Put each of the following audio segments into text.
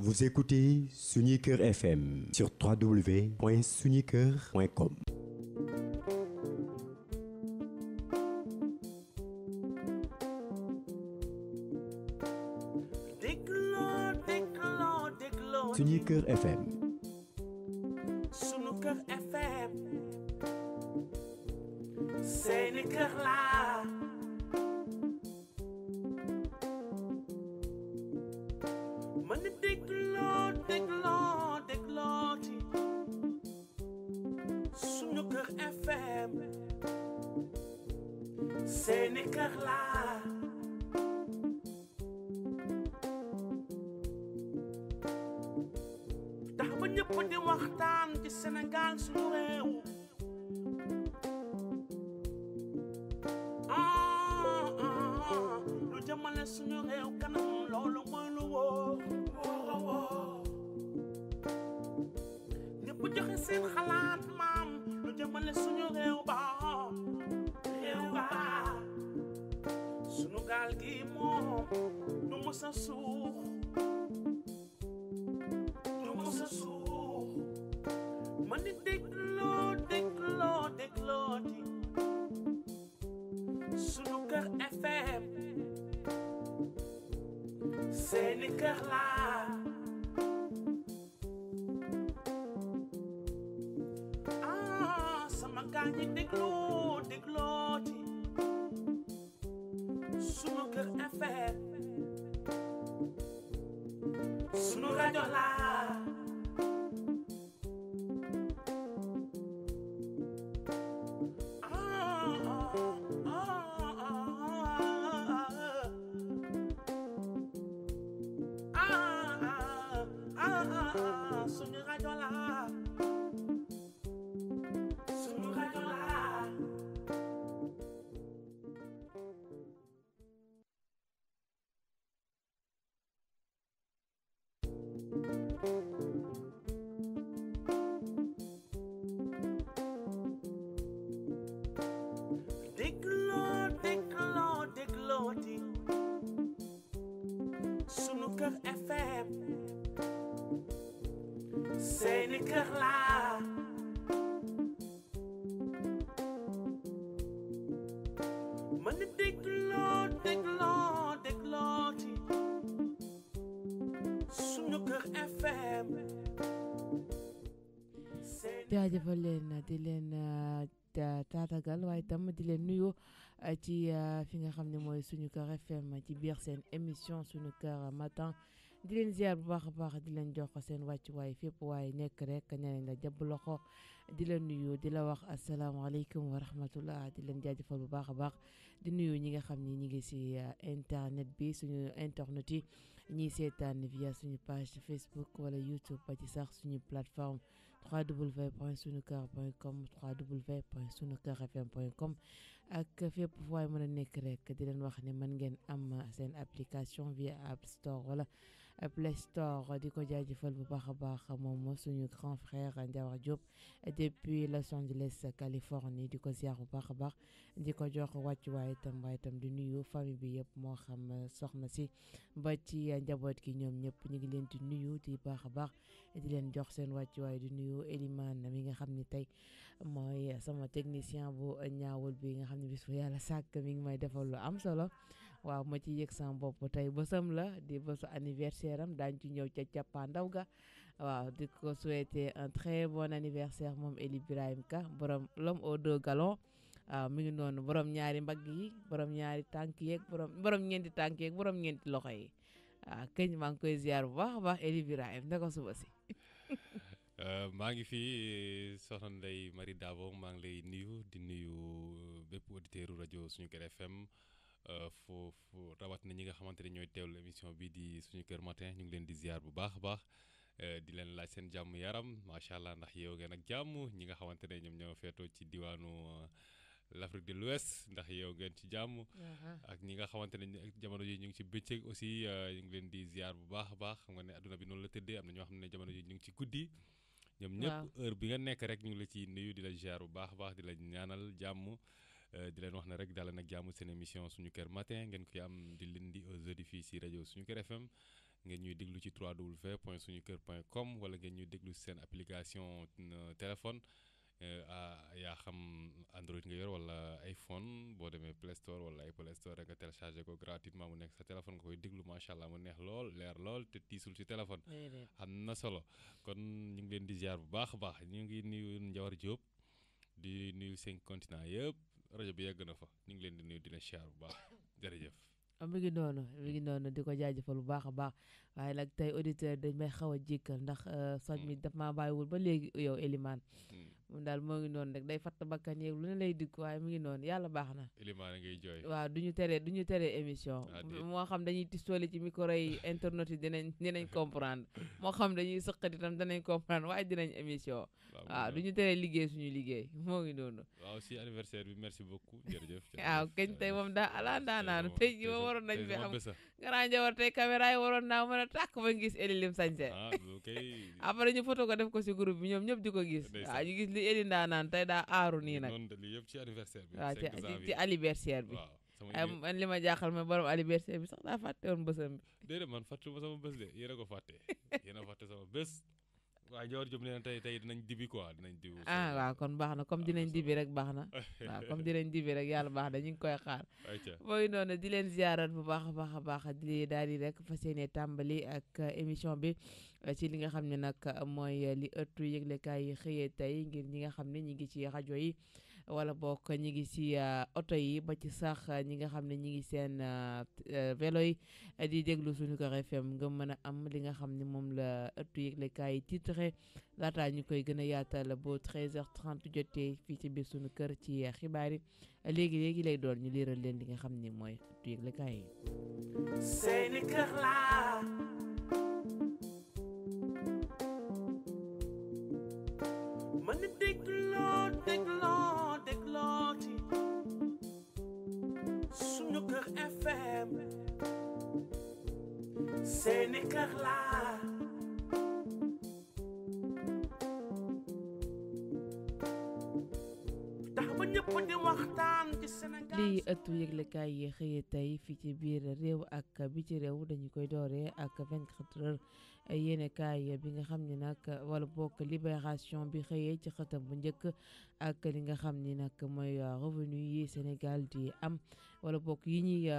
Vous écoutez Sunuker FM sur www.sunuker.com. Sunuker FM. Sunuker FM. Seeni kër laa. Man di dégloo ci Sunuker FM. Seeni kër laa. Tax ba ñëpp di waxtaan ci Sénégal suñu réew. Lu jëmale suñu réew kanam loolu mooy lu wóor. Ñëpp joxe seen xalaat maam lu jëmale suñu réew ba. Suñu gaal gi moom du mës a suux. Man di dégloo di Sunuker FM. Seeni kër laa. Sama gaa ñi dégloo di Sunuker FM. Sunu rajo laa. Sunu rajo laa. Sunu rajo laa. Dégloo di Sunuker FM. Seeni kër laa. Man di dégloo ci Sunuker FM. jaajëfal leen di leen taatagal waaye tam di leen nuyu ci fi nga xam ne mooy Sunuker FM ci biir seen émission Sunuker matin di leen ziar bu baax a baax di leen jox seen wàccuwaay fépp waaye nekk rek ñeneen la jàpp loxo di la nuyu di la wax asalaamaaleykum wa rahmatullah di leen jaajëfal bu baax a baax di nuyu ñi nga xam ni ñi ngi si internet bi suñu internet yi ñiy seetaan via suñu page Facebook wala YouTube ba ci sax suñu plateforme www.sunuker.com www.sunukerfm.com ak fépp fu waay mën a nekk rek di leen wax ne mën ngeen am seen application via App Store wala Play Store di ko jaajëfal bu baax a baax moom suñu grand frère Ndiawar Diop depuis Los Angeles Californie di ko ziar bu baax a baax di ko jox wàccuwaay itam waaye itam di nuyu famille bi yëpp moo xam soxna si ba ci njaboot gi ñoom ñëpp ñu ngi leen di nuyu di baax a baax di leen jox seen wàccuwaay di nuyu Elimane mi nga xam ni tey mooy sama technicien bu ñaawul bi nga xam ne bis bu yàlla sàkk mi ngi may defal lu am solo waaw ma ci yëg sama bopp tey bësam la di bésu anniversaire am daañu ci ñëw ca cappaandaw ga waaw di ko souhaiter un très bon anniversaire moom Eli Birahim Ka borom l'homme aux deux galons waaw mi ngi noonu borom ñaari mbagg yi borom ñaari tànk yeeg borom ñeenti tànk yeeg borom ñeenti loxo yi waaw këñ maa ngi koy ziar bu baax a baax Eli Birahim ne ko suba si. maa ngi fi soxna Ndeye Marie Dabo maa ngi lay nuyu di nuyu bépp auditeur rajo Sunuker FM foofu rawat na ñi nga xamante ne ñooy teewlu émission bi di Sunuker matin ñu ngi leen di ziar bu baax a baax di leen laaj seen jàmm yaram macha allah ndax yow ngeen ak jàmm ñi nga xamante ne ñoom ñoo feetoo ci diwaanu l'Afrique de l'Ouest ndax yow ngeen ci jàmm. ak ñi nga xamante ne jamono ji ñu ngi ci bëccëg aussi ñu ngi leen di ziar bu baax a baax xam nga ne adduna bi noonu la tëddee am na ñoo xam ne jamono ji ñu ngi ci guddi. ñoom ñëpp heure bi nga nekk rek ñu ngi la ci nuyu di la ziar bu baax a baax di la ñaanal jàmm di leen wax ne rek daal nag jàmm seen émission Sunuker matin ngeen koy am di lundi au jeudi fii si rajo Sunuker FM ngeen ñuy déglu ci www.sunuker.com wala ngeen ñuy déglu seen application téléphone yaa xam Android nga yor wala iPhone boo demee Play Store wala Apple Store rek nga téléchargé ko gratuitement mu nekk sa téléphone nga koy déglu macha allah mu neex lool leer lool te tiisul ci téléphone. am na solo kon ñu ngi leen di ziar bu baax a baax ñu ngi nuyu Ndiawar Diop di nuyu 5 continents yëpp rajo bi yegg na fa ñu ngi leen di nuyu di leen ziar bu baax jërëjëf. mi ngi noonu di ko jaajëfal bu baax a baax waaye nag tey auditeur dañ may xaw a jikkal ndax soj mi daf maa bàyyiwul ba léegi yow Elimane moom daal moo ngi noonu rek day fatt bakkan yeeg lu ne lay dikk waaye mu ngi noonu yàlla baax na. Elimane ngay jooy. waaw du ñu tere émission. moo xam dañuy tistooli ci micro yi internet yi dinañ comprendre moo xam dañuy sëqat itam danañ comprendre waaye dinañ émission. waaw du ñu tere liggéey suñu liggéey moo ngi noonu. waaw si anniversaire bi merci beaucoup jërëjëf. waaw kañ tey moom daa ala daanaanu tey ji ma waroon nañ fi am Grand Ndiawar tey caméra yi waroon naa mën a tàkk ba gis Eli lim sañse après ñu photo ko def ko si groupe bi ñoom ñëpp di ko gis waaw ñu gis li Eli ndaanaan tey daa aaru nii nag yëpp ci anniversaire bi waaw ci anniversaire bi man li ma jaaxal ma borom anniversaire bi sax daa fàtte woon bësam bi déedéet man fàtte ma sama bés de yéen a ko fàtte yéen a fàtte sama bés waaw Ndiawar Diop nee na tey dinañ dibi quoi dinañ dibi waaw kon baax na comme dinañ dibi rek baax na waaw comme dinañ dibi rek yàlla baax na ñu ngi koy xaar mooy noonu di leen ziarat bu baax a baax di daal di rek fas yéene tàmbali ak émission bi ci li nga xam ne nag mooy li ëttu yëglekaay yi xëyee tey ngir ñi nga xam ne ñi ngi ci rajo yi wala bokk ñi ngi ci oto yi ba ci sax ñi nga xam ne ñi ngi seen vélo yi di déglu Sunuker FM nga mën a am li nga xam ne moom la ëttu yëglekaay yi titre laataa ñu koy gën a yaatal boo 13h30 jotee fii ci biir sunu kër ci xibaar yi léegi lay doon ñu liiral leen li nga xam ne mooy ëttu yëglekaay yi. seeni kër laa mën a dégloo ci Sunuker FM seeni kër laa lii ëttu yëglekaay yi xëyee tey fii ci biir réew ak bi ci réew dañu koy dooree ak 24 heures yéenekaay bi nga xam ne nag wala bokk libération bi xëyee ci xëtam bu njëkk ak li nga xam ni nag mooy revenu yi Sénégal di am wala bokk yi ñuy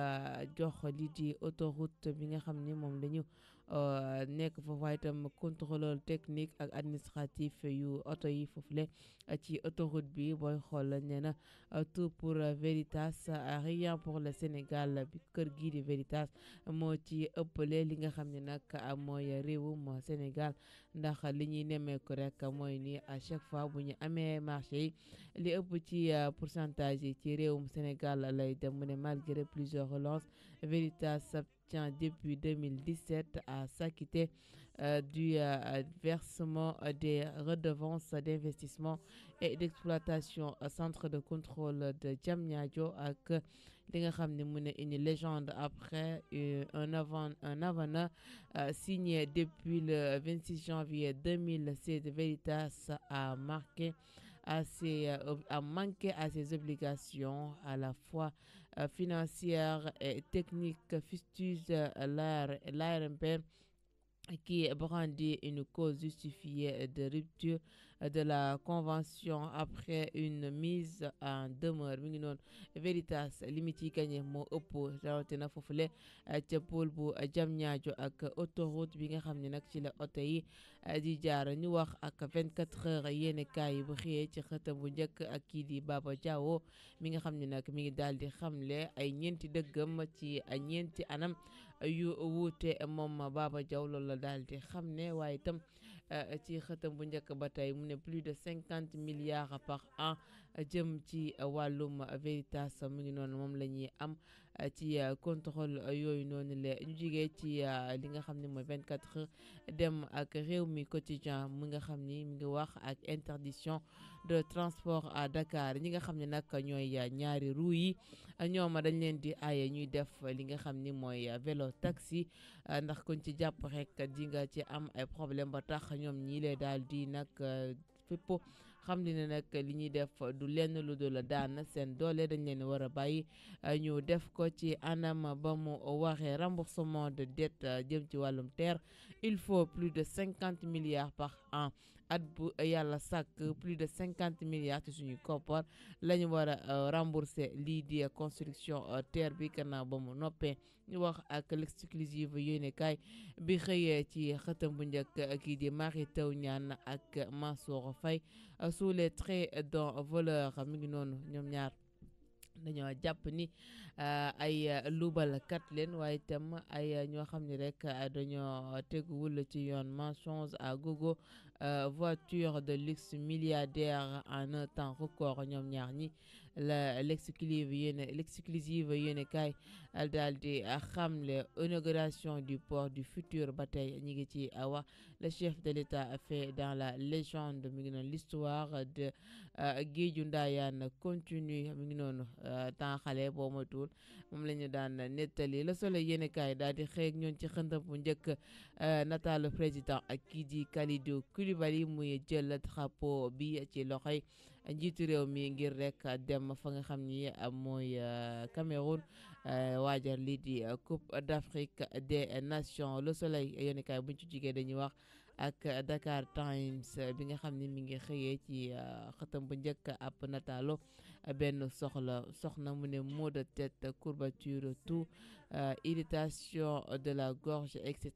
jox li di autoroute bi nga xam ni moom lañu nekk foofu waaye itam contrôleur technique ak administratif yu oto yi foofule ci autoroute bi booy xool nee na tout pour Veritas rien pour le Sénégal bi kër gii di Veritas moo ci ëppale li nga xam ne nag mooy réewum Sénégal ndax li ñuy nemmeeku rek mooy ni à chaque fois bu ñu amee marché yi li ëpp ci pourcentage yi ci réewum Sénégal lay dem mu ne malgré plusieurs relances Veritas s'abstient depuis 2017 à s'acquitter du versement des redevances d'investissement et d'exploitation centre de contrôle de Diamniadio ak li nga xam ne mu ne une légende après un avenant signé depuis le 26 janvier 2016 Veritas a manqué à ses obligations à la fois financières et techniques, fustige l'ARMP qui brandit une cause justifiée de rupture de la convention après une mise en demeure mi ngi noonu Veritas limite yi gagné moo ëpp rawatina foofule ca pôle bu Diamniadio ak autoroute bi nga xam ne nag ci la oto yi di jaar ñu wax ak 24 heures yéenekaay yi bu xëyee ci xëtam bu njëkk ak kii di Baba Diawo mi nga xam ne nag mi ngi daal di xamle ay ñeenti dëggam ci ñeenti anam yu wuute moom Baba Diaw loolu la daal di xam ne waaye itam ci xëtam bu njëkk ba tey mu ne plus de 50 milliards par an jëm ci wàllum Veritas mu ngi noonu moom la ñuy am ci contrôle yooyu noonu la ñu jigee ci li nga xam ne mooy 24 heures dem ak réew mi quotidien mu nga xam ni mi ngi wax ak interdiction de transport à Dakar ñi nga xam ne nag ñooy ñaari roue yi ñoom dañ leen di aaye ñuy def li nga xam ni mooy vélo taxi ndax kuñ ci jàpp rek di nga ci am ay problème ba tax ñoom ñii lee daal di nag fépp xam li ne nag li ñuy def du lenn lu dul daan seen doole dañ leen war a bàyyi ñu def ko ci anam ba mu waxee remboursement de dette jëm ci wàllum terre il faut plus de 50 milliards par an at bu yàlla sàkk plus de 50 milliards ci suñuy koppar la ñu war a rembourser lii di construction terre bi gannaaw ba mu noppee ñu wax ak l'exclusive yéenekaay bi xëyee ci xëtam bu njëkk kii di Mary Teuw Niane ak Mansour Faye sous les traits d'un voleur mi ngi noonu ñoom ñaar dañoo jàpp ni ay luubalkat leen waaye itam ay ñoo xam ne rek dañoo teguwul ci yoon mentions à gogo voiture de luxe milliardaire en un temps record ñoom ñaar ñi l'exclusive yéene kaay daal di xamle inauguration du port du futur ba tey ñi ngi ci wax le chef de l'État a fait dans la légende mi ngi noonu l'histoire de géeju ndaayaan continue mi ngi noonu temps xale boo moytuwul moom la ñu daan nettali Le Soleil yéene kaay daal di xëy ak ñoon ci xëntam bu njëkk nataalu président ak kii di Kalidou Koulibaly muy jël drapeau bi ci loxoy njiitu réew mi ngir rek dem fa nga xam ni mooy Cameroun waajal lii di Coupe d'Afrique des Nations Le Soleil yéene kaay buñ ci jigee dañuy wax ak Dakar Times bi nga xam ni mi ngi xëyee ci xëtam bu njëkk ab nataalu benn soxna mu ne maux de tête courbature tout irritation de la gorge etc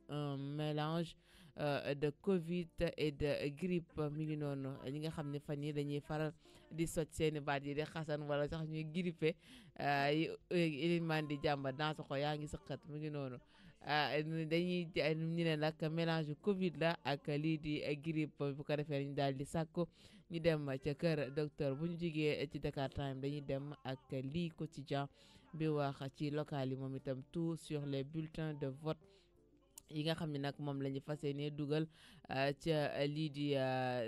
un mélange de Covid et de grippe mi ngi noonu ñi nga xam ne fan yi dañuy faral di soj seeni baat yi di xasan wala sax ñuy grippé iliman di jàmba dans ko yaa ngi sëqat mi ngi noonu dañuy ñu ne nag mélange Covid la ak lii di grippe bu ko defee ñu daal di sàkku ñu dem ca kër docteur bu ñu jigee ci Dakar Time dañuy dem ak lii quotidien bi wax ci local yi moom itam tout sur les bulletins de vote yi nga xam ne nag moom la ñu fas yéene dugal ca lii di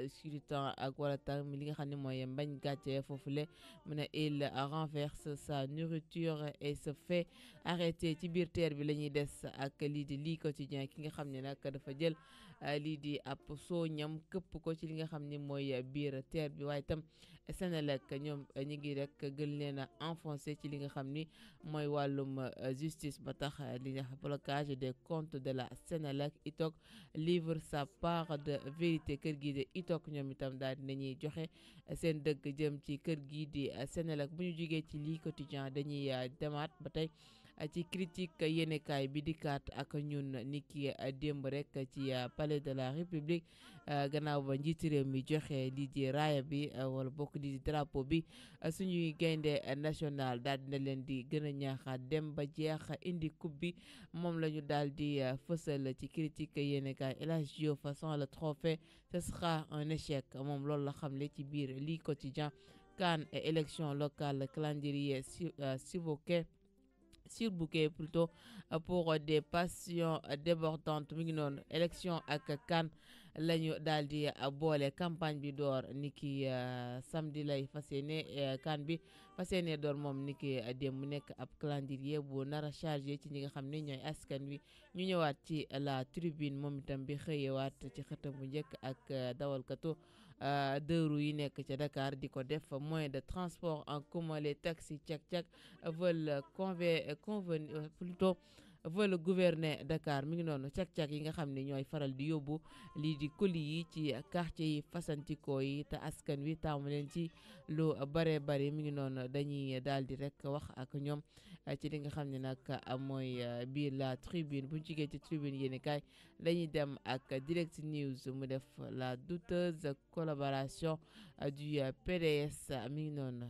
scrutin ak wala tam li nga xam ne mooy mbañ gàcce foofule mu ne il renverse sa nourriture et se fait arrêter ci biir terre bi la ñuy des ak lii di lii quotidien ki nga xam ne nag dafa jël lii di ab soo ñam këpp ko ci li nga xam ne mooy biir terre bi waaye itam Senelec ñoom ñi ngi rek gën leen a enfoncé ci li nga xam ni mooy wàllum justice ba tax li nga blocage des comptes de la Senelec ITOC livre sa part de vérité kër gii de ITOC ñoom itam daal dinañuy joxe seen dëgg jëm ci kër gii di Senelec bu ñu jugee ci lii quotidien dañuy demaat ba tey ci critique yéenekaay bi dikkaat ak ñun ni ki démb rek ci palais de la République gannaaw ba njiiti réew mi joxe lii di raaya bi wala bokk lii di drapeau bi suñuy gaynde national daal dina leen di gën a ñaaxaat dem ba jeex indi coupe bi moom la ñu daal di fësal ci critique yéenekaay El Hadji Diouf sans le trophée ce sera un échec moom loolu la xamle ci biir lii quotidien CAN et élection locale calendrier surbooké plutôt pour des passions débordantes mi ngi noonu élection ak CAN la ñu daal di boole campagne bi door ni ki samedi lay fas yéene CAN bi fas yéene door moom ni ki démb mu nekk ab calendrier bu nar a chargé ci ñi nga xam ne ñooy askan wi ñu ñëwaat ci la tribune moom itam bi xëyewaat ci xëtam bu njëkk ak dawalkatu deux roues yi nekk ca Dakar di ko def moyen de transport en commun les taxis cak-cak veulent veulent gouverner Dakar mi ngi noonu cak-cak yi nga xam ne ñooy faral di yóbbu lii di colis yi ci quartier yi fasantikoo yi te askan wi taamu leen ci lu bare bari mi ngi noonu dañuy daal di rek wax ak ñoom ci li nga xam ne nag mooy biir la tribune bu ñu jigee ci tribune yéeni kaay dañuy dem ak direct news mu def la douteuse collaboration du PDS mi ngi noonu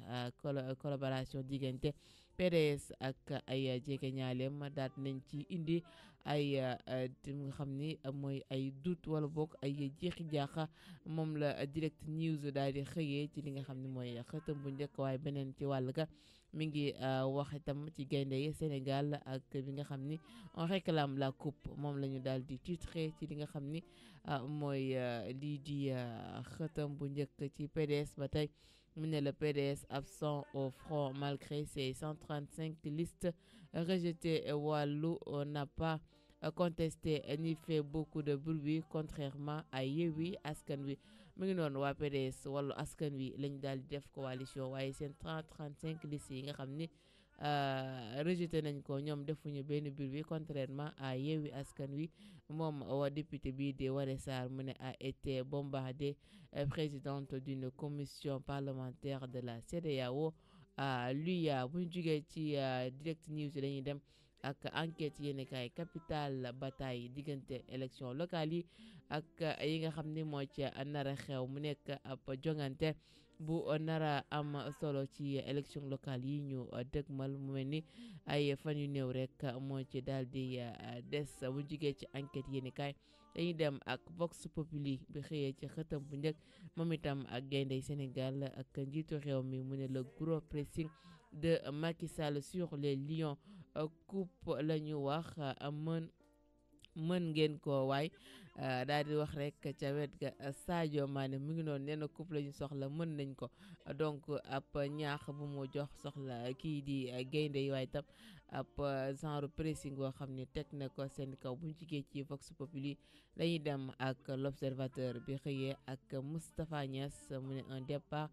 collaboration diggante PDS ak ay jege ñaaleem daal nañ ci indi ay nga xam ni mooy ay doute wala boog ay jeexi jaaxa moom la direct news daal di xëyee ci li nga xam ne mooy xëtam bu njëkk waaye beneen ci wàll ga mi ngi wax itam ci gaynde yi Sénégal ak bi nga xam ni on réclame la coupe moom la ñu daal di titré ci li nga xam ni mooy lii di xëtam bu njëkk ci PDS ba tey mu ne le PDS absent au front malgré ses 135 listes rejetées. Wallu n'a pas contesté ni fait beaucoup de bruit contrairement à Yewwi Askan Wi mu ngi noonu waa PDS wàllu askan wi lañ daal di def coalition waaye seen 35 listes yi nga xam ni rejeté nañ ko ñoom defuñu benn biir bi contrairement à Yewwi Askan Wi moom waa député bii di Waré Sarr mu ne a été bombardée présidente d'une commission parlementaire de la CEDEAO à l'UA bu ñu jugee ci direct news dañuy dem ak enquête yéen kaay capital bataille diggante élection locale yi ak yi nga xam ni moo ci nara xew mu nekk ab jongante bu nara am solo ci élection locale yi ñu dëgmal mu mel ni ay fan yu néew rek moo ci daal di des bu jugee ci enquête yéen kaay dañuy dem ak Vox Populi bi xëyee ci xëtam bu njëkk moom itam ak gayndey Sénégal ak njiitu réew mi mu ne le gros pressing de Macky Sall sur les Lions coupe la ñu wax mën ngeen ko waay daal di wax rek ca wet ga Sadio Mané mu ngi noonu nee na coupe la ñu soxla mën nañ ko donc ab ñaax bu mu jox soxla kii di gaynde yi waaye tam ab genre pressing boo xam ne teg na ko seen kaw bu ñu jigee ci Vox Populi dañuy dem ak l'Observateur bi xëyee ak Moustapha Niass mu ne un départ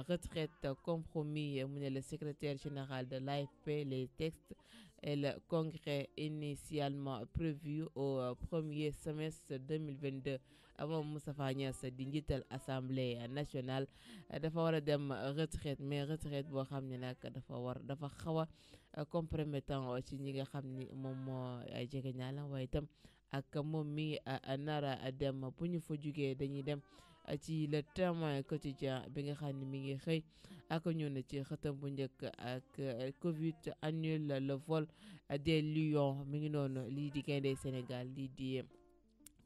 retraite compromis mu ne le secrétaire général de l'AFP les textes et le congrès initialement prévu au premier semestre 2022 moom Moustapha Niass di njiital assemblée nationale dafa war a dem retraite mais retraite boo xam ne nag dafa xaw a compromettant ci ñi nga xam ni moom moo jege ñaala waaye itam ak moom mi nara dem bu ñu fa jugee dañuy dem ci le Témoin quotidien bi nga xam ne mi ngi xëy ak ñun ci xëtam bu njëkk ak Covid annule le vol des Lions mi ngi noonu lii di gaynde Sénégal lii di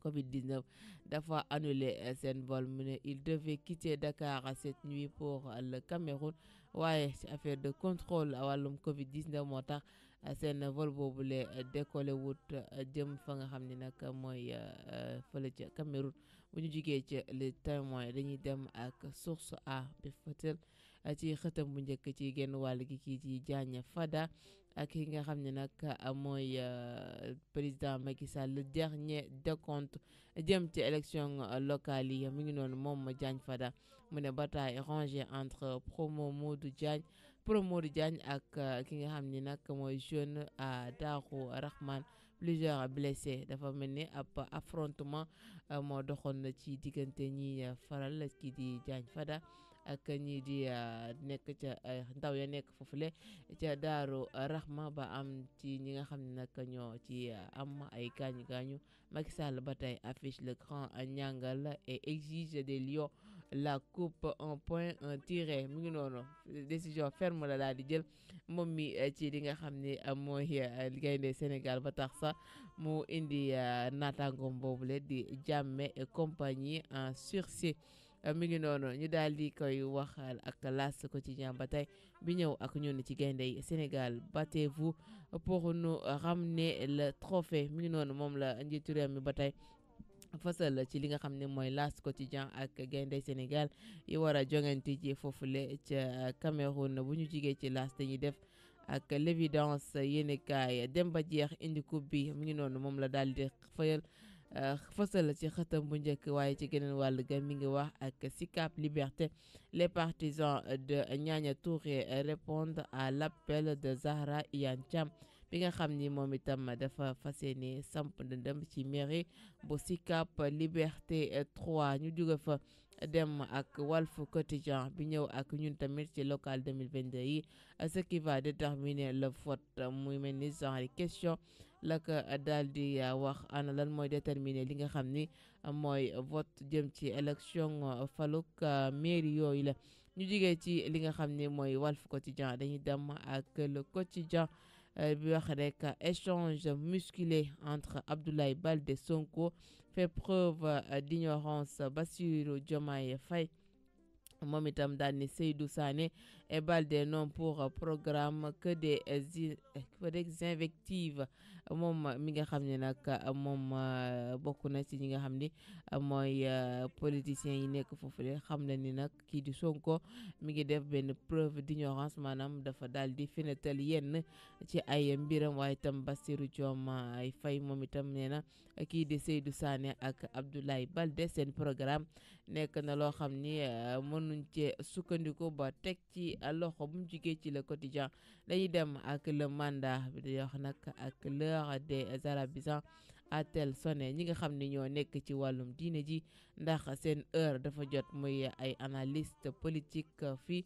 Covid-19 dafa annulé seen vol mu ne il devait quitter Dakar cette nuit pour le Cameroun waaye ci affaire de contrôle wàllum Covid-19 moo tax seen vol boobule décollé wut jëm fa nga xam ne nag mooy fële ca Cameroun bu ñu jugee ci le Témoin dañuy dem ak source a bi fëtël ci xëtam bu njëkk ci genn wàll gi kii ci Diagne Fada ak ki nga xam ne nag mooy président Macky Sall le dernier décompte jëm ci élection locale yi mi ngi noonu moom Diagne Fada mu ne bataille rangée entre promo Modou Diagne ak ki nga xam ne nag mooy jeune à Darou Rahman plusieurs blessés dafa mel ni ab affrontement moo doxoon na ci diggante ñi faral kii di Diagne Fada ak ñii di nekk ca ndaw ya nekk foofule ca Daaru Rahma ba am ci ñi nga xam ne nag ñoo ci am ay gaañu Macky Sall ba tey affiche le grand ñàngal et exige des Lions la coupe un point un tiré mu ngi noonu décision ferme la daal di jël moom mi ci li nga xam ne mooy gaynde Sénégal ba tax sax mu indi naataangoom boobule di Jammeh et compagnie en sursis mi ngi noonu ñu daal di koy waxal ak L'As quotidien ba tey bi ñëw ak ñun ci gaynde yi Sénégal battez-vous pour nous ramener le trophée mi ngi noonu moom la njiitu réew mi ba tey fasal ci li nga xam ne mooy L'As quotidien ak gaynde Sénégal yi war a jongante ji foofule ca Cameroun bu ñu jigee ci L'As dañuy def ak l'évidence yéenekaay dem ba jeex indi coupe bi mi ngi noonu moom la daal di fayal fësal ci xëtam bu njëkk waaye ci geneen wàll ga mi ngi wax ak Sicap Liberté les partisans de Niania Touré répondent à l'appel de Zahra Iyane Thiam bi nga xam ni moom itam dafa fas yéene samp ndëndëm ci mairie bu Sicap Liberté 3 ñu jóge fa dem ak Walf Quotidien bi ñëw ak ñun tamit ci local 2022 yi ce qui va déterminer le vote muy mel ni genre question la ko daal di wax ana lan mooy déterminer li nga xam ni mooy vote jëm ci élection faluk mairie yooyu la ñu jigee ci li nga xam ni mooy Walf Quotidien dañuy dem ak le quotidien bi wax rek échange musculé entre Abdoulaye Baldé Sonko fait preuve d'ignorance Bassirou Diomaye Faye moom itam daal ni Seydou Sané et Baldé non pour programme que des invectives moom mi nga xam ne nag moom bokk na ci ñi nga xam ni mooy politiciens yi nekk foofu de xam na ni nag kii di Sonko mi ngi def benn preuve d'ignorance maanaam dafa daal di fenetal yenn ci ay mbiram waaye itam Bassirou Diomaye Faye moom itam nee na kii di Seydou Sané ak Abdoulaye Baldé seen programme nekk na loo xam ni mënuñ cee sukkandiku ba teg ci loxo bu mu jugee ci le quotidien dañuy dem ak le mandat bi di wax nag ak l'heure des arabisants a-t-elle sonné ñi nga xam ne ñoo nekk ci wàllum diine ji ndax seen heure dafa jot muy ay analyste politique fii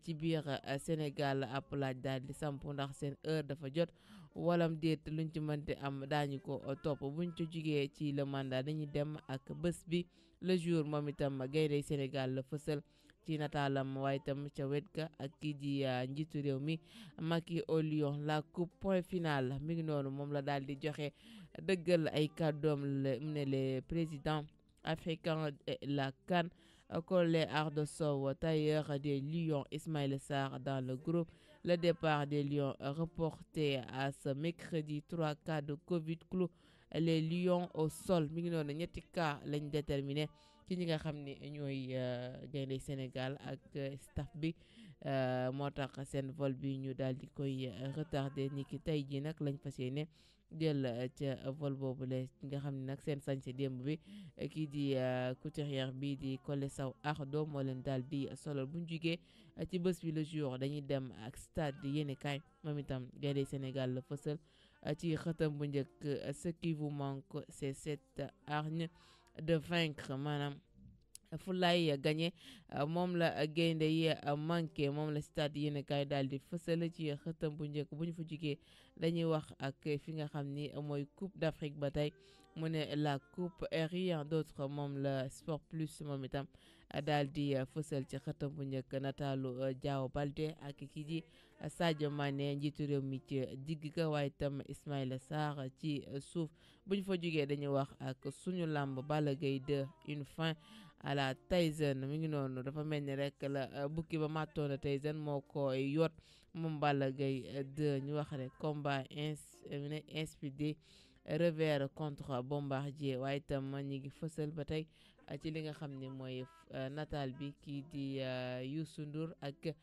ci biir Sénégal ab laaj daal di samp ndax seen heure dafa jot walam déet luñ ci mënte am daañu ko topp buñ ci jugee ci le mandat dañuy dem ak bés bi le jour moom itam gaynde Sénégal la fësal ci nataalam waaye itam ca wet ga ak kii di njiitu réew mi Macky au Lion la coupe point final mi ngi noonu moom la daal di joxe dëggal ay kàddoom mu ne les présidents africains la CAN Collé Ardo Sow tailleur des Lions Ismaïla Sarr dans le groupe le départ des Lions reporté à ce mercredi 3 cas de Covid clouent les Lions au sol mi ngi noonu ñetti cas lañ déterminé ci ñi nga xam ne ñooy gaynde Sénégal ak staff bi moo tax seen vol bi ñu daal di koy retardé ni ki tey ji nag lañ fas yéene jël ca vol boobu la nga xam ne nag seen sañse démb bi kii di couturière bi di Collé Sow Ardo moo leen daal di solol buñ jugee ci bés bi le jour dañuy dem ak stade yéene kaay moom itam gaynde Sénégal la fësal ci xëtam bu njëkk ce qui vous manque c'est cette hargne de vaincre maanaam fu lay gagné moom la gaynde yi manqué moom la stade yéen kaay daal di fësal ci xëtam bu njëkk bu ñu fa jugee dañuy wax ak fi nga xam ni mooy coupe d'Afrique ba tey mu ne la coupe et rien d'autre moom la sport plus moom itam daal di fësal ci xëtam bu njëkk nataalu Diao Baldé ak kii di Sadio Mané njiitu réew mi ci digg ga waaye itam Ismaïla Sarr ci suuf bu ñu fa jugee dañuy wax ak suñu làmb Balla Gaye 2 une fin à la Tyson mi ngi noonu dafa mel ni rek la bukki ba màttoon na Tyson moo ko yoot moom Balla Gaye 2 ñu wax rek combat inspiré revers contre Bombardier waaye itam ñi ngi fësal ba tey ci li nga xam ne mooy nataal bi kii di Youssou Ndour ak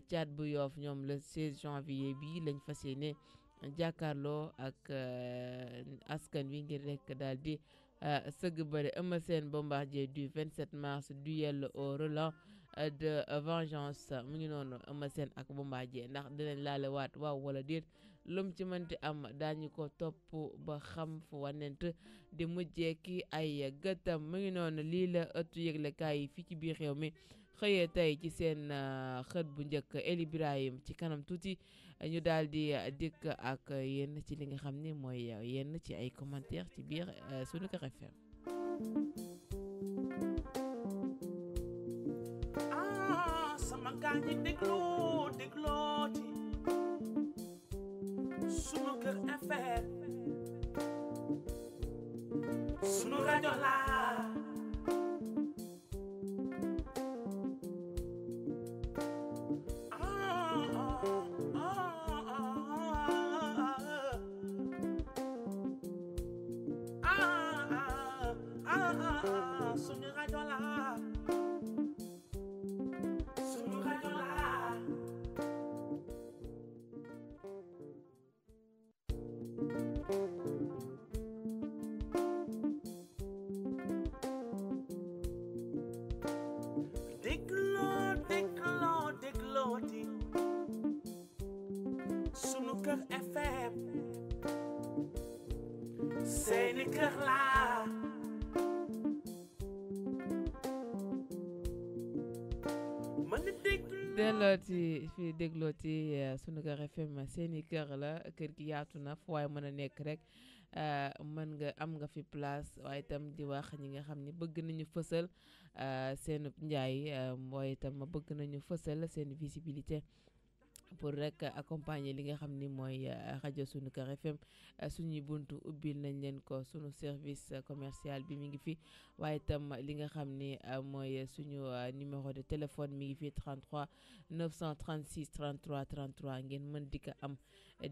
Thiat bu Yoff ñoom le 16 janvier bi lañ fas yéene jàkkaarloo ak askan wi ngir rek daal di sëgg bëri Eumeu Sène Bombardier du 27 mars duel au relan de vengeance mu ngi noonu Eumeu Sène ak Bombardier ndax dinañ laale waat waaw wala déet lum ci mënti am daañu ko topp ba xam fu wanent di mujjee ki ay gëtam mu ngi noonu lii la ëttu yëglekaay yi fii ci biir réew mi xëyee tey ci seen xët bu njëkk El Ibrahim ci kanam tuuti ñu daal di dikk ak yenn ci li nga xam ni mooy yenn ci ay commentaire ci biir Sunuker FM. Sama gaañi dégloo déglooti Sunuker FM sunu rajo la sunu rajo la sunu rajo la déglooti Sunuker FM seeni kër la dellooti fii déglooti Sunuker FM seeni kër la kër gi yaatu na fu waaye mën a nekk rek mën nga am nga fi place waaye itam di wax ñi nga xam ni bëgg nañu fësal seen njaay mooy itam bëgg nañu fësal seen visibilité pour rek accompagner li nga xam ni mooy rajo sunu Kër FM suñuy buntu ubbil nañ leen ko sunu service commercial bi mi ngi fi waaye itam li nga xam ni mooy suñu numéro de téléphone mi ngi fi 33 936 33 33 ngeen mën di ko am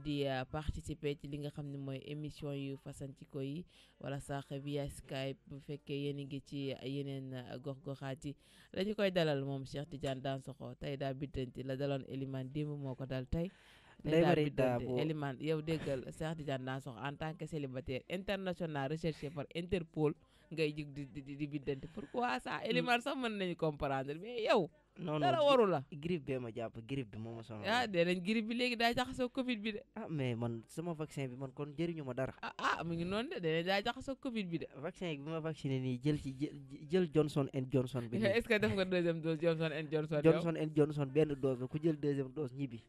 di participer ci li nga xam ne mooy émission yu fasantikoo yi wala sax via Skype bu fekkee yéen a ngi ci yeneen gox-goxaat yi dañu koy dalal moom Cheikh Tidiane Dansokho tey daa biddanti la daloon Elimane démb moo ko dal tey daa biddanti Elimane yow déggal Cheikh Tidiane Dansokho en tant que célibataire international recherché par Interpol ngay jug di biddanti pourquoi ça Elimane sax mën nañu comprendre mais yow non dara waru la grippe bee ma jàpp grippe bi moo ma sonal. dee nañ grippe bi léegi daa jaxasoo Covid bi de. mais man sama vaccin bi man kon jëriñu ma dara. mu ngi noonu de dee nañ daa jaxasoo Covid bi de. vaccin bi ma vacciné nii jël Johnson and Johnson bi. est-ce que def nga deuxième dose Johnson and Johnson. Johnson and Johnson benn dose la ku jël deuxième dose ñibbi.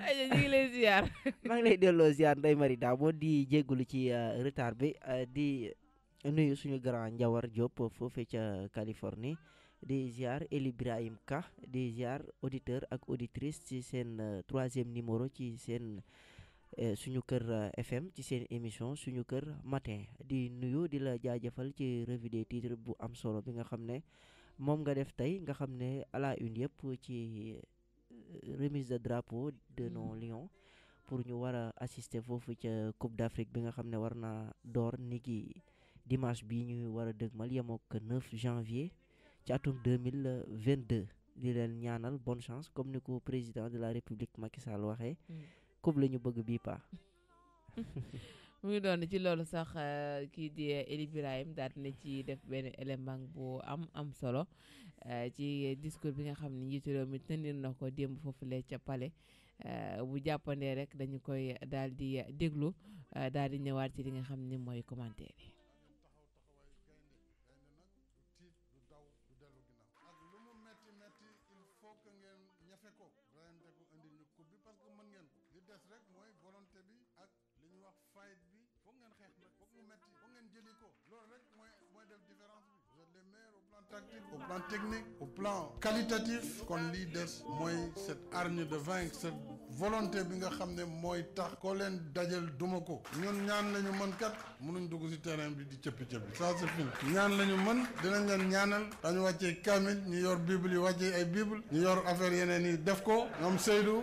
ay ñu ngi lay ziar. maa ngi lay delloo ziar Ndeye Marie Dabo di jégalu ci retard bi di. nuyu suñu grand Njawar Diop foofee ca Californie di ziar Eli Ibrahim Ka di ziar auditeur ak auditrice ci seen troisième numéro ci seen suñu kër FM ci seen émission suñu kër matin di nuyu di la jaajëfal ci revue des titres bu am solo bi nga xam ne moom nga def tey nga xam ne à la une yëpp ci remise de drapeau de nos lions pour ñu war a assister foofu ca Coupe d'Afrique bi nga xam ne war na door niki dimanche bii ñu war a dëgmal yemoo ko 9 janvier ci atum 2022 di leen ñaanal bonne chance comme ni ko président de la république Macky Sall waxee coupe la ñu bëgg bii pa mu ngi doon ci loolu sax kii di Eli Ibrahim daal dina ci def benn élément bu am solo ci discours bi nga xam ne njiitu réew mi tenir na ko démb foofulee ca palais bu jàppandee rek dañu koy daal di déglu daal di ñëwaat ci li nga xam ne mooy commentaire yi. Au plan technique, au plan qualitatif kon lii des mooy cette hargne de vaincre cette volonté bi nga xam ne mooy tax koo leen dajal duma ko ñun ñaan lañu mën kat mënuñ dugg ci terrain bi di cëppi-cëppi ça c'est fini ñaan lañu mën dinañ leen ñaanal dañu wàccee kamil ñu yor bible yi wàccee ay bible ñu yor affaire yeneen yi def ko ñoom Seydou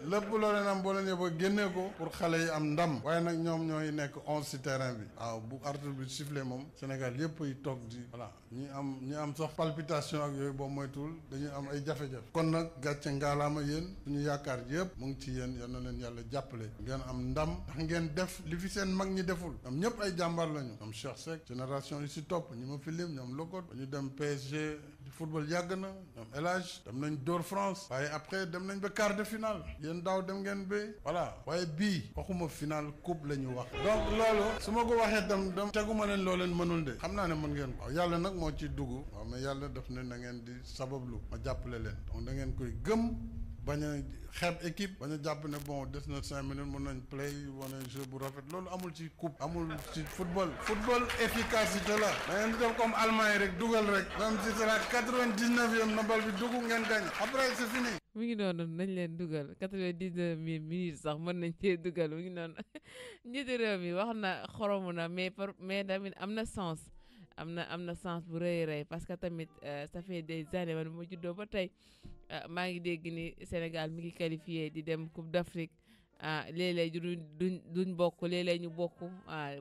lépp loo leen am boo leen yóbboo génnee ko pour xale yi am ndam waaye nag ñoom ñooy nekk 11 ci terrain bi waaw bu arbitre bi sifflé moom Sénégal yëpp ay toog di voilà ñi am sax palpitation ak yooyu boobu moytuwul dañuy am ay jafe-jafe kon nag gàcce ngaalaama yéen suñu yaakaar yëpp mu ngi ci yéen yal na leen yàlla jàppale ngeen am ndam ndax ngeen def li fi seen mag ñi deful ñoom ñëpp ay jàmbaar lañu ñoom Cheikh Seck génération yi si topp ñi ma fi lim ñoom Lokot ba ñu dem PSG di football yàgg na ñoom El Hadj dem nañ dóor France waaye après dem nañ ba quart de finale yéen daaw dem ngeen ba voilà waaye bii waxuma finale coupe la ñu wax donc loolu su ma ko waxee dem teguma leen loo leen mënul de xam naa ne mën ngeen ko yàlla nag moo ci dugg waaw mais yàlla daf ne na ngeen di sabablu ma jàppale leen donc da ngeen koy gëm bañ a xeeb équipe bañ a jàpp ne bon des na 5 minutes mën nañ play wane jeu bu rafet loolu amul ci coupe amul ci football efficacité la da ngeen di def comme Allemagne rek dugal rek même si c'est la 99e na bal bi dugg ngeen gañ après c'est fini. mi ngi noonu nañ leen dugal 99 minutes sax mën nañ cee dugal mi ngi noonu njiitu réew mi wax na xoromu na mais tamit am na sens am na sens bu rëy parce que tamit ça fait des années man mu juddoo ba tey maa ngi dégg ni Sénégal mi ngi qualifié di dem Coupe d'Afrique léeg-léeg duñ bokk léeg-léeg ñu bokk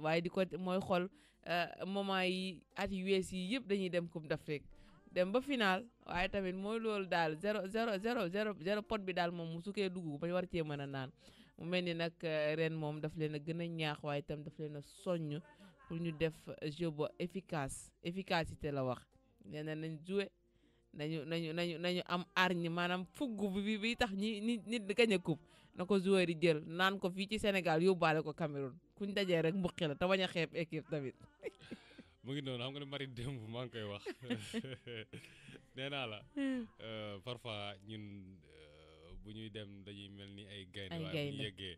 waaye di ko mooy xool moment yi at yu wees yi yëpp dañuy dem Coupe d'Afrique dem ba final waaye tamit mooy loolu daal 0 pot bi daal moom mu sukkee dugg ba war cee mën a naan mu mel ni nag ren moom daf leen a gën a ñaax waaye itam daf leen a soññ pour ñu def jeu bu efficacité la wax nee na nañ jouer nañu am hargne maanaam fugg bi tax nit gañ a coupe na ko joueur yi jël naan ko fii ci Sénégal yóbbaale ko Cameroun kuñ dajee rek mbuqi la te bañ a xeeb équipe tamit mu ngi noonu xam nga ne Marie démb maa ngi koy wax nee naa la parfois ñun bu ñuy dem dañuy mel ni ay gaynde waaye bu ñu yeggee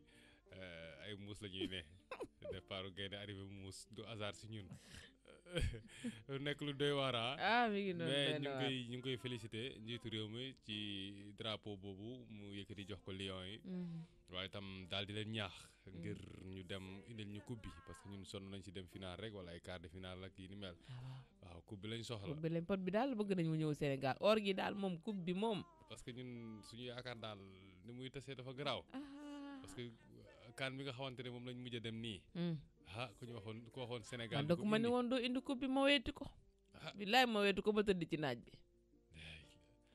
ay muus la ñuy ne départ gaynde arrivé muus du hasard si ñun nekk lu doy waar mi ngi noonu mais benn waar. ñu ngi koy félicité njiitu réew mi ci drapeau boobu mu yëkkati jox ko Lions yi waaye itam daal di leen ñaax ngir ñu dem indil ñu coupe bi parce que ñun sonn nañ ci dem final rek wala ay quart de finale ak yi ni mel waaw coupe bi lañ soxla coupe bi lañ pot bi daal bëgg nañ mu ñëw Sénégal or gi daal moom coupe bi moom. parce que ñun suñu yaakaar daal ni muy tasee dafa garaaw parce que kaan bi nga xamante ne moom lañ mujj a dem nii ku ñu waxoon ku waxoon Sénégal man dëkk ma ni woon doo indi coupe bi ma weeti ko billaay ma weeti ko ba tëdd ci naaj bi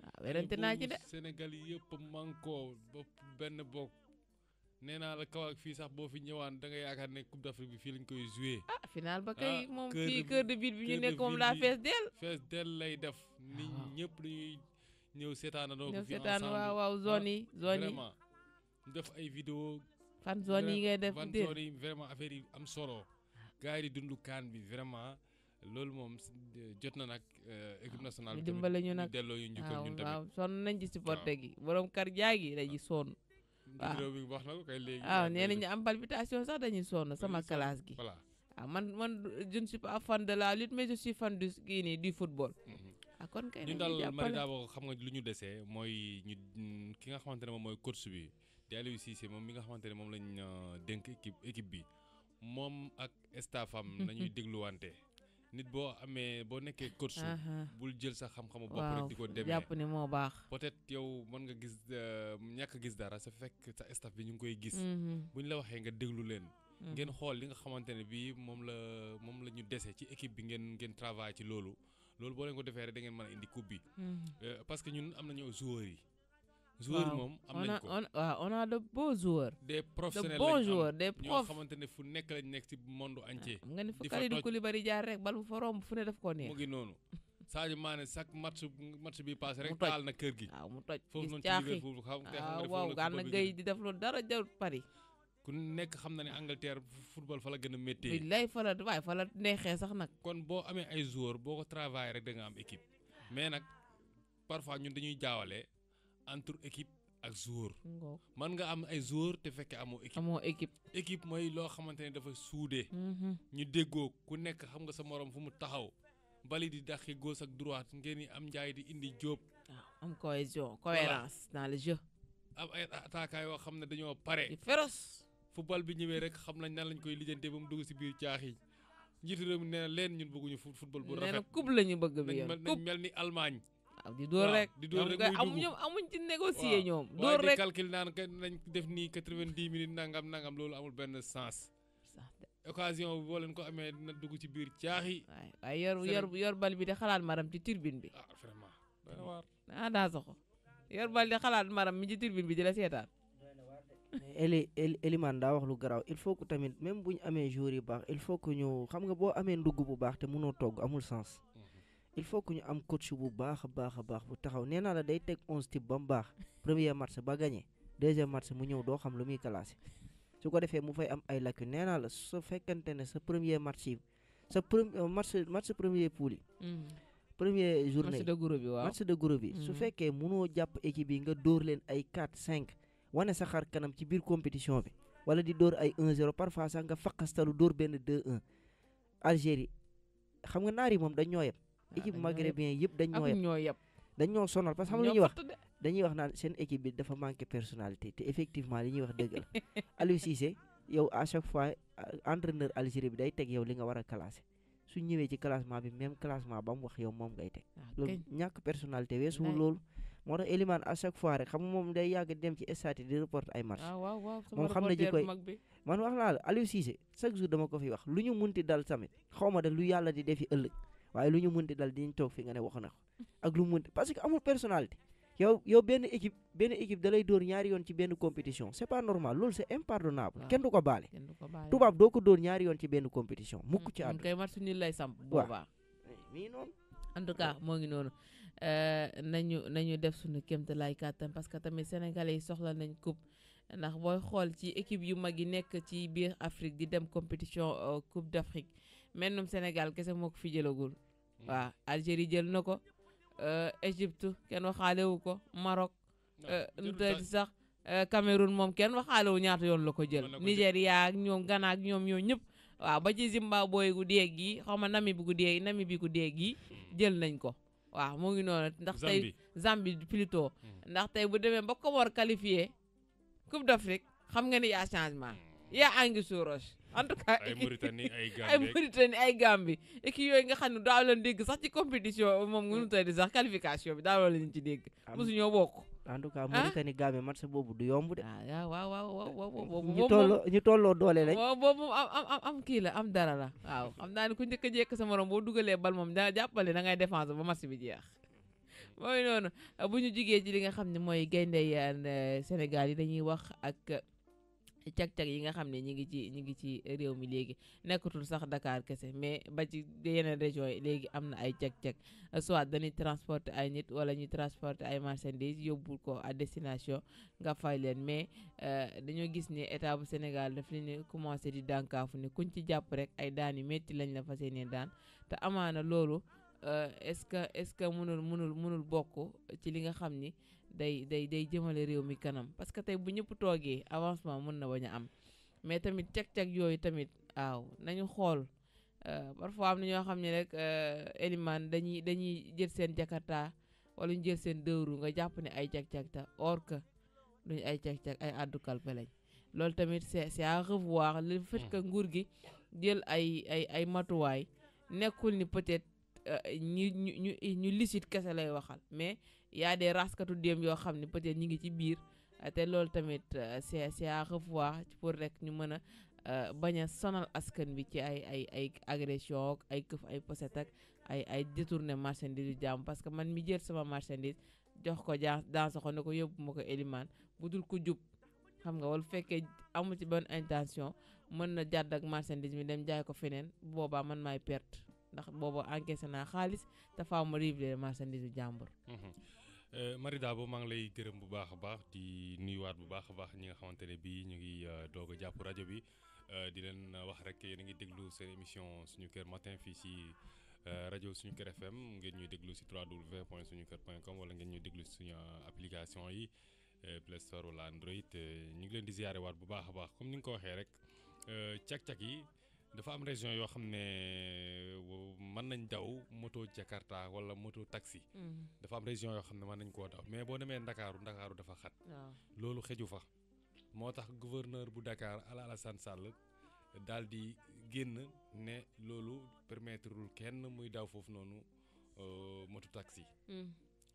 waaw werante naa ci de Sénégal yëpp manko ba benn bokk nee naa la kaw ak fii sax boo fi ñëwaan da nga yaakaar ne coupe d'Afrique bi fii lañ koy joué final ba kay moom fii cœur de ville bi ñu nekk moom laa fees del lay def nit ñëpp dañuy ñëw seetaanandoo ko fi seetaan ensemble waaw zone yi vraiment def ay vidéo fan zone yi ngay def fan zone yi vraiment affaire yi am solo gars yi di dund kaan bi vraiment loolu moom jot na nag équipe nationale bi dimbale ñu nag delloo ñu njukkal ñun tamit waaw sonn nañ ci supporté gi borom kar jaagi dañuy sonn waaw réew bi wax na ko kay léegi waaw nee nañu am palpitation sax dañuy sonn sama classe gi voilà waaw man je ne suis pas fan de la lutte mais je suis fan du kii nii du football kon kay ñun daal Marie Dabo xam nga lu ñu desee mooy ñu ki nga xamante ne moom mooy coach bi di Aliou Cissé moom mi nga xamante ne moom lañ dénk équipe bi moom ak staffam nañuy dégluwante nit boo nekkee coach bul jël sa xam-xamu bopp rek di ko demee jàpp ne moo baax peut-être yow mën nga gis ñàkk gis dara sa fekk sa staff bi ñu ngi koy gis buñ la waxee nga déglu leen ngeen xool li nga xamante ne bii moom la ñu dese ci équipe bi ngeen travail ci loolu boo leen ko defee rek da ngeen mën a indi coupe bi parce que ñun am nañu joueurs yi moom am nañ ko waaw on a de beaux joueurs des professionnels de bons joueurs des ñoo profs xamante ne fu nekk lañ nekk ci monde entier nga ni fu Kalidou Koulibaly jaar rek bal bu fa romb fu ne daf koo neex mu ngi noonu Sadio Mané chaque match bi passé rek taal na kër gi waaw mu toj foofu noonu ci caaxi Liverpool xam nga waaw Gana Gueye di def loolu dara jarut Paris ku nekk xam na ne Angleterre football fa la gën a métti billaay fa la neexee sax nag kon boo amee ay joueurs boo ko travaillé rek da nga am équipe mais nag parfois ñun dañuy jaawale entre équipe ak joueur man nga am ay joueurs te fekkee amoo équipe mooy loo xamante ne dafa suudee ñu déggoo ku nekk xam nga sa morom fu mu taxaw bali di dàqi gauche ak droite ngeen ni am njaay di indi jóob am cohésion cohérence dans le jeu am ay attaquant yoo xam ne dañoo pare di féroce football bi ñëwee rek xam nañ nan lañ koy lijjantee ba mu dugg si biir caax yi njiitu réew mi nee na leen ñun bëgguñu football bu rafet nee na coupe la ñu bëgg bi yoon nañ mel ni Allemagne waaw di dóor rek ñoom amuñ ci négocier ñoom dóor rek di calcul naan nañ def nii 90 minutes nangam loolu amul benn sens occasion bi boo leen ko amee dina dugg ci biir caax yi waaye yor bal bi di xalaat maram ci turbine bi vraiment doy na waar daa soxo yor bal di xalaat maram mi ci turbine bi di la seetaan Eliman daa wax lu garaaw il faut que tamit même bu ñu amee joueurs yu baax il faut que ñu xam nga boo amee ndugg bu baax te mënoo togg amul sens il faut que ñu am coach bu baax a baax bu taxaw nee naa la day teg 11 type ba mu baax premier match ba gagné deuxième match mu ñëw doo xam lu muy classé su ko defee mu fay am ay lacune nee naa la su fekkente ne sa premier match yi sa match premier poule yi premier journée match de groupe bi su fekkee mënoo jàpp équipe yi nga dóor leen ay 4-5 wane sa xar kanam ci biir compétition bi wala di dóor ay 1-0 parfois sax nga faqastalu dóor benn 2-1 Algérie xam nga naar yi moom dañ ñoo yeb équipe maghrébien yëpp dañ ñoo yeb dañ ñoo sonal parce que xam nga lu ñuy wax dañuy wax naan seen équipe bi dafa manqué personnalité te effectivement li ñuy wax dëgg la Aliou Cissé yow à chaque fois entraîneur Algérie bi day teg yow li nga war a classé su ñëwee ci classement bi même classement ba mu wax yow moom ngay teg loolu ñàkk personnalité weesuwul loolu moo tax Elimane à chaque fois rek xam nga moom day yàgg dem ci stade di reporte ay match moom xam na ji koy man wax naa la Aliou Cissé chaque jour dama ko fi wax lu ñu munti dal tamit xaw ma da lu yàlla di defi ëllëg waaye lu ñu munti dal diñ toog fi nga ne wax na ko ak lu munti parce que amul personnalité yow benn équipe da lay dóor ñaari yoon ci benn compétition c'est pas normal loolu c'est impardonnable kenn du ko baale tubaab doo ko dóor ñaari yoon ci benn compétition mukk ci àdduna kay match nul lay samp boobaa mii noonu en tout cas moo ngi noonu nañu def suñu kéemtalaay kàttan parce que tamit sénégalais yi soxla nañ coupe ndax booy xool ci équipe yu mag yi nekk ci biir Afrique di dem compétition coupe d'Afrique mennum Sénégal kese moo ko fi jëlagul waaw Algérie jël na ko Égypte kenn waxaalewu ko Maroc nutati sax Cameroun moom kenn waxaalewu ñaata yoon la ko jël Nigéria ak ñoom Ghana ak ñoom ñoo ñëpp waaw ba ci Zimbabwe gu dee gi xaw ma Namibie gu dee gi jël nañ ko waaw mu ngi noonu ndax tey Zambie plutôt ndax tey bu demee ba Comores qualifié Coupe d'Afrique xam nga ni yaa changement yaa angi suuros en tout cas ay Mauritanie ay Gambie équipe yooyu nga xam ne daaw leen dégg sax ci compétition moom nga nu tey di sax qualification bi daaw leen ci dégg mosuñoo bokk en tout cas Mauritanie Gambie match boobu du yomb de waaw ñu tolloo doole lañ boobu moom am kii la am dara la waaw xam naa ne ku njëkk a jekk sa morom boo dugalee bal moom da jàppale da ngay défense ba match bi jeex mooy noonu bu ñu jigee ci li nga xam ne mooy gaynde Sénégal yi dañuy wax ak cag-cag yi nga xam ne ñi ngi ci réew mi léegi nekkatul sax Dakar kese mais ba ci yeneen région yi léegi am na ay cag-cag soit dañuy transporter ay nit wala ñuy transporter ay marchandises yóbbul ko à destination nga fay leen mais dañoo gis ne état bu Sénégal daf leen commencé di dànkaafu ne kuñ ci jàpp rek ay daan yu métti lañ la fas yéene daan te amaana loolu est-ce que mënul bokk ci li nga xam ni day jëmale réew mi kanam parce que tey bu ñëpp toogee avancement mën na bañ a am mais tamit cag-cag yooyu tamit waaw nañu xool parfois am na ñoo xam ne rek Elimane dañuy jël seen jakarta wala ñu jël seen dëwru nga jàpp ne ay cag-cag ta or que duñu ay cag-cag ay addu kalpe lañ loolu tamit c'est à revoir le fait que nguur gi jël ay matuwaay nekkul ni peut-être ñu licite kese lay waxal mais y a des raskatu déem yoo xam ne peut-être ñi ngi ci biir te loolu tamit c'est à revoir pour rek ñu mën a bañ a sonal askan bi ci ay agression ay këf ay poset ak ay détourné marchandise yu jàmm parce que man mi jël sama marchandise jox ko dans soxo ne ko yóbbu ma ko Elimane bu dul ko jub xam nga wala fekkee amul ci bonne intention mën na jàdd ak marchandise mi dem jaay ko feneen boobaa man maay perte ndax boobu encaissé naa xaalis te faaw ma livrer marchandise yu jàmbur. Marie Dabo maa ngi lay gërëm bu baax a baax di nuyuwaat bu baax a baax ñi nga xamante ne bii ñu ngi doog a jàpp rajo bi di leen wax rek yéen a ngi déglu seen émission suñu kër matin fii si rajo suñu kër FM ngeen ñuy déglu si www.suñukër.com wala ngeen ñuy déglu suñu application yi Play Store wala Android ñu ngi leen di ziare waat bu baax a baax comme ni nga ko waxee rek cag-cag yi. dafa am région yoo xam ne mën nañ daw moto Jakarta wala moto taxi. dafa am région yoo xam ne mën nañ koo daw mais boo demee Ndakaaru dafa xat. loolu xeju fa. moo tax gouverneur bu Dakar Alassane Sall daal di génn ne loolu permettrewul kenn muy daw foofu noonu moto taxi.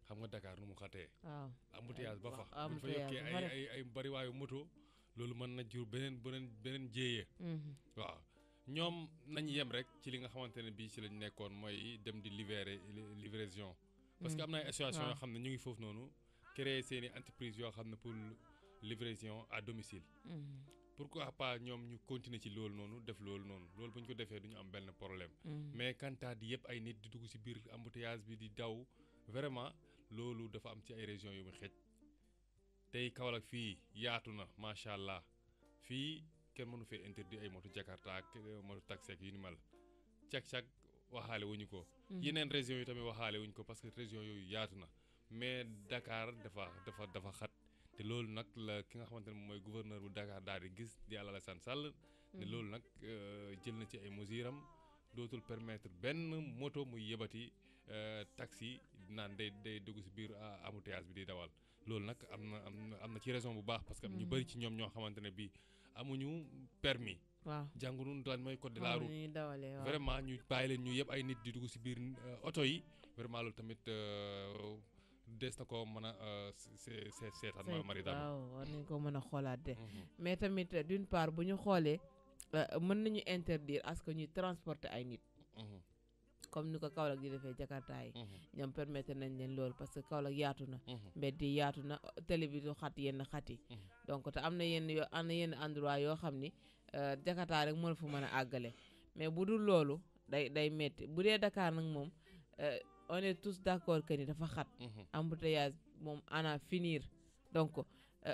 xam nga Dakar nu mu xatee. waaw embouteillage ba fa. bu fa yokkee ay bariwaayu moto loolu mën na jur beneen jéeye. waaw. ñoom nañu yem rek ci li nga xamante ne bii ci lañ nekkoon mooy dem di livraison parce que am na ay association yoo xam ne ñu ngi foofu noonu créer seen i entreprise yoo xam ne pour livraison à domicile pourquoi pas ñoom ñu continuer ci loolu noonu def loolu noonu loolu bu ñu ko defee duñu am benn problème mais kantaa di yëpp ay nit di dugg ci biir embouteillage bi di daw vraiment loolu dafa am ci ay régions yu mu xëj tey Kaolack fii yaatu na macha allah fii kenn mënu fee interdit ay moto Jakarta ak moto taxi ak yu ni mel cag-cag waxaale wuñu ko yeneen régions yi tamit waxaale wuñu ko parce que régions yooyu yaatu na mais Dakar dafa xat te loolu nag la ki nga xamante ne mooy gouverneur bu Dakar daal di gis di Alassane Sall ne loolu nag jël na ci ay mesures am dootul permettre benn moto muy yebati taxi naan day dugg si biir embouteillage bi di dawal loolu nag am na ci raison bu baax parce que ñu bëri ci ñoom ñoo xamante ne bii amuñu permis waaw jàngunu daan mooy code de la route vraiment ñu bàyyi leen ñu yëpp ay nit di dugg si biir oto yi vraiment loolu tamit des na ko mën a seetaan ma Marie Dabo waaw war nañ ko mën a xoolaat de mais tamit d'une part bu ñu xoolee mën nañu interdire à ce que ñuy transporter ay nit comme ni ko Kaolack di defee Jakarta yi ñoom permettre nañ leen loolu parce que Kaolack yaatu na mbedd yi yaatu na télé bi du xat yenn xat yi donc te am na yenn endroit yoo xam ni Jakarta rek moo fu mën a àggale mais bu dul loolu day metti bu dee Dakar nag moom on est tous d'accord que ni dafa xat embouteillage moom ana finir donc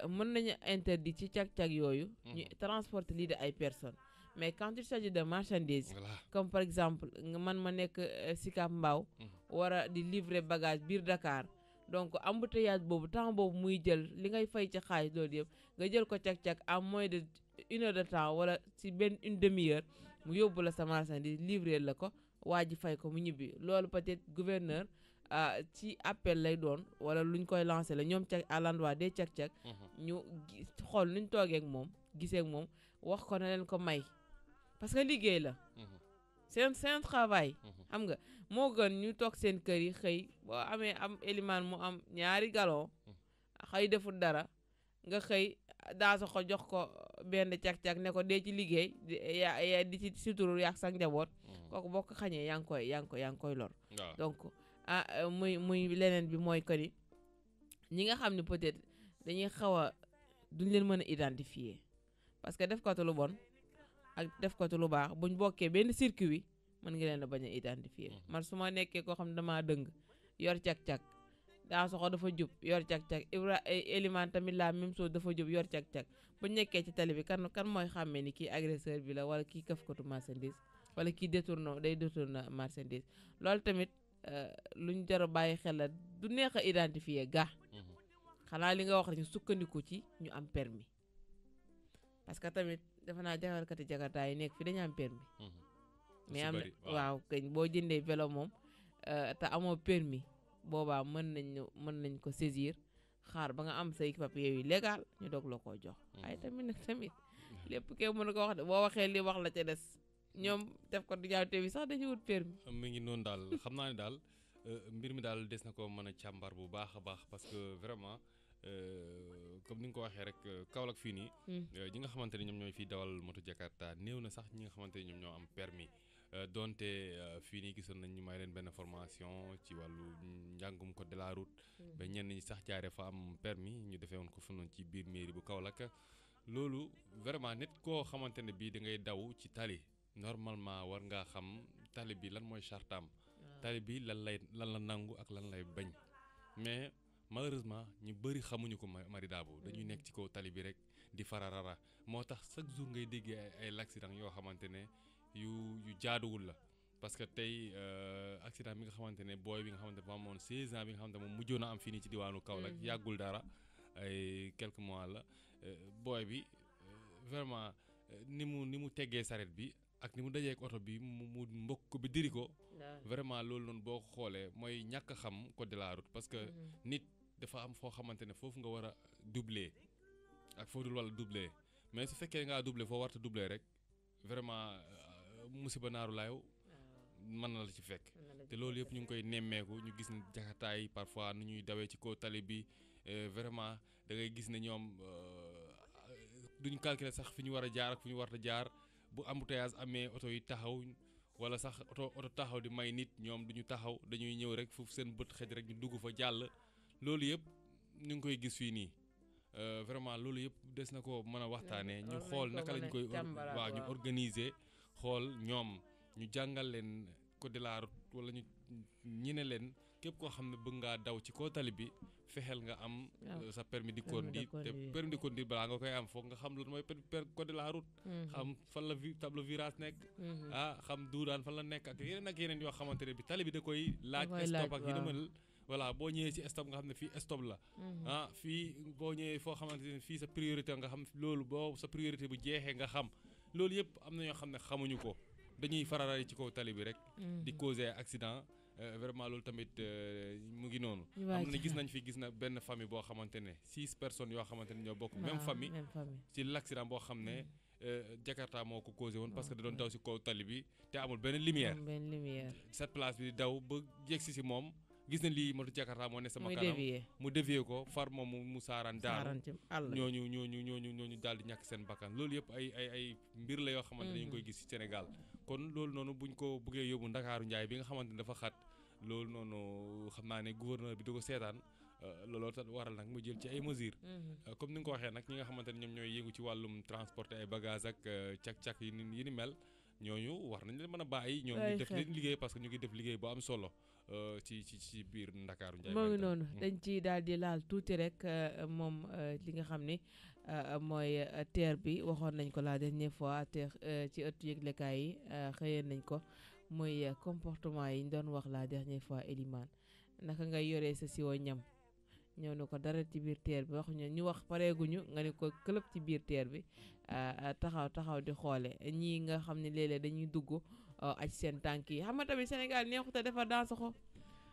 mën nañu interdit ci cag-cag yooyu ñu transporter lii de ay personnes mais quand il s'agit de marchandises comme par exemple man ma nekk Sicap Mbao war a di livrer bagage biir Dakar donc embouteillage boobu temps boobu muy jël li ngay fay ci xaalis loolu yëpp nga jël ko cag-cag en moins de 1 heure de temps wala si benn une demi-heure mu yóbbu la sa marchandise livré la ko waa ji fay ko mu ñibbi loolu peut-être gouverneur ci appel lay doon wala luñ koy lancé la ñoom cag à l'endroit des cag-cag ñu xool nuñ toogee ak moom gisee ak moom wax ko na leen ko may parce que liggéey la c'est un travail xam nga moo gën ñu toog seen kër yi xëy boo amee am élimaan mu am ñaari galon xëy deful dara nga xëy daasa ko jox ko benn cag-cag ne ko dee ci liggéey di ci suturu yaak sa njaboot kooku boo ko xañee yaa ngi koy lor donc muy leneen bi mooy que ni ñi nga xam ne peut-être dañuy xaw a duñ leen mën a identifier parce que def ko lu bon ak def ko lu baax buñ bokkee benn circuit mën nga leen a bañ a identifier man su ma nekkee koo xam ne damaa dëng yor cag-cag daa soxo dafa jub yor cag-cag Eliman tamit la même chose dafa jub yor cag-cag bu nekkee ci tali bi kan mooy xàmmee ni kii agresseur bi la wala kii këfkatu marchandise wala kii détourne marchandise loolu tamit luñ jar a bàyyi xel la du neex a identifier ga xanaa li nga wax rek ñu sukkandiku ci ñu am permis parce que tamit defe naa jagarkati jakartaa yi nekk fi dañu am permis mais am na waaw kañ boo jëndee vélo moom te amoo permis boobaa mën nañ ko saisir xaar ba nga am say papier yu légal ñu doog la koo jox waaye tamit lépp kee mën ko wax de boo waxee li wax la ca des ñoom def ko du ñaawte bi sax dañuy wut permis mi ngi noonu daal xam naa ne daal mbir mi daal des na ko mën a càmbar bu baax a baax parce que vraiment comme ni nga ko waxee rek Kaolack fii nii ñi nga xamante ne ñoom ñooy fii dawal moto Jakarta néew na sax ñi nga xamante ne ñoom ñoo am permis donte fii nii gisoon nañ ñu may leen benn formation ci wàllu njàngum code de la route ba ñenn ñi sax jaaree fa am permis ñu defee woon ko fa noonu ci biir mairie bu Kaolack loolu vraiment nit koo xamante ne bii da ngay daw ci tali normalement war ngaa xam tali bi lan mooy chartam tali bi lan la nangu ak lan lay bañ mais malheureusement ñu bëri xamuñu ko Marie Dabo dañuy nekk ci kaw tali bi rek di fararara moo tax chaque jour ngay déggee ay accident yoo xamante ne yu jaaduwul la parce que tey accident bi nga xamante ne booy bi nga xamante ne amoon 16 ans bi nga xamante ne moom mujjoon a am fii nii ci diwaanu Kaolack yàggul dara ay quelques mois la booy bi vraiment ni mu teggee saret bi ak ni mu dajee ak oto bi mu mbokk bi diri ko vraiment loolu noonu boo ko xoolee mooy ñàkk a xam code de la route parce que nit dafa am foo xamante ne foofu nga war a doubler ak foo dul wala doubler mais su fekkee ngaa doubler foo warta doubler rek vraiment musiba naaru laaw mën na la ci fekk te loolu yëpp ñu ngi koy nemmeeku ñu gis ne jakartaay parfois nu ñuy dawee ci kaw tali bi vraiment da ngay gis ne ñoom duñ calculer sax fi ñu war a jaar ak fu ñu war a jaar bu embouteillage amee oto yi taxaw wala sax oto taxaw di may nit ñoom duñu taxaw dañuy ñëw rek foofu seen bët xëj rek ñu dugg fa jàll loolu yëpp ñu ngi koy gis fii nii vraiment loolu yëpp des na ko mën a waxtaanee ñu xool naka lañ koy waaw ñu organiser xool ñoom ñu jàngal leen code de la route wala ñi ne leen képp koo xam ne bëgg ngaa daw ci kaw tali bi fexeel nga am sa permis de conduire te permis de conduire balaa nga koy am foog nga xam lu mooy code de la route xam fan la tableau virage nekk xam duudaan fan la nekk ak yeneen yoo xamante ne bi tali bi da koy laaj stop ak yi demal voilà boo ñëwee ci stop nga xam ne fii stop la fii boo ñëwee foo xamante ne fii sa priorité nga xam loolu boo sa priorité bu jeexee nga xam loolu yëpp am na ñoo xam ne xamuñu ko dañuy fararari ci kaw tali bi rek di causer accident vraiment loolu tamit mu ngi noonu am na gis na benn famille boo xamante ne 6 personnes yoo xamante ne ñoo bokk même famille ci l'accident boo xam ne Jakarta moo ko causé woon parce que da doon daw si kaw tali bi te amul benn lumière cette place bi daw ba yegsi si moom gis na lii moto Jakarta moo ne sama kanam mu dévier ko far moom mu saaraan daanu ñooñu daal di ñàkk seen bakkan loolu yëpp ay mbir la yoo xamante ne ñu ngi koy gis ci Sénégal kon loolu noonu buñ ko bëggee yóbbu Ndakaaru Njaay bi nga xamante ne dafa xat loolu noonu xam naa ne gouverneur bi da ko seetaan looloo tax waral nag mu jël ci ay mesures comme ni nga ko waxee nag ñi nga xamante ne ñoom ñooy yëngu ci wàllum transporter ay bagages ak cak-cak yi ni mel ñooñu war nañ leen mën a bàyyi ñoom ñu def leen liggéey parce que ñu ngi def liggéey bu am solo ci biir Ndakaaru Njaay moo ngi noonu dañ ci daal di laal tuuti rek moom li nga xam ne mooy TER bi waxoon nañ ko la dernière fois TER ci ëttu yëglekaay yi xëyee nañ ko muy comportement yi ñu doon wax la dernière fois Elimane naka ngay yoree sa siwo ñam ñëw ne ko dara ci biir teer bi wax ñu wax pareeguñu nga ne ko këlëb ci biir teer bi taxaw di xoole ñii nga xam ne léeg-léeg dañuy dugg aj seen tànk yi xam nga tamit Sénégal neexut a defar dans saxo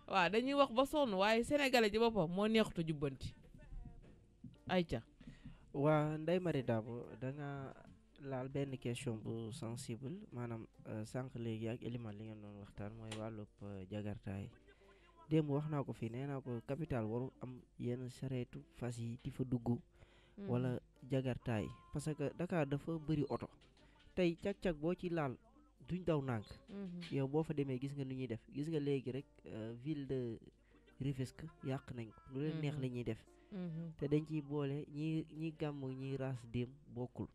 waaw dañuy wax ba sonn waaye sénégalais ci boppam moo neexut a jubbanti ay ca waa Ndeye Marie Dabo da nga laal benn question bu sensible maanaam sànq léegi ak Elimane li ngeen doon waxtaan mooy wàllub jagartaay démb wax naa ko fii nee naa ko capital waru am yenn sareetu fas yi di fa dugg wala jagartaay parce que Dakar dafa bëri oto tey cag-cag boo ci laal duñ daw nànk yow boo fa demee gis nga lu ñuy def gis nga léegi rek ville de Rufisque yàq nañ ko lu leen neex la ñuy def te dañ ciy boole ñi gàmm ñi raas déem bokkul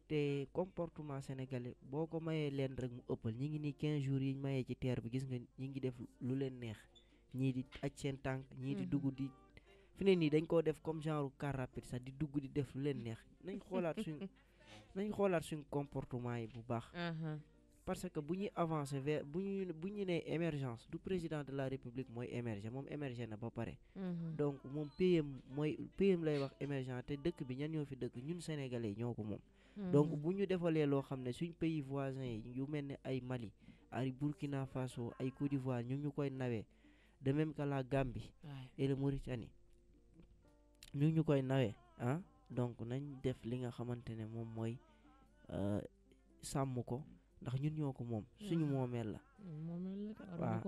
te comportement sénégalais boo ko mayee leen rek mu ëppal ñi ngi nii 15 jours yi ñu mayee ci terre bi gis nga ñi ngi def lu leen neex ñii di aj seen tànk ñii di dugg di fi ne nii dañ koo def comme genre car rapide sax di dugg di def lu leen neex nañ xoolaat suñ comportement yi bu baax parce que bu ñuy avancer vers bu ñu nee émergence du président de la république mooy émerger moom émerger na ba pare donc moom PM lay wax émergent te dëkk bi ñan ñoo fi dëkk ñun sénégalais ñoo ko moom donc bu ñu defalee loo xam ne suñ pays voisins yi yu mel ne ay Mali ay Burkina Faso ay Côte d'Ivoire ñu koy nawee de même que la Gambie et la Mauritanie ñu koy nawee donc nañ def li nga xamante ne moom mooy sàmm ko ndax ñun ñoo ko moom suñu moomeel la waaw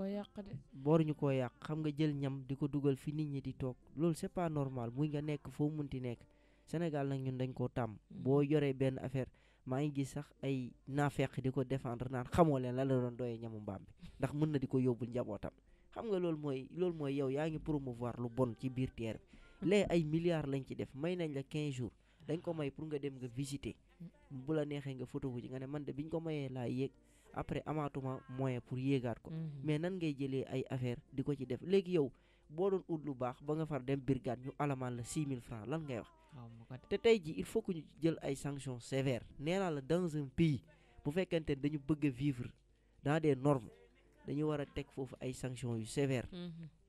booruñu koo yàq xam nga jël ñam di ko dugal fi nit ñi di toog loolu c'est pas normal muy nga nekk foo munti nekk Sénégal nag ñun dañ koo tàmm boo yoree benn affaire maa ngi gis sax ay naafeq di ko défendre naan xamoo leen la doon doyee ñamu mbaam bi ndax mën na di ko yóbbul njabootam xam nga loolu mooy yow yaa ngi promouvoir lu bon ci biir terre bi lee ay milliards lañ ci def may nañ la 15 jours dañ ko may pour nga dem nga visiter bu la neexee nga photo bu ci nga ne man de biñ ko mayee laa yéeg après amaatuma moyen pour yéegaat ko mais nan ngay jëlee ay affaire di ko ci def léegi yow boo doon ut lu baax ba nga far dem brigade ñu alamaan la 6000 francs lan ngay wax te tey ji il faut que ñu jël ay sanctions sévères nee naa la dans un pays bu fekkente ne dañu bëgg a vivre dans des normes dañu war a teg foofu ay sanctions yu sévères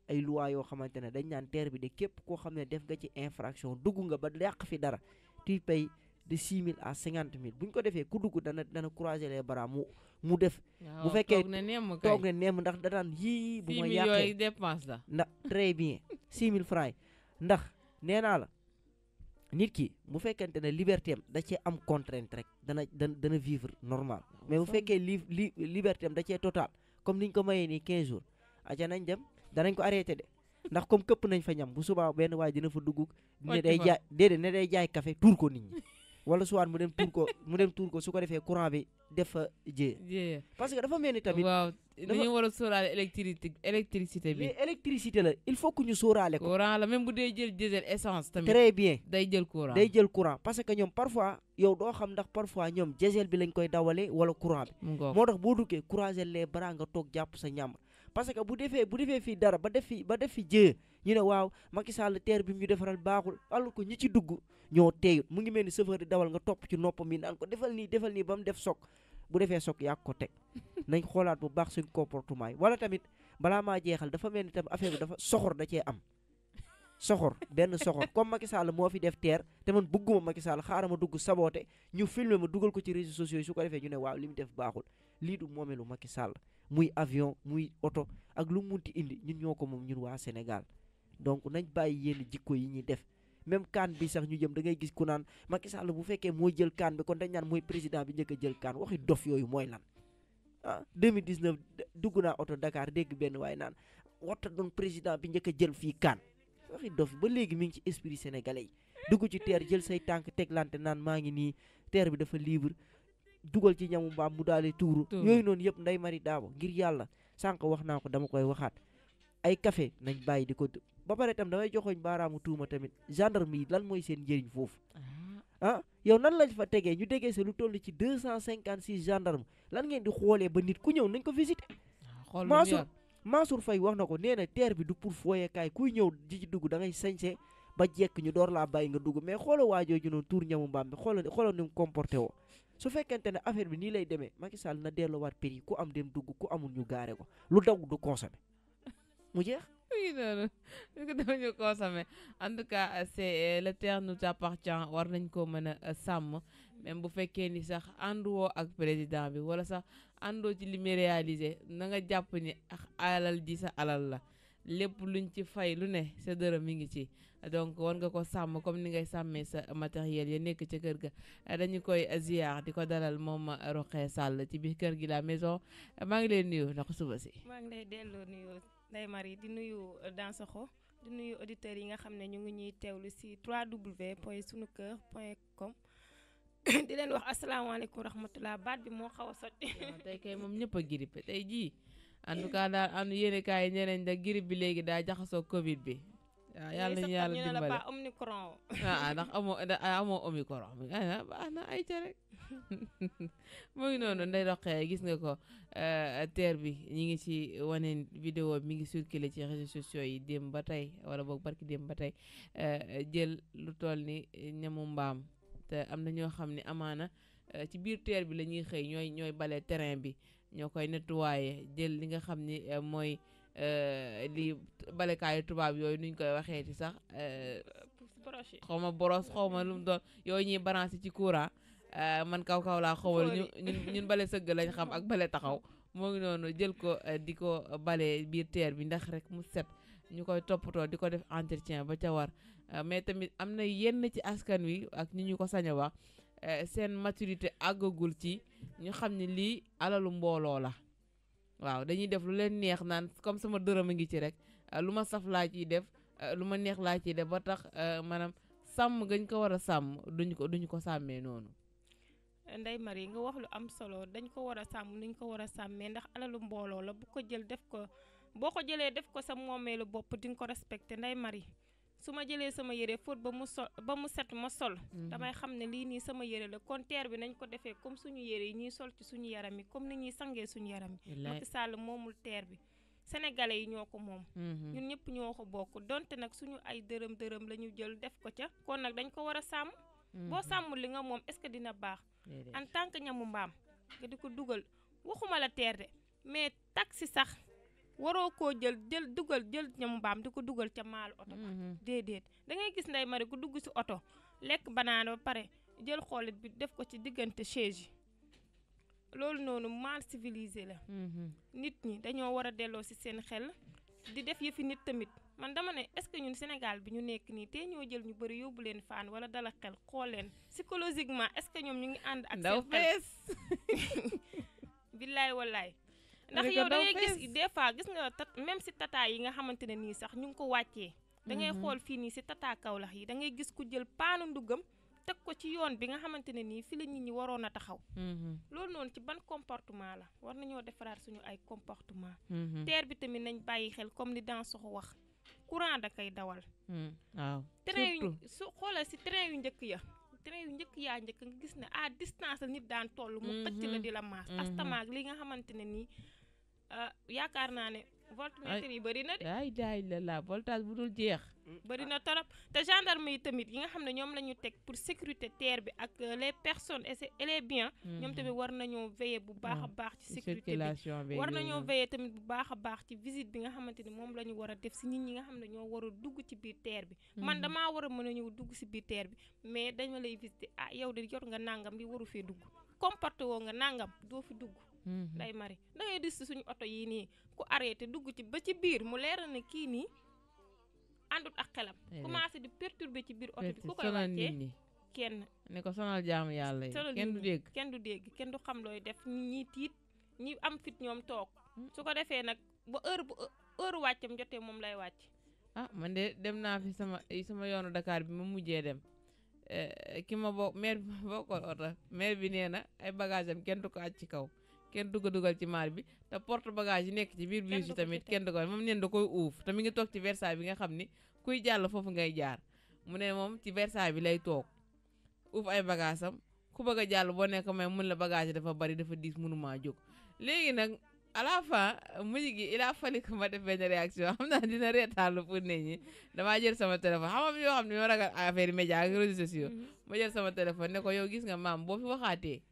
ay loi yoo xamante ne dañ naan terre bi de képp koo xam ne def nga ci infraction dugg nga ba yàq fi dara tu payes de 6 000 à 50 000 bu ñu ko defee ku dugg dana croiser les bras mu def bu fekkee toog ne nemm ndax danaan yii bu ma yàqee dépense la ndax très bien 6 000 francs yi ndax nee naa la nit ki bu fekkente ne liberté am da cee am contrainte rek dana vivre normal mais bu fekkee liberté am da cee total comme niñ ko mayee nii 15 jours aca nañ dem danañ ko arrêté de ndax comme këpp nañ fa ñam bu subaa benn waay dina fa dugg ne day jaay déedéet ne day jaay café tuur ko nit ñi wala soit mu dem tuur ko su ko defee courant bi def fa jiyee parce que dafa mel ni tamit waaw dañu war a sóoraale électricité bi mais électricité la il faut que ñu sóoraale ko courant la même bu dee jël diesel essence tamit très bien day jël courant parce que ñoom parfois yow doo xam ndax parfois ñoom diesel bi lañ koy dawale wala courant bi moo tax boo duggee croiser les bras nga toog jàpp sa ñàmb parce que bu defee fii dara ba def fi jëye ñu ne waaw Macky Sall terre bi mu ñu defaral baaxul alors que ñi ci dugg ñoo teeyut mu ngi mel ni chauffeur di dawal nga topp ci noppam yi naan ko defal nii ba mu def soog bu defee soog yaa ko teg nañ xoolaat bu baax suñ comportement yi wala tamit balaa maa jeexal dafa mel ni tam affaire bi dafa soxor da cee am benn soxor comme Macky Sall moo fi def terre te man bëgguma Macky Sall xaaral ma dugg saboote ñu filmer ma dugal ko ci réseaux sociaux yi su ko defee ñu ne waaw li mu def baaxul lii du moomeelu Macky Sall muy avion muy oto ak lu mu munti indi ñun ñoo ko moom ñun waa Sénégal donc nañ bàyyi yenn jikko yi ñuy def même kaan bi sax ñu jëm da ngay gis ku naan Macky Sall bu fekkee mooy jël kaan bi kon dañ naan mooy président bi njëkk a jël kaan waxi dof yooyu mooy lan 2019 dugg naa oto Dakar dégg benn waaye naan warta doon président bi njëkk a jël fii kaan waxi dof ba léegi mi ngi ci esprit sénégalais yi dugg ci terre jël say tànk teglante naan maa ngi nii terre bi dafa libre dugal ci ñamu mbaam mu daal di tuuru yooyu noonu yëpp Ndeye Marie Dabo ngir yàlla sànq wax naa ko dama koy waxaat ay café nañ bàyyi di ko ba pare tam damay joxoñ baaraamu tuuma tamit gendarme yi lan mooy seen njëriñ foofu yow nan lañ fa tegee ñu déggee sa lu toll ci 256 gendarme lan ngeen di xoolee ba nit ku ñëw nañ ko visiter Mansour Faye wax na ko nee na terre bi du pour fooyekaay kuy ñëw di ci dugg da ngay sañse ba jekk ñu door laa bàyyi nga dugg mais xoola waajooju noonu tuur ñamu mbaam bi xoola ni mu comporté woo su fekkente ne affaire bi nii lay demee Macky Sall na delloowaat prix ku am dem dugg ku amul ñu gaare ko lu daw du consommé mu jeex oui noonu ko dama ñu consommer en tout cas c'est le terre nous appartient war nañ ko mën a sàmm même bu fekkee ni sax ànduwoo ak président bi wala sax àndoo ci li muy réalisé na nga jàpp ni ak alal ji sa alal la lépp luñ ci fay lu ne sa dërëm mi ngi ci donc war nga ko sàmm comme ni ngay sàmmee sa matériel ya nekk ca kër ga dañu koy ziar di ko dalal moom Roqe Sall ci biir kër gi la maison maa ngi leen nuyu ndax suba si maa ngi lay delloo nuyu Ndeye Marie di nuyu Dansokho di nuyu auditeurs yi nga xam ne ñu ngi ñuy teewlu si www.sunuker.com di leen wax asalaamaaleykum rahmatulah baat bi moo xaw a soj. tey kay moom ñëpp a grippe tey jii en tout cas daal am yéene kaay yi ñeneen da grippe bi léegi daa jaxasoo Covid bi. waaw yàlla nañu yàlla dimbale pas omicron. ndax amoo omicron bi baax na ay ca rek mu ngi noonu Ndeye Roqe gis nga ko terre bi ñi ngi ci wane vidéo mi ngi circulé ci réseaux sociaux yi démb ba tey wala boog barki démb ba tey jël lu toll ni ñamu mbaam te am na ñoo xam ne amaana ci biir terre bi la ñuy xëy ñooy bale terrain bi ñoo koy nettoyé jël li nga xam ni mooy li balekaayu tubaab yooyu nuñ koy waxee ci sax xaw ma boros xaw ma lu mu doon yooyu ñuy branché ci courant man kaw laa xawal ñun bale sëgg lañ xam ak bale taxaw moo ngi noonu jël ko di ko bale biir terre bi ndax rek mu set ñu koy toppatoo di ko def entretien ba ca war mais tamit am na yenn ci askan wi ak ñi ñu ko sañ a wax seen maturité àggagul ci ñu xam ne lii alalu mbooloo la waaw dañuy def lu leen neex naan comme sama dërëm a ngi ci rek lu ma saf laa ciy def lu ma neex laa ciy def ba tax maanaam sàmm gañ ko war a sàmm duñu ko sàmmee noonu. Ndeye Marie nga wax lu am solo dañ ko war a sàmm nuñ ko war a sàmmee ndax alalu mbooloo la bu ko jël def ko boo ko jëlee def ko sa moomeelu bopp di nga ko respecté Ndeye Marie su ma jëlee sama yére fóot ba mu set ma sol damay xam ne lii nii sama yére la kon terre bi nañ ko defee comme suñu yére yi ñuy sol ci suñu yaram yi comme ni ñuy sangee suñu yaram yi Macky Sall moomul terre bi sénégalais yi ñoo ko moom ñun ñëpp ñoo ko bokk donte nag suñu ay dërëm la ñu jël def ko ca kon nag dañ ko war a sàmm boo sàmmul li nga moom est-ce que dina baax en tant que ñamu mbaam nga di ko dugal waxuma la terre de mais taxi sax waroo koo jël ñamu mbaam di ko dugal ca maalu oto ba déedéet da ngay gis Ndeye Marie ku dugg si oto lekk banaana ba pare jël xoolit bi def ko ci diggante chaise yi loolu noonu mal civilisé la nit ñi dañoo war a delloo si seen xel di def yëfi nit tamit man dama ne est-ce que ñun Sénégal bi ñu nekk nii te ñoo jël ñu bëri yóbbu leen faan wala dala xel xool leen psychologiquement est-ce que ñoom ñu ngi ànd ak seen xel billaay wallaay ndax yow da ngay gis des fois gis nga même si tata yi nga xamante ne nii sax ñu ngi ko wàccee da ngay xool fii nii si tata Kaolack yi da ngay gis ku jël paanu ndugam teg ko ci yoon bi nga xamante ne nii fi la nit ñi waroon a taxaw loolu noonu ci ban comportement la war nañoo defaraat suñu ay comportement terre bi tamit nañ bàyyi xel comme ni Dansokho wax courant da koy dawal waaw train yu su xoolal si train yu njëkk yaa njëkk nga gis ne à distance la nit daan toll mu xëcc la di la maas astamaak li nga xamante ne nii yaakaar naa ne voltmètre yi bëri na de daay la voltage bu dul jeex bëri na torop te gendarme yi tamit yi nga xam ne ñoom la ñu teg pour sécurité terre bi ak les personnes et les biens ñoom tamit war nañoo veiller bu baax a baax ci sécurité bi war nañoo veiller tamit bu baax a baax ci visite bi nga xamante ni moom la ñu war a def si nit ñi nga xam ne ñoo war a dugg ci biir terre bi man damaa war a mën a ñëw dugg si biir terre bi mais dañu lay visiter yow de jot nga nangam li waru fee dugg comporté woo nga nangam doo fi dugg Ndeye Marie da ngay dis suñu oto yii nii ku arrêté dugg ci ba ci biir mu leer na kii nii àndut ak xelam commencé di perturber ci biir oto bi ku koy wàccee kenn ne ko sonal jaamu yàlla yi kenn du dégg kenn du xam looy def ñi tiit ñi am fit ñoom toog su ko defee nag ba heure wàccam jotee moom lay wàcc man de dem naa fi sama yoonu Dakar bi ma mujjee dem ki ma maire bi ma bokkoon oto maire bi nee na ay bagage am kenn du ko aj ci kaw kenn dugal ci maar bi te porte bagage yi nekk ci biir bus yi tamit kenn du ko moom neen da koy uuf te mi ngi toog ci Versailles bi nga xam ni kuy jàll foofu ngay jaar mu ne moom ci Versailles bi lay toog uuf ay bagage am ku bëgg a jàll boo nekk may mun la bagage yi dafa bari dafa diis mënumaa jóg léegi nag à la fin mujj gi il a fallu que ma def benn réaction xam naa dina reetaalu pour nit ñi damaa jël sama téléphone xam nga yoo xam ne ñoo ragal affaire média ak réseaux sociaux ma jël sama téléphone ne ko yow gis nga maam boo fi waxaatee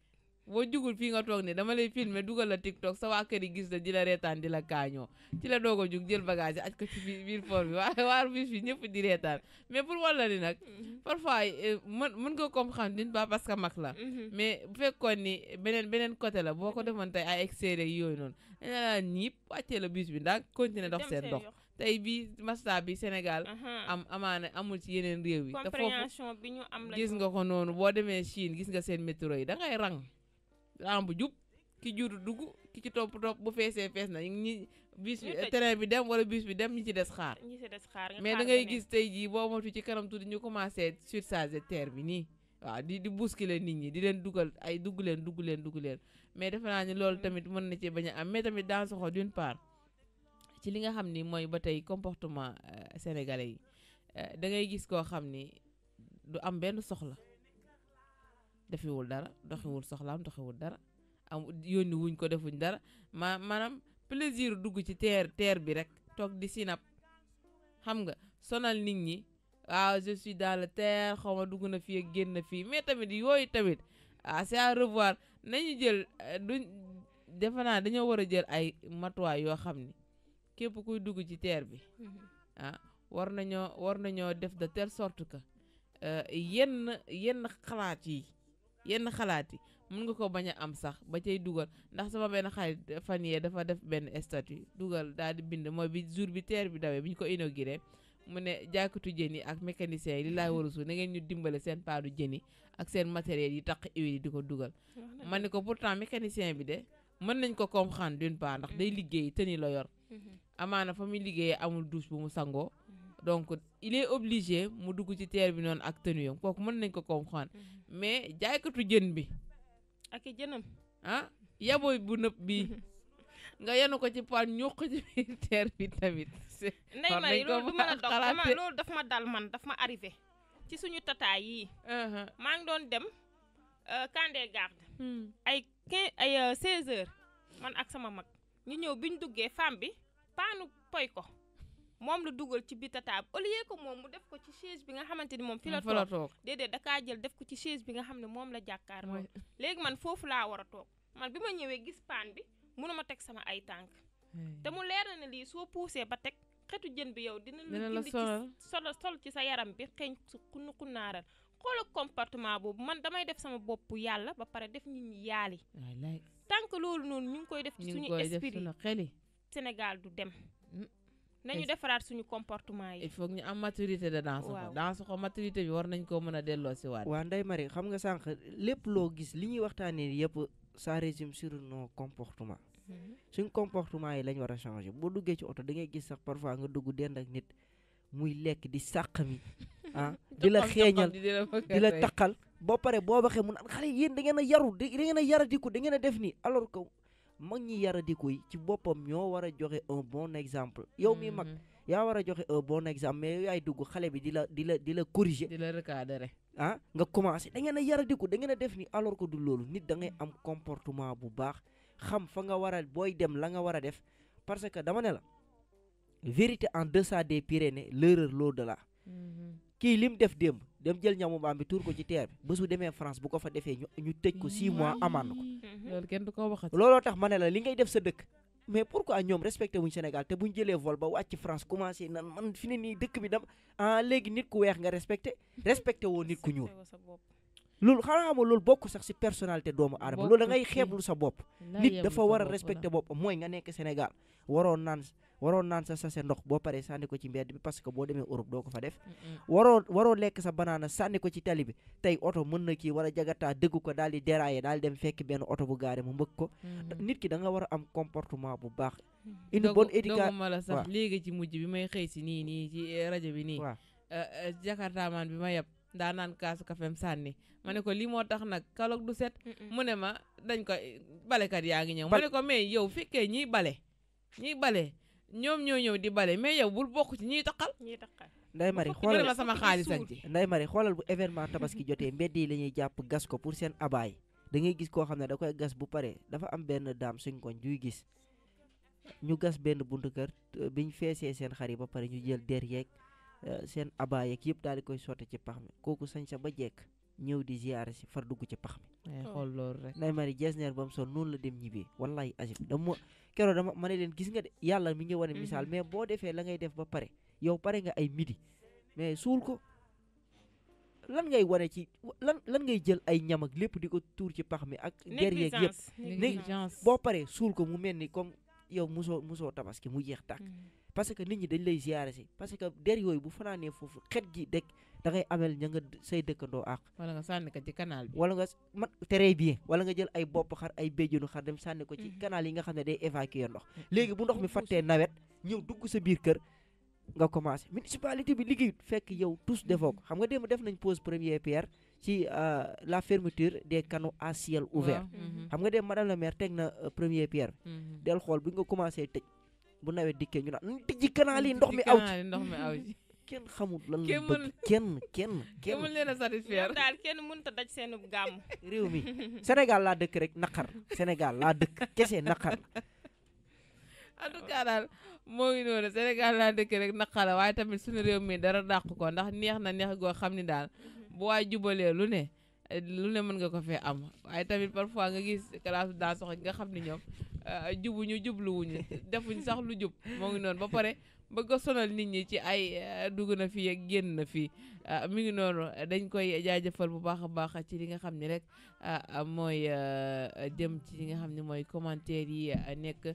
boo jugul fii nga toog ne dama lay filmer dugal la TikTok sa waa kër yi gis la di la reetaan di la kaañoo ci la doog a jug jël bagage yi aj ko ci biir port bi waar bis bi ñëpp di reetaan mais pour walla ni nag parfois mën nga comprendre d'une part parce que mag la mais bu fekkoon ni beneen côté la boo ko defoon tey ay extérieur yooyu noonu daña la ñiip wàccee la bis bi ndax continuer dox seen dox tey bi masta bi Sénégal amaana amul ci yeneen réew yi te compréhension bi ñu am la gis nga ko noonu boo demee Chine gis nga seen métro yi da ngay rang bu jub ki jur dugg ki ci topp bu feesee fees na ñi bus bi train bi dem wala bus bi dem ñi ci des xaar mais da ngay gis tey jii boo motu ci kanam tuuti ñu commencé surcharger terre bi nii waaw di bousculer nit ñi di leen dugal ay dugg leen mais defe naa ni loolu tamit mën na ci bañ a am mais tamit dans ce cas d'une part ci li nga xam ni mooy ba tey comportement sénégalais yi da ngay gis koo xam ni du am benn soxla defiwul dara doxiwul soxlaam doxiwul dara am yónni wuñ ko defuñ dara maanaam plaisir dugg ci terre bi rek toog di sinap xam nga sonal nit ñi waaw je suis dans le terre xaw ma dugg na fii ak génn fii mais tamit yooyu tamit c'est à revoir nañu jël defe naa dañoo war a jël ay matuwaay yoo xam ni képp kuy dugg ci terre bi war nañoo def de telle sorte que yenn xalaat yi mën nga ko bañ a am sax ba cay dugal ndax sama benn xarit fan yee dafa def benn statut dugal daal di bind mooy bi jour bi terre bi dawee bi ñu ko inauguré mu ne jaaykatu jën yi ak mécaniciens yi li laay war a suuf na ngeen ñu dimbale seen paadu jën yi ak seen matériel yi taq huile yi di ko dugal ma ne ko pourtant mécanicien bi de mën nañ ko comprendre d'une part ndax day liggéey tëni la yor amaana fa muy liggéeyee amul douche bu mu sangoo donc il est obligé mu dugg ci terre bi noonu ak tenue yam kooku mën nañ ko comprendre mais jaaykatu jën bi ak i jënam yabooy bu nëb bi nga yenu ko ci paan ñuq ci biir terre bi tamit Ndeye Marie loolu du mën a dox loolu daf ma dal man daf ma arrivé ci suñu tataay yii maa ngi doon dem Kandé Garde ay 16 heures man ak sama mag ñu ñëw bi ñu duggee femme bi paanu poy ko moom la dugal ci biir tata au lieu que moom mu def ko ci chaise bi nga xamante ni moom fi la toog déedéet dakaa jël def ko ci chaise bi nga xam ne moom la jàkkaar moom léegi man foofu laa war a toog man bi ma ñëwee gis paan bi mënuma teg sama ay tànk te mu leer na ne lii soo poussé ba teg xetu jën bi yow dina la indi ci sol ci sa yaram bi xeeñ su kunnaaral xoola comportement boobu man damay def sama bopp yàlla ba pare def nit ñi yaali tant que loolu noonu ñu ngi koy def ci suñu esprit Sénégal du dem nañu defaraat suñu comportement yi. il faut ñu am maturité de danse ko maturité bi war nañ koo mën a delloo si waat. waa Ndeye Marie xam nga sànq lépp loo gis li ñuy waxtaanee yëpp ça résume sur nos comportements. suñ comportement yi lañ war a changer boo duggee ci oto da ngay gis sax parfois nga dugg dend ak nit muy lekk di sàq mi di la xeeñal di la taqal boo pare boo waxee mun xale yéen da ngeen a yaru da ngeen a yaradiku da ngeen a def nii alors que mag ñi yaradiku yi ci boppam ñoo war a joxe un bon exemple yow mi mag yaa war a joxe un bon exemple mais yow yaay dugg xale bi di la corriger di la recadrer nga commencé da ngeen a yaradiku da ngeen a def nii alors que du loolu nit da ngay am comportement bu baax xam fa nga war a booy dem la nga war a def parce que dama ne la vérité en deçà des Pyrénées l'erreur l'au-delà kii lim def démb dem jël ñamu mbaam bi tuur ko ci teer bi bés bu demee France bu ko fa defee ñu tëj ko 6 mois amande ko loolu kenn du ko waxati looloo tax ma ne la li ngay def sa dëkk mais pourquoi ñoom respecté wuñ Sénégal te buñ jëlee vol ba wàcc France commencé nan man fi ne nii dëkk bi léegi nit ku weex nga respecté woo nit ku ñuul loolu xanaa xamoo loolu bokk sax ci personnalité doomu aadama loolu da ngay xeeblu sa bopp nit dafa war a respecté bopp mooy nga nekk Sénégal waroon naan sa ndox boo paree sànni ko ci mbedd bi parce que boo demee Europe doo ko fa def waroo lekk sa banaana sànni ko ci tali bi tey oto mën na kii war a jagataa dëgg ko daal di dérailler daal di dem fekk benn oto bu gaare mu mbëkk ko nit ki da nga war a am comportement bu baax une bonne éducation ma la sax léegi ci mujj bi may xëy si nii ci rajo bi nii jakartaamaan bi ma yeb daa naan kaasu kafem sànni ma ne ko lii moo tax nag kaloog du set mu ne ma dañ ko balekat yaa ngi ñëw ma ne ko mais yow fekkee ñiy bale ñoom ñoo ñëw di bale mais yow bul bokk ci ñiy taqal Ndeye Marie xoolal ma sama xaalis ak ci Ndeye Marie xoolal bu événement tabaski jotee mbedd yi la ñuy jàpp gas ko pour seen abaay da ngay gis koo xam ne da koy gas bu pare dafa am benn daam suñ koñ juy gis ñu gas benn buntu kër biñ feesee seen xar yi ba pare ñu jël der yeeg seen abaay yeeg yëpp daal di koy sotti ci pax mi kooku sañ sa ba jekk ñëw di ziyaare si far dugg ci pax mi ay xool loolu rek Ndeye Marie jesneer ba mu sol noonu la dem ñibbee wallahi azim keroog dama ma ne leen gis nga de yàlla mi ngi wane misaal mais boo defee la ngay def ba pare yow pare nga ay midi mais suul ko lan ngay wane ci lan ngay jël ay ñam ak lépp di ko tuur ci pax mi ak der yeeg yëpp négligence boo paree suul ko mu mel ni comme yow musoo tabaski mu jeex tàkk parce que nit ñi dañ lay ziyaare si parce que der yooyu bu fanaanee foofu xet gi dëkk da ngay amel ña nga say dëkkandoo ak wala nga sànni ko ci canal bi wala nga très bien wala nga jël ay bopp xar ay béjjunu xar dem sànni ko ci canal yi nga xam ne day évacuer ndox léegi bu ndox mi fattee nawet ñëw dugg sa biir kër nga commencé municipalité bi liggéeyut fekk yow tous defoo ko xam nga démb def nañ pose première pierre ci la fermeture des canaux à ciel ouvert xam nga démb madame la maire teg na première pierre del xool bi nga commencé tëj bu nawet dikkee ñu naan tijji canal yi ndox mi aw ci kenn xamul lan la bëgg kenn mën leen a satisfaire daal kenn mënut a daj seen gàmm réew mi Sénégal laa dëkk rek naqar Sénégal laa dëkk kese naqar en tout cas daal moo ngi noonu Sénégal laa dëkk rek naqara waaye tamit suñu réew mi dara dàq ko ndax neex na neex goo xam ni daal bu waay jubalee lu ne mën nga ko fee am waaye tamit parfois nga gis classe daa sox nga xam ni ñoom jubuñu jubluwuñu defuñ sax lu jub moo ngi noonu ba pare bëgg a sonal nit ñi ci ay dugg na fii ak génn na fii mi ngi noonu dañ koy jaajëfal bu baax a baax ci li nga xam ni rek mooy jëm ci li nga xam ne mooy commentaire yi nekk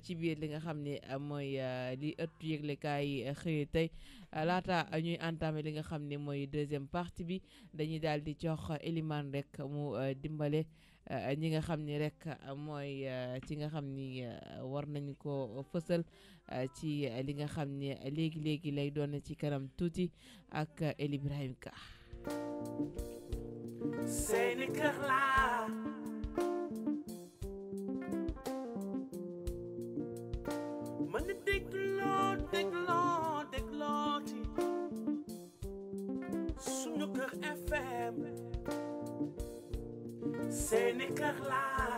ci biir li nga xam ne mooy li ëttu yëglekaay yi xëy tey laata ñuy entamé li nga xam ne mooy deuxième partie bi dañuy daal di jox Elimane rek mu dimbale ñi nga xam ni rek mooy ci nga xam ni war nañ ko fësal ci li nga xam ne léegi lay doon ci kanam tuuti ak Eli Ibrahim Ka seeni kër laa mën a dégloo ci suñu kër FM seeni kër laa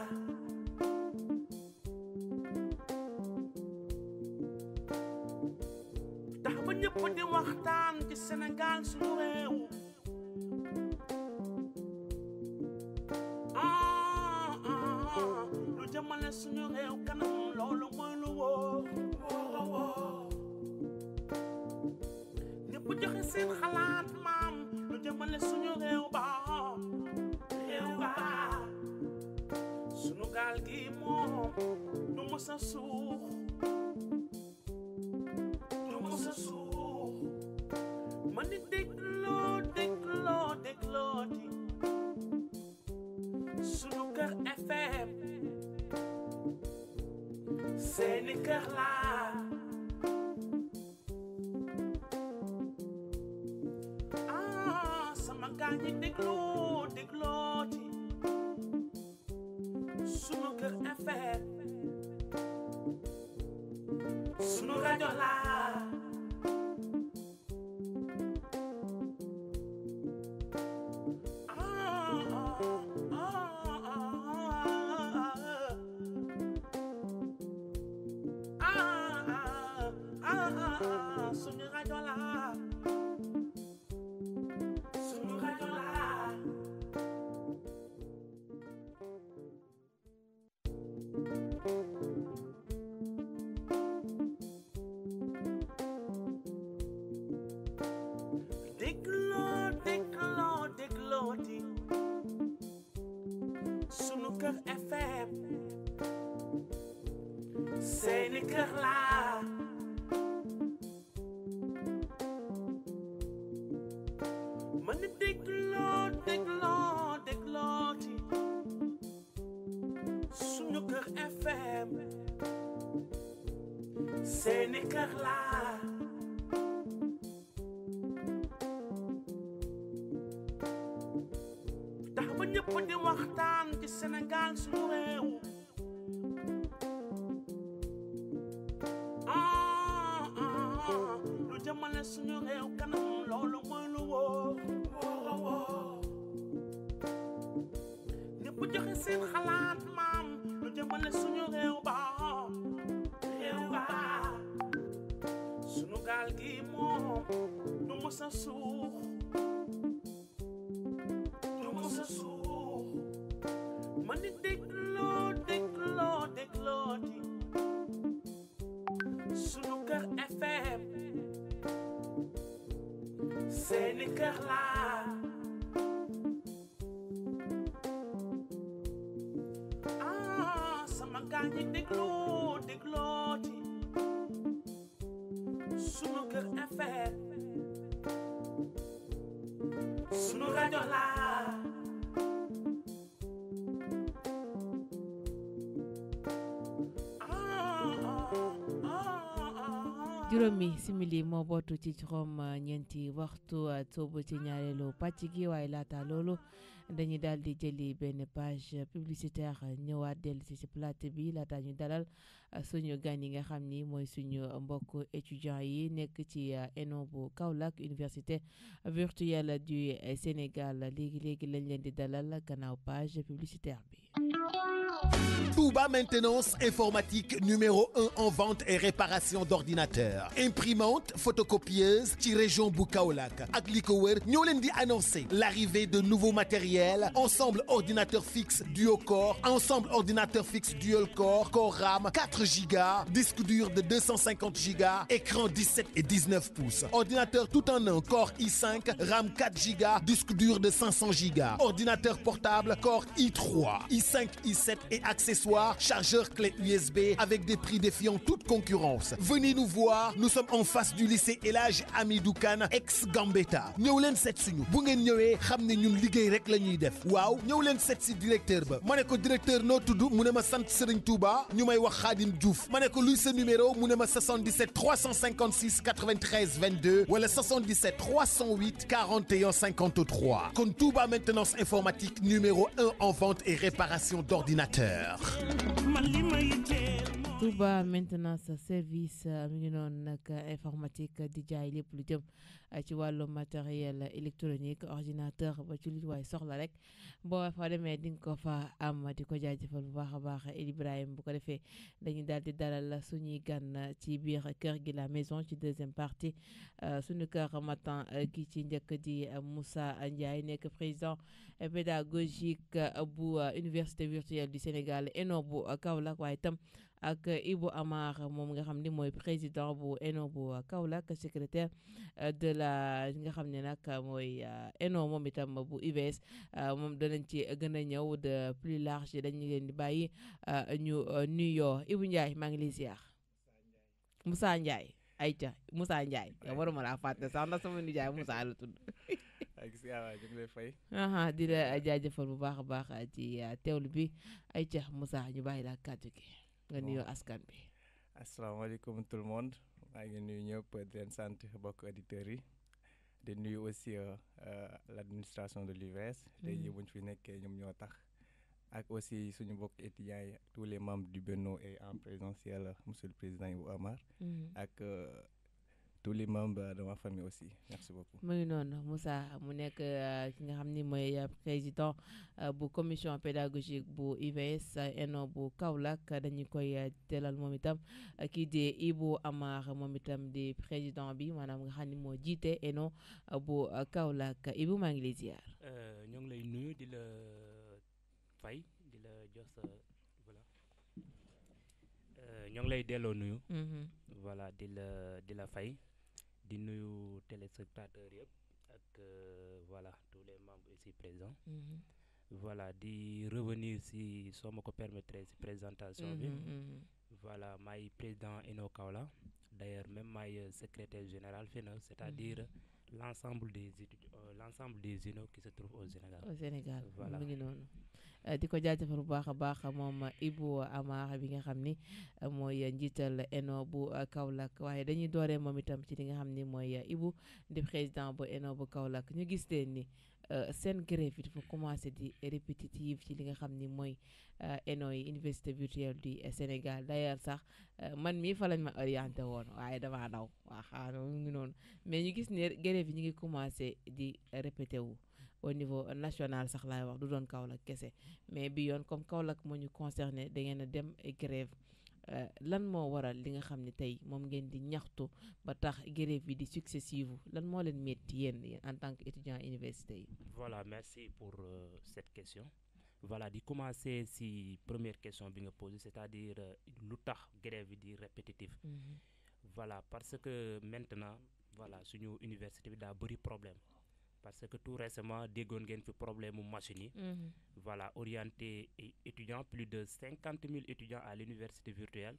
tax ba ñëpp di waxtaan ci Sénégal suñu réew lu jëmale suñu réew kanam loolu mooy lu wóor ñëpp joxe seen xalaat maam lu jëmale suñu réew ba suñu gaal gi moom du mës a suux ma ni déglooti suñu kër FM seeni kër laa sama gaa ñi déglooti suñu kër FM suñu rajo laa suñu rajo laa déglooti suñu kër FM seeni kër laa mën a déglooti suñu kër FM seeni kër laa tax ba ñëpp di waxtaan ci Sénégal suñu réew lu jëmale suñu réew kanam loolu mooy lu wóor ñëpp joxe seen xalaat maam lu jëmale suñu réew ba suñu gaal gi moom du mës a suux kër laa sama gaañ yi dégloo ci sunu kër FM sunu rajo laa juróomi simili moo bootu ci juróom ñeenti waxtu soobu ci ñaareelu pàcc gi waaye laata loolu dañuy daal di jëli benn page publicitaire ñëwaat dellu si plateau bi laata ñu dalal suñu gan yi nga xam ni mooy suñu mbokk étudiants yi nekk ci ENO bu Kaolack université virtuelle du Sénégal léegi lañ leen di dalal gannaaw page publicitaire bi. Touba Maintenance Informatique numéro 1 en vente et réparation d'ordinateurs. Imprimante, photocopieuse, ci région bu Kaolack ak li ko wër ñoo leen di annoncer l'arrivée de nouveaux matériels, ensemble ordinateur fixe duo-core, ensemble ordinateur fixe dual-core, core RAM 4 Go, disque dur de 250 Go, écran 17 et 19 pouces. Ordinateur tout en un, core i5, RAM 4 Go, disque dur de 500 Go. Ordinateur portable, core i3, i5, i7 et accessoires, chargeur clé USB avec des prix défiant toute concurrence. Venez nous voir, nous sommes en face du lycée El Hadji Amidou Kane ex-Gambetta. ñëw leen seet suñu bu ngeen ñëwee xam ne ñun liggéey rek la ñuy def. waaw ñëw leen seet si directeur ba ma ne ko directeur noo tudd mu ne ma sant Serigne Touba ñu may wax Khadim Diouf ma ne ko luy sa numéro mu ne ma 77 356 93 22 wala 77 308 41 53 kon Touba Maintenance Informatique numéro 1 en vente et réparation d'ordinateurs. Touba Maintenance Service mi ngi noonu nag informatique di jaay lépp lu jëm ci wàllu matériel électronique ordinateur ba ci lu waay soxla rek boo fa demee di nga ko fa am di ko jaajëfal bu baax a baax Ibrahima bu ko defee dañuy daal di dalal suñuy gan ci biir kër gi la maison ci deuxième partie suñu kër matin ki ci njëkk di Moussa Ndiaye nekk président pédagogique bu université virtuelle du Sénégal ENO bu Kaolack waaye itam ak Ibou Amar moom nga xam ni mooy président bu ENO bu Kaolack secrétaire de la nga xam ne nag mooy ENO moom itam bu UVS moom danañ ci gën a ñëw de plus large dañu leen di bàyyi ñu nuyoo Ibou Ndiaye maa ngi lay ziar Moussa Ndiaye ayca Moussa Ndiaye yow waruma laa fàtte sax ndax sama nijaay Moussa la tudd ak si waaw ñu ngi lay fay. di la jaajëfal bu baax a baax ci teewlu bi ayca Moussa ñu bàyyi la kàddu gi nga nuyoo askan bi. asalaamaaleykum tout le monde maa ngi nuyu ñëpp di leen sant bokk auditeurs yi di nuyu aussi l'administration de l'UVS. tey jii bu ñu fi nekkee ñoom ñoo tax. ak aussi suñu bokk étudiants yi tous les membres du Benno et en présentiel monsieur le président Ibou Amar. ak tous les membres de ma famille aussi merci beaucoup. muy noonu Moussa mu nekk ki nga xam ni mooy président bu commission pédagogique bu UVS ENO bu Kaolack dañu koy telal moom itam kii di Ibou Amar moom itam di président bi maanaam nga xam ni moo jiite ENO bu Kaolack Ibou maa ngi lay ziar. ñoo ngi lay nuyu di la fay di la jox sa voilà ñoo ngi lay delloo nuyu. voilà di la fay. di nuyu téléspectateurs yëpp ak voilà tous les membres ici présents. voilà di revenir si soo ma ko permettre si présentation bi. voilà maay président ENO Kaolack d'ailleurs même maay secrétaire général FENA c'est-à-dire l'ensemble des ENO qui se trouvent au Sénégal. au Sénégal voilà mu ngi noonu. di ko jaajëfal bu baax a baax moom Ibou Amar bi nga xam ni mooy njiital ENO bu Kaolack waaye dañuy dooree moom itam ci li nga xam ni mooy Ibou di président bu ENO bu Kaolack ñu gis leen ni seen grève yi dafa commencé di répétitive ci li nga xam ni mooy ENO yi université virtuelle du Sénégal d'ailleurs sax man mii fa lañ ma orienté woon waaye damaa daw waa xaaral mu ngi noonu mais ñu gis ne grève yi ñu ngi commencé di répété wu au niveau national sax laay wax du doon Kaolack kese mais bi yoon comme Kaolack moo ñu concerné da ngeen a dem grève lan moo waral li nga xam ne tey moom ngeen di ñaxtu ba tax grève bi di successive lan moo leen métti yéen en tant que étudiant université yi. voilà merci pour cette question. voilà di commencer si première question bi nga posé c'est-à-dire lu tax grève bi di répétitif. voilà parce que maintenant voilà suñu université bi daa bëri problème parce que tout récemment déggoon ngeen fi problème mu machine yi voilà orienté étudiants plus de 50 000 étudiants à l'université virtuelle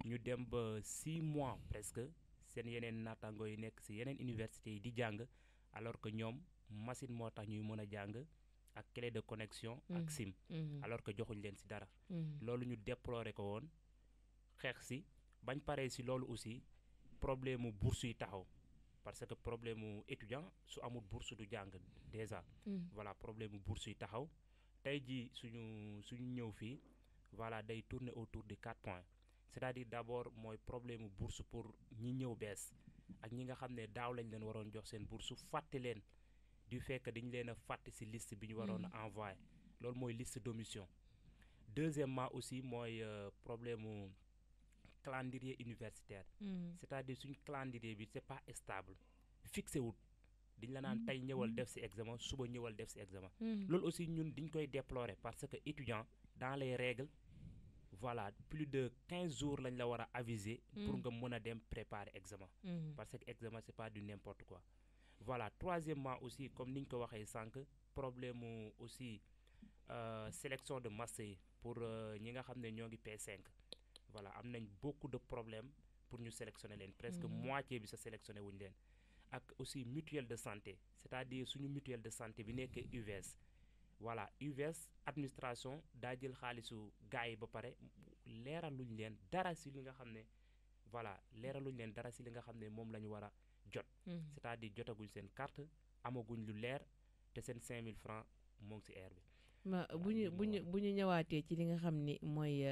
ñu dem ba 6 mois presque seen yeneen naataango yi nekk ci yeneen université yi di jàng alors que ñoom machine moo tax ñuy mën a jàng ak clé de connexion ak SIM alors que joxuñ leen ci dara loolu ñu déplorer ko woon xeex ci bañ paree ci loolu aussi problème mu bourse yi taxaw parce que problème mu étudiant su amul bourse du jàng déjà voilà problème mu bourse yi taxaw tey jii suñu ñëw fii voilà day tourner autour de 4 points c'est-à-dire d'abord mooy problème mu bourse pour ñi ñëw bees ak ñi nga xam ne daaw lañ leen waroon jox seen bourse fàtte leen du fait que dañ leen a fàtte ci liste bi ñu waroon a envoyé loolu mooy liste d'omission deuxièmement aussi mooy problème mu calendrier universitaire c'est-à-dire suñ calendrier bi c'est pas stable fixé wut diñ la naan tey ñëwal def ci examen suba ñëwal def ci examen loolu aussi ñun diñ koy déplorer parce que étudiant dans les règles voilà plus de 15 jours lañ la war a aviser pour nga mën a dem préparer examen parce que examen c'est pas du n'importe quoi voilà troisièmement aussi comme niñ ko waxee sànq problème mu aussi sélection de master yi pour ñi nga xam ne ñoo ngi P5 voilà am nañ beaucoup de problèmes pour ñu sélectionner leen presque moitié bi sa sélectionner wuñu leen ak aussi mutuelle de santé c'est-à-dire suñu mutuelle de santé bi nekk UVS voilà UVS administration daa jël xaalisu gars yi ba pare leeraluñ leen dara ci li nga xam ne voilà leeraluñ leen dara ci li nga xam ne moom la ñu war a jot c'est-à-dire jotaguñ seen carte amaguñ lu leer te seen 5000 francs moo ngi ci air bi ma bu ñu ñëwaatee ci li nga xam ni mooy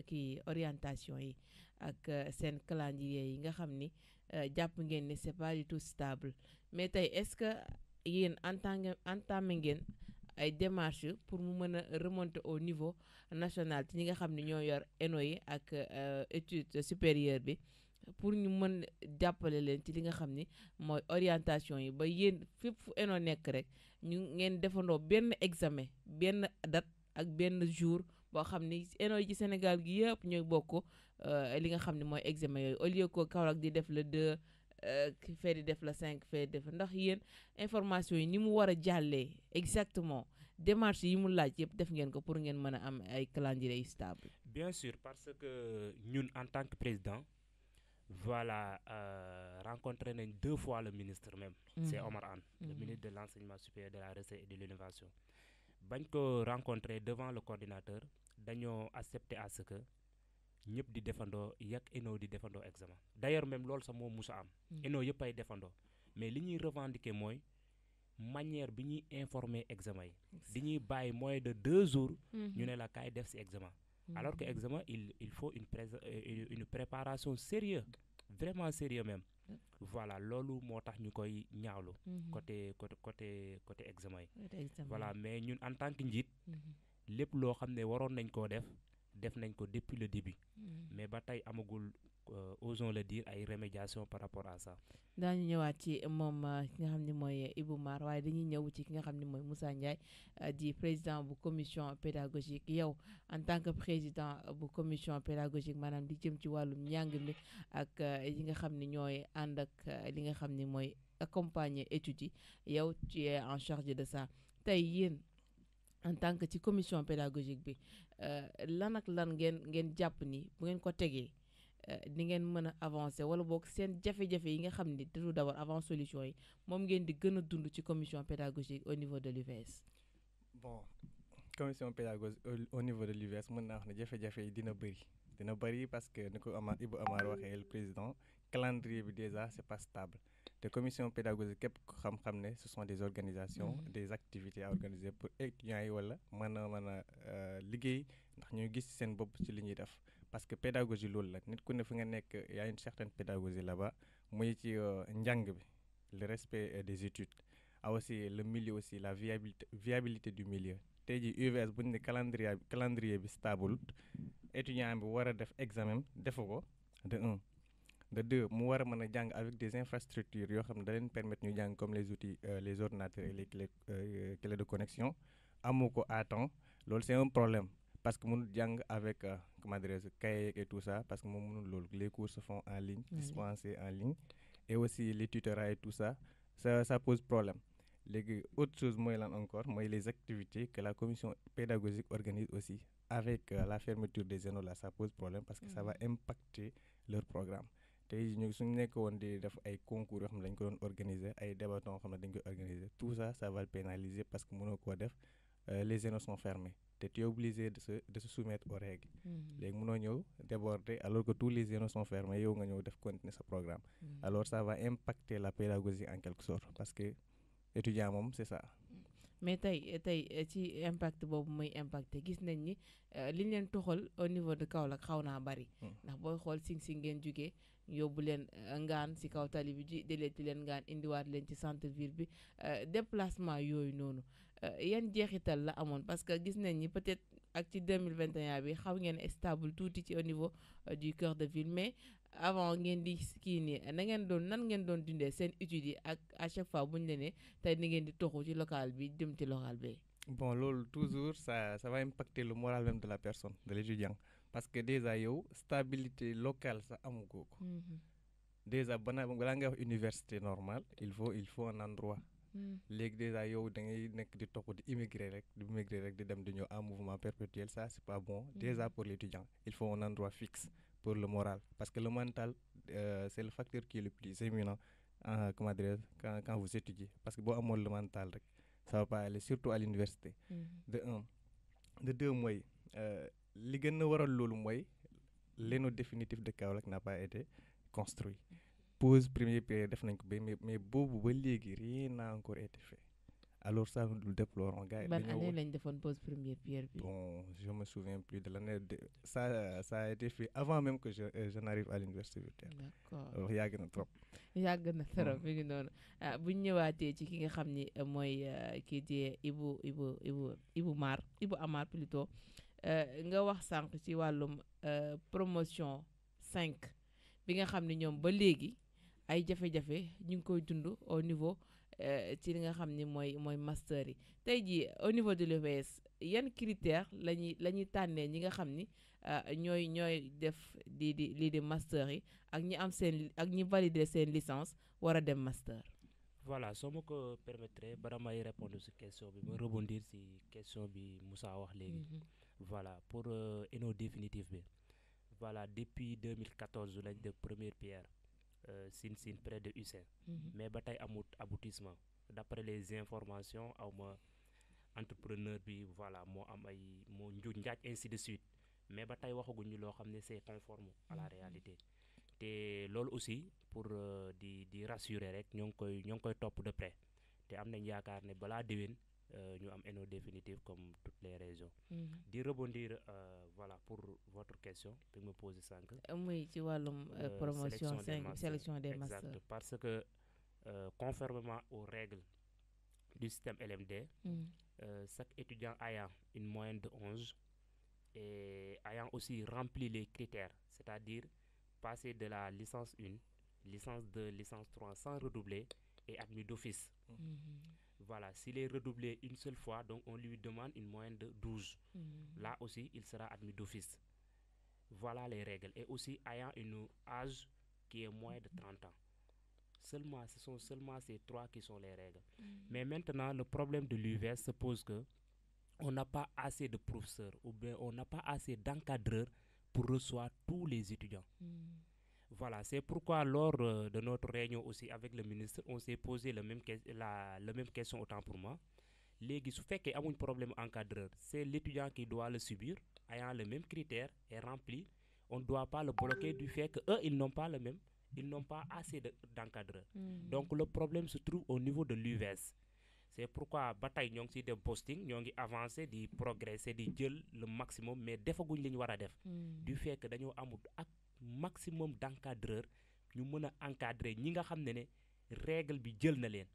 kii orientation yi ak seen calendrier yi nga xam ni jàpp ngeen ne c'est pas du tout stable mais tey est-ce que yéen entamé ngeen ay démarches pour mu mën a remonter au niveau national ci ñi nga xam ne ñoo yor ENO yi ak étude supérieure bi pour ñu mën jàppale leen ci li nga xam ni mooy orientation yi ba yéen fépp fu ENO nekk rek ñu ngeen defandoo benn examen benn date ak benn jour boo xam ni ENO yi ci Sénégal gi yëpp ñooy bokk li nga xam ne mooy examen yooyu au lieu que Kaolack di def le 2 fee di def la 5 fee def ndax yéen information yi ni mu war a jàllee exactement démarche yi mu laaj yëpp def ngeen ko pour ngeen mën a am ay calendrier yu stable. bien sûr parce que ñun en tant que président voilà rencontré nañ 2 fois le ministre même c'est Omar Anne le ministre de l'enseignement supérieur de la recherche et de l'innovation bañ ko rencontré devant le coordinateur dañoo accepter à ce que ñëpp di defandoo yak ENO di defandoo examen d'ailleurs même loolu sax moo musa am ENO yëpp ay defandoo mais li ñuy revendiquer mooy manière bi ñuy informer examen yi di ñuy bàyyi moins de 2 jours ñu ne la kaay def ci examen alors que examen il faut une préparation sérieuse vraiment sérieux même voilà loolu moo tax ñu koy ñaawlu côté examen yi voilà mais ñun en tant que njiit lépp loo xam ne waroon nañ koo def nañ ko depuis le début mais ba tey amagul osons le dire ay remédiation par rapport à ça daañu ñëwaat ci moom ki nga xam ne mooy Ibou Mar waaye dañuy ñëw ci ki nga xam ne mooy Moussa Ndiaye di président bu commission pédagogique yow en tant que président bu commission pédagogique maanaam di jëm ci wàllum njàng mi ak yi nga xam ne ñooy ànd ak li nga xam ne mooy accompagner études yi yow tu es en charge de ça tey yéen en tant que ci commission pédagogique bi lan ak lan ngeen jàpp ni bu ngeen ko tegee di ngeen mën a avancer wala boog seen jafe-jafe yi nga xam ni tout d'abord avant solution yi moom ngeen di gën a dund ci commission pédagogique au niveau de l'UVS. bon commission pédagogique au niveau de l'UVS mën naa wax ne jafe-jafe yi dina bëri parce que ni ko Ibou Amar waxee le président calendrier bi déjà c'est pas stable te commission pédagogique képp ko xam-xam ne ce sont des organisations des activités à organiser pour étudiants yi wala mën a liggéey ndax ñuy gis seen bopp ci li ñuy def parce que pédagogie loolu la nit ku ne fi nga nekk y a une certaine pédagogie là-bas muy ci njàng bi le respect des études aussi le milieu aussi la viabilité du milieu tey jii UVS bu ñu ne calendrier bi stable étudiant bi war a def examen defu ko de 1 de 2 mu war a mën a jàng avec des infrastructures yoo xam ne da leen permettre ñu jàng comme les outils les ordinateurs et les clés de connexion amu ko à temps loolu c'est un problème parce que mënul jàng avec comment dirais-je cahier et tout ça parce que moom mënul loolu les cours se font en ligne dispensés en ligne et aussi les tutorats et tout ça pose problème léegi autre chose mooy lan encore mooy les activités que la commission pédagogique organise aussi avec la fermeture des zénos là ça pose problème parce que ça va impacter leur programme tey ñu suñu nekk woon di def ay concours yoo xam ne dañ ko doon organiser ay débat yoo xam ne dañ koy organiser tout ça ça va le pénaliser parce que mënoo koo def les zénos sont fermés te tu es obligé de se soumettre aux règles léegi mënoo ñëw déborder alors que tous les zénos sont fermés yow nga ñëw def continuer sa programme alors ça va impacter la pédagogie en quelque sorte parce que étudiant moom c'est ça. mais tey ci impact boobu muy impacté gis nañ ni li ñu leen toxal au niveau de Kaolack xaw naa bari ndax booy xool Sing ngeen jugee yóbbu leen ngaan si kaw tali bi deleeti leen ngaan indiwaat leen ci centre ville bi déplacement yooyu noonu yan jeexital la amoon parce que gis nañ ni peut-être ak ci 2021 bi xaw ngeen stable tuuti ci au niveau du cœur de ville mais avant ngeen di kii nii nan ngeen doon dundee seen études yi ak à chaque fois bu ñu leen ne tey ni ngeen di toxu ci local bi dem ci local bi. bon loolu toujours ça va impacter le moral même de la personne de l'étudiant parce que déjà yow stabilité locale ça amu ko déjà balaa ngay wax université normale il faut un endroit léegi déjà yow da ngay nekk di topp di immigrer rek di dem di ñëw en mouvement perpétuel ça c'est pas bon déjà pour l'étudiant il faut un endroit fixe pour le moral parce que le mental c'est le facteur qui est le plus éminent comment dire quand vous étudiez parce que boo amoon le mental rek ça va pas aller surtout à l'université de un de deux mooy li gën a waral loolu mooy l'ENO définitif de Kaolack n'a pas été construit pose première pierre def nañ ko ba mais boobu ba léegi rien n'a encore été fait alors ça nous le déplorons gars yi. ban année lañ defoon pose première pierre bi. bon je me souviens plus de l'année ça a été fait avant même que je n'arrive à l'université virtuelle. d'accord alors yàgg na trop. yàgg na trop mi ngi noonu bu ñu ñëwaatee ci ki nga xam ni mooy kii di Ibou Amar plutôt nga wax sànq ci wàllum promotion 5 bi nga xam ne ñoom ba léegi ay jafe-jafe ñu ngi koy dund au niveau ci li nga xam ni mooy master yi tey jii au niveau de l'UVS yan critères la ñuy tànnee ñi nga xam ni ñooy def lii di master yi ak ñi am ak ñi valider seen licence war a dem master. voilà soo ma ko permettre bara may répondre ci question bi ma rebondir ci question bi Moussa wax léegi. voilà pour ENO définitif bi voilà depuis 2014 lañ def première pierre Sine près de UCN mais ba tey amut aboutissement d'après les informations aw ma entrepreneur bi voilà moo am ay moo njuuj njaaj ainsi de suite mais ba tey waxaguñu loo xam ne c'est conforme à la réalité te loolu aussi pour di rassurer rek ñoo ngi koy topp de près te am nañ yaakaar ne balaa déwén ñu am ENO définitive comme toutes les régions. di rebondir voilà pour votre question bi nga me posé sànq. muy ci wàllum promotion sélection des masters. exact parce que conformément aux règles du système LMD. Chaque étudiant ayant une moyenne de 11 et ayant aussi rempli les critères c'est-à-dire passer de la licence 1 licence 2 licence 3 sans redoubler est admis d'office. Voilà, s'il est redoublé une seule fois, donc on lui demande une moyenne de 12. Là aussi, il sera admis d'office. Voilà les règles. Et aussi, ayant un âge qui est moins de 30 ans. Ce sont seulement ces trois qui sont les règles. Mais maintenant, le problème de l'UVS se pose que on n'a pas assez de professeurs ou bien on n'a pas assez d'encadreurs pour recevoir tous les étudiants. Voilà, c'est pourquoi lors de notre réunion aussi avec le ministre, on s'est posé la même question autant pour moi. Léegi su fekkee amuñ problème encadreur, c'est l'étudiant qui doit le subir, ayant le même critère et rempli. On ne doit pas le bloquer du fait que eux, ils n'ont pas assez d'encadreurs. Donc le problème se trouve au niveau de l'UVS. C'est pourquoi ba tey ñoo ngi siy dem posting ñoo ngi avancer di progresser di jël le maximum mais defaguñ li ñu war a def. Du fait que dañoo amul ak maximum d'encadreurs ñu mën a encadrer ñi nga xam ne règle bi jël na leen.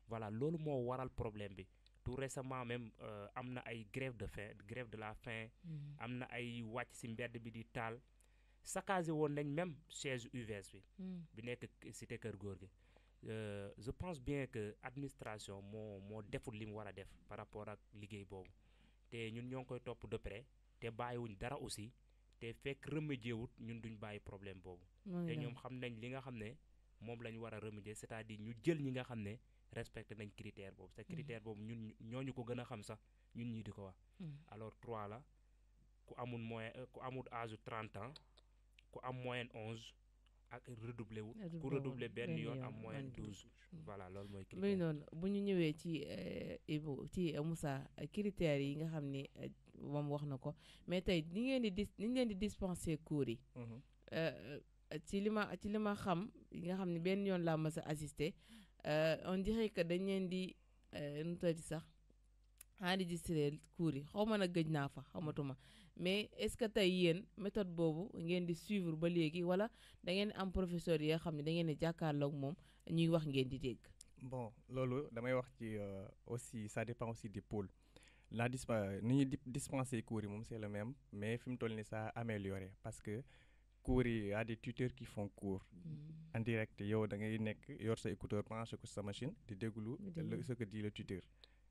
Voilà loolu moo waral problème bi. Tout récemment même am na ay grève de la faim. am na ay wàcc ci mbedd bi di taal. saccagé woon nañ même siège UVS bi nekk cité Kër Gorgui. Je pense bien que administration moo deful li mu war a def par rapport ak liggéey boobu te ñun ñoo ngi koy topp de près te bàyyiwuñ dara aussi te fekk remédier wut ñun duñ bàyyi problème boobu. te ñoom xam nañ li nga xam ne moom la ñu war a remédier c'est-à-dire ñu jël ñi nga xam ne respecté nañ critère boobu te critère boobu ñun ñooñu ko gën a xam sax ñun ñii di ko wax alors 3 la ku amul moyen ku amul âge 30 ans ku am moyenne 11 ak redoublé wu ku redoublé benn yoon am moyenne 12 voilà loolu mooy critère muy noonu bu ñu ñëwee ci Ibou ci Moussa critères yi nga xam ni moom wax na ko mais tey ni ngeen di dispenser cours yi ci li ma xam yi nga xam ne benn yoon laa mas a assister on dirait que dañ leen di nu tëddi sax enregistrer cours yi xaw ma nag gëj naa fa xamatuma mais est-ce que tey yéen méthode boobu ngeen di suivre ba léegi wala da ngeen am professeur yoo xam ne da ngeen di jàkkaarloog moom ñuy wax ngeen di dégg. bon loolu damay wax ci aussi ça dépend aussi des pôles ni ñuy dispenser cours yi moom c'est le même mais fi mu toll ni ça a amélioré parce que cours yi y a des tuteurs qui font cours en direct yow da ngay nekk yor sa écouteur branché ko sa machine di déglu ce que dit le tuteur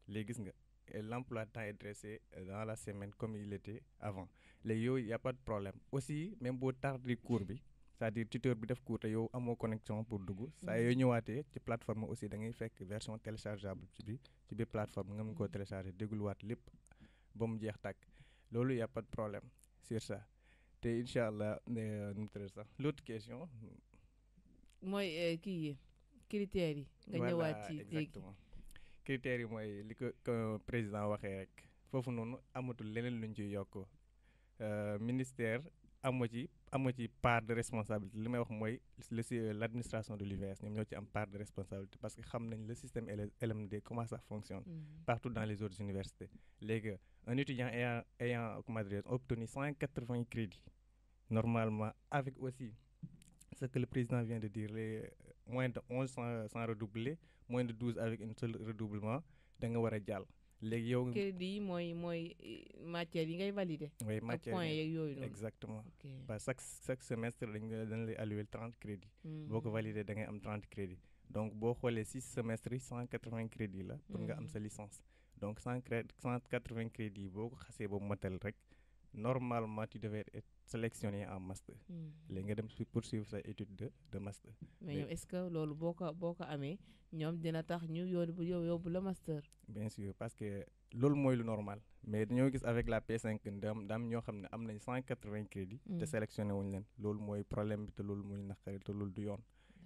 léegi gis nga l'emploi de temps est dressé dans la semaine comme il était avant léegi yow y a pas de problème aussi même boo tardé cours bi c'est-à-dire tuteur bi def cours te yow amoo connexion pour dugg saa yoo ñëwaatee ci plateforme aussi da ngay fekk version téléchargeable ci biir plateforme nga mën koo télécharger dégluwaat lépp ba mu jeex tàkk loolu y a pas de problème sur ça te incha allah nu mu tëdd sax l'autre question mooy kii critères yi nga ñëwaat ci exactement critères yi mooy li ko président waxee rek foofu noonu amatul leneen luñ ciy yokk ministère amu ci part de responsabilité li may wax mooy l'administration de l'UVS ñoom ñoo ci am part de responsabilité parce que xam nañ le système LMD comment ça fonctionne partout dans les autres universités léegi un étudiant ayant comment dire obtenu 180 crédits normalement avec aussi ce que le président vient de dire les moins de 11 sans redoubler moins de 12 avec un seul redoublement da nga war a jàll léegi yow crédit yi mooy matière yi ngay valider oui matière point yeeg yooyu noonu exactement parce que chaque semestre dañ lay allouer 30 crédits boo ko valider da ngay am 30 crédits donc boo xoolee 6 semestres yi 180 crédits la pour nga am sa licence donc 180 crédits yi boo ko xasee ba matal rek normalement tu devais être sélectionné en master léegi nga dem poursuivre sa étude de master mais yow est-ce que loolu boo ko amee ñoom dina tax ñu yóbbu la master bien sûr parce que loolu mooy lu normal mais dañoo gis avec la P5 daam ñoo xam ne am nañ 180 crédits te sélectionné wuñu leen loolu mooy problème bi te loolu muy naqari te loolu du yoon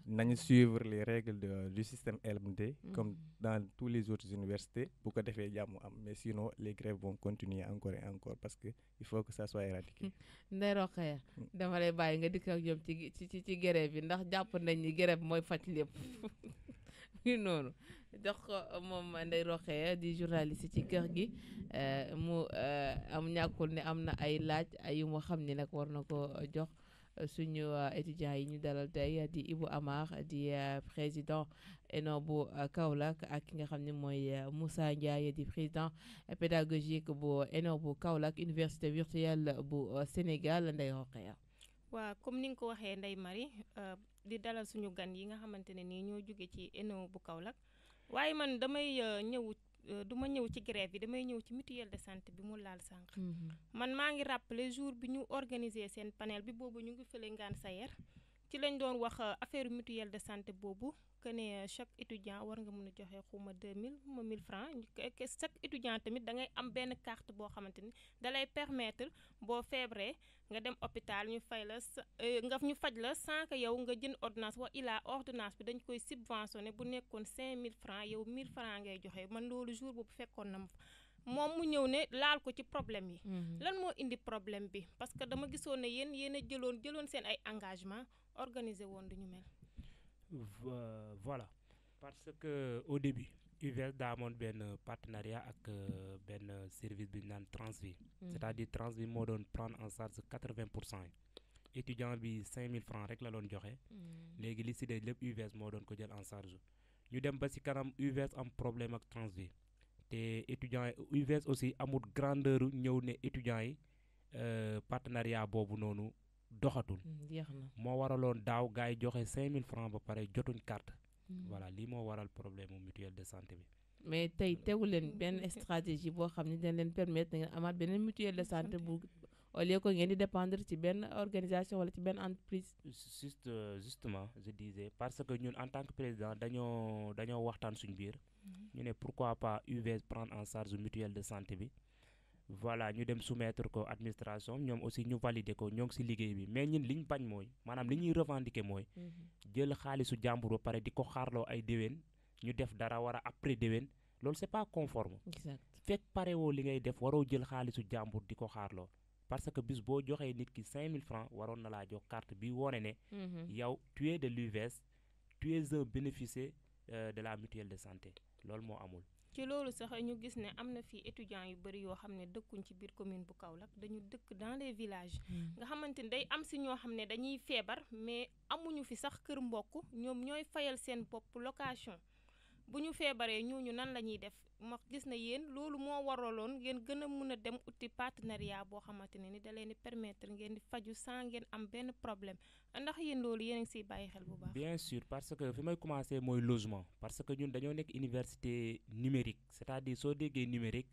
nañu suivre les règles du système LMD comme dans tous les autres universités bu ko defee jàmm am mais sinon les grèves vont continuer encore et encore parce que il faut que ça soit éradiqué. Ndeye Rokhaya dama lay bàyyi nga dikk ak ñoom ci grève bi ndax jàpp nañ ni grève mooy faj lépp ñu noonu jox ko moom Ndeye Rokhaya di journaliste ci kër gi mu am ñàkkul ne am na ay laaj ay yu mu xam ni nag war na ko jox suñu étudiants yi ñu dalal tey di Ibou Amar di président ENO bu Kaolack ak ki nga xam ne mooy Moussa Ndiaye di président pédagogique bu ENO bu Kaolack université virtuelle bu Sénégal Ndeye Rokhaya. waaw comme ni nga ko waxee Ndeye Marie di dalal suñu gan yi nga xamante ne nii ñoo jóge ci ENO bu Kaolack waaye man damay du ma ñëw ci grève bi damay ñëw ci mutuelle de santé bi mu laal sànq. man maa ngi rappeler jour bi ñu organiser seen panel bi boobu ñu ngi fële Ngane Sayer ci lañ doon wax affaire mutuelle de santé boobu que ne chaque étudiant war nga mën a joxe xuma 2000 xuma 1000 francs chaque étudiant tamit da ngay am benn carte boo xamante ni da lay permettre boo feebaree nga dem hôpital ñu fay la ñu faj la sans que yow nga jënd ordonnance wax ordonnance bi dañ koy subventionné bu nekkoon 5000 francs yow 1000 francs ngay joxe man loolu jour boobu fekkoon na ma moom mu ñëw ne laal ko ci problème yi. lan moo indi problème bi parce que dama gisoon ne yéen a jëloon seen ay engagement organiser woon du ñu mel. Voilà parce que au début UVS daa amoon benn partenariat ak benn service bi ñu naan Transvi c'est-à-dire Transvi moo doon prendre en charge 80% yi étudiant bi 5000 francs rek la doon joxe léegi li si des lépp UVS moo doon ko jël en charge ñu dem ba si kanam UVS am problème ak Transvi te étudiants yi UVS aussi amul grandeur ñëw ne étudiants yi partenariat boobu noonu doxatul moo waraloon daaw gars yi joxe 5000 francs ba pare jotuñ carte voilà lii moo waral problème mu mutuelle de santé bi mais tey tegu leen benn stratégie boo xam ne dañ leen permettre nga amaat beneen mutuelle de santé bu au lieu que ngeen di dépendre ci benn organisation wala ci benn entreprise. Justement je disais parce que ñun en tant que président dañoo waxtaan suñ biir ñu ne pourquoi pas UVS prendre en charge mutuelle de santé bi voilà ñu dem soumettre ko administration ñoom aussi ñu valider ko ñoo ngi si liggéey bi mais ñun liñ bañ mooy maanaam li ñuy revendiquer mooy jël xaalisu jàmbur ba pare di ko xaarloo ay déwén ñu def dara war a après déwén loolu c'est pas conforme. Exact. fekk pare woo li ngay def waroo jël xaalisu jàmbur di ko xaarloo parce que bis boo joxee nit ki 5000 francs waroon na laa jox carte bi wone ne yow tu es de l'UVS tu es un bénéficiaire de la mutuelle de santé loolu moo amul. ci loolu sax ñu gis ne am na fii étudiants yu bëri yoo xam ne dëkkuñ ci biir commune bu Kaolack dañu dëkk dans les villages nga xamante ni day am si ñoo xam ne dañuy feebar mais amuñu fi sax kër mbokk ñoom ñooy fayal seen bopp location bu ñu feebaree ñooñu nan la ñuy def ma gis na yéen loolu moo waraloon ngeen gën a mën a dem uti partenariat boo xamante ne ni da leen di permettre ngeen di faju sans ngeen am benn problème ndax yéen loolu yéen a ngi siy bàyyi xel bu baax. bien sûr parce que fi may commencer mooy logement parce que ñun dañoo nekk université numérique c'est-à-dire soo déggee numérique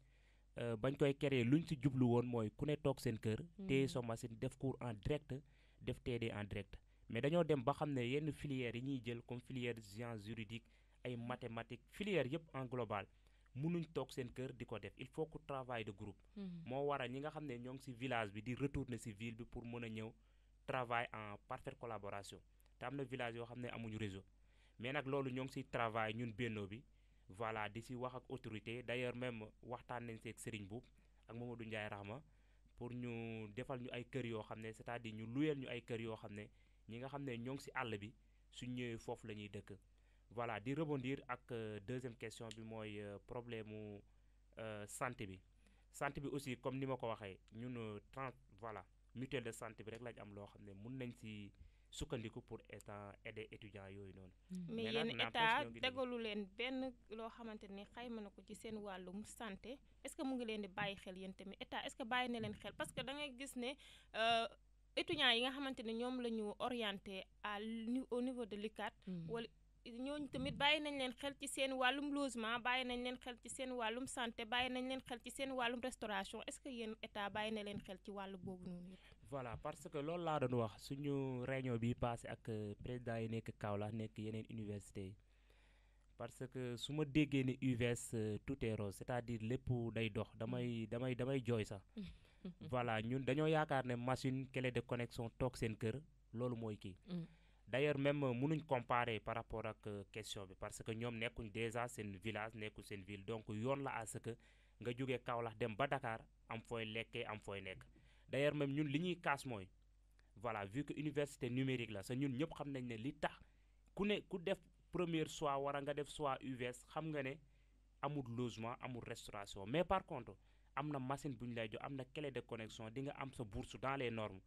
bañ koy créer luñ ci jublu woon mooy ku ne toog seen kër. téye sa machine def cours en direct def TD en direct mais dañoo dem ba xam ne yenn filières yi ñuy jël comme filière sciences juridiques ay mathématiques filières yëpp en global. mënuñ toog seen kër di ko def il faut que travail de groupe moo waral ñi nga xam ne ñoo ngi ci village bi di retourner ci ville bi pour mën a ñëw travail en parfaite collaboration te am na village yoo xam ne amuñu réseau mais nag loolu ñoo ngi ci travail ñun Benno bi voilà di ci wax ak autorité d'ailleurs même waxtaan nañ ci ak Serigne Boub ak Mamadou Ndiaye Rahma pour ñu defal ñu ay kër yoo xam ne c'est-à-dire ñu luyeel ñu ay kër yoo xam ne ñi nga xam ne ñoo ngi ci àll bi suñ ñëwee foofu la ñuy dëkk voilà di rebondir ak deuxième question bi mooy problème mu santé bi aussi comme ni ma ko waxee ñun voilà mutuelle de santé bi rek lañ am loo xam ne mun nañ ci sukkandiku pour aider étudiants yooyu noonu. mais yéen état tegalu leen benn loo xamante ni xayma na ko ci seen wàllum santé est-ce que mu ngi leen di bàyyi xel yéen tamit état est-ce que bàyyi na leen xel parce que da ngay gis ne étudiants yi nga xamante ne ñoom la ñu orienté au niveau de l'UCAD wala ñooñu tamit bàyyi nañ leen xel ci seen wàllum logement bàyyi nañ leen xel ci seen wàllum santé bàyyi nañ leen xel ci seen wàllum restauration est-ce que yéen état bàyyi na leen xel ci wàllu boobu noonu yëpp. voilà parce que loolu laa doon wax suñu réunion bi passé ak président yi nekk Kaolack nekk yeneen université yi parce que su ma déggee ne UVS tout est rose c'est-à-dire lépp day dox damay jooy sax voilà ñun dañoo yaakaar ne machine clé de connexion toog seen kër loolu mooy kii. D'ailleurs même mënuñ comparer par rapport ak question bi parce que ñoom nekkuñ déjà seen village nekkuñ seen ville donc yoon la à ce que nga jógee Kaolack dem ba Dakar am fooy lekkee am fooy nekk d'ailleurs même ñun li ñuy kaas mooy voilà vu que université numérique la sa ñun ñëpp xam nañ ne li tax ku def première choix wara nga def choix UVS xam nga ne amul logement amul restauration mais par contre am na machine bu ñu lay jox am na clé de connexion di nga am sa bourse dans les normes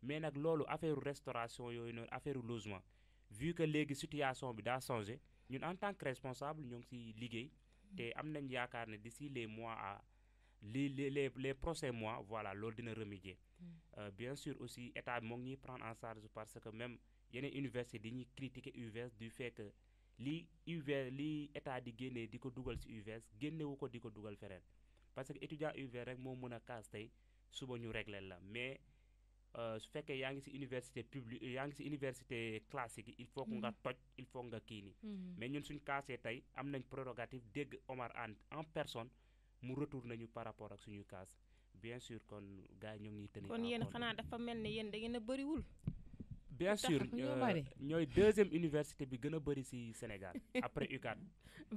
mais nag loolu affaire restauration yooyu noonu affaire logement vu que léegi situation bi daa changé ñun en tant que responsable ñoo ngi ci liggéey te am nañ yaakaar ne d'ici les mois à les prochains mois voilà loolu dina remédier bien sûr aussi état bi moo ngi ñuy prendre en charge parce que même yeneen université dañuy critiquer UVS du fait que li état di génnee di ko dugal ci UVS génnewu ko di ko dugal feneen parce que étudiant UVS rek moo mën a kaas tey suba ñu régler la mais su fekkee yaa ngi ci université publique yaa ngi ci université classique yi il faut que nga toj il faut nga kii nii mais ñun suñ kaasee tey am nañ prérogative dégg Omar Anne en personne mu retourne nañu par rapport ak suñu kaas bien sûr kon gars yi ñoo ngi tenir kon yéen xanaa dafa mel ne yéen da ngeen a bëriwul bien sûr ñooy deuxième université bi gën a bëri ci Sénégal après UCAD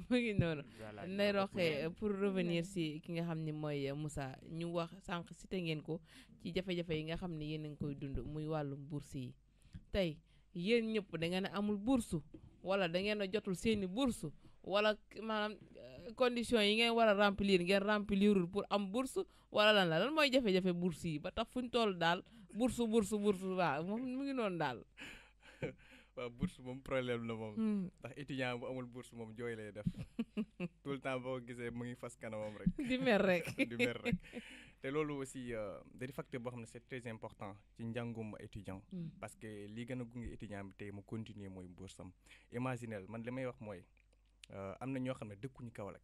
mu ngi noonu Ndeye Rokhaya pour revenir ci ki nga xam ne mooy Moussa ñu wax sànq cité ngeen ko ci jafe-jafe yi nga xam ne yéen a ngi koy dund muy wàllum bourse yi tey yéen ñëpp da ngeen a amul bourse wala da ngeen a jotul seeni bourse wala maanaam conditions yi ngeen war a remplir ngeen remplirul pour am bourse wala lan mooy jafe-jafe bourse yi ba tax fu ñu toll daal bourse waaw moom mu ngi noonu daal. waaw bourse moom problème la moom. ndax étudiant bu amul bourse moom jooy lay def tout le temps boo gisee mu ngi fas kanamam rek. di mer rek di mer rek te loolu aussi da di facteur boo xam ne c'est très important ci njàngum étudiant. parce que li gën a gunge étudiant bi tey mu continuer mooy bourse am. imaginel man li may wax mooy am na ñoo xam ne dëkkuñu Kaolack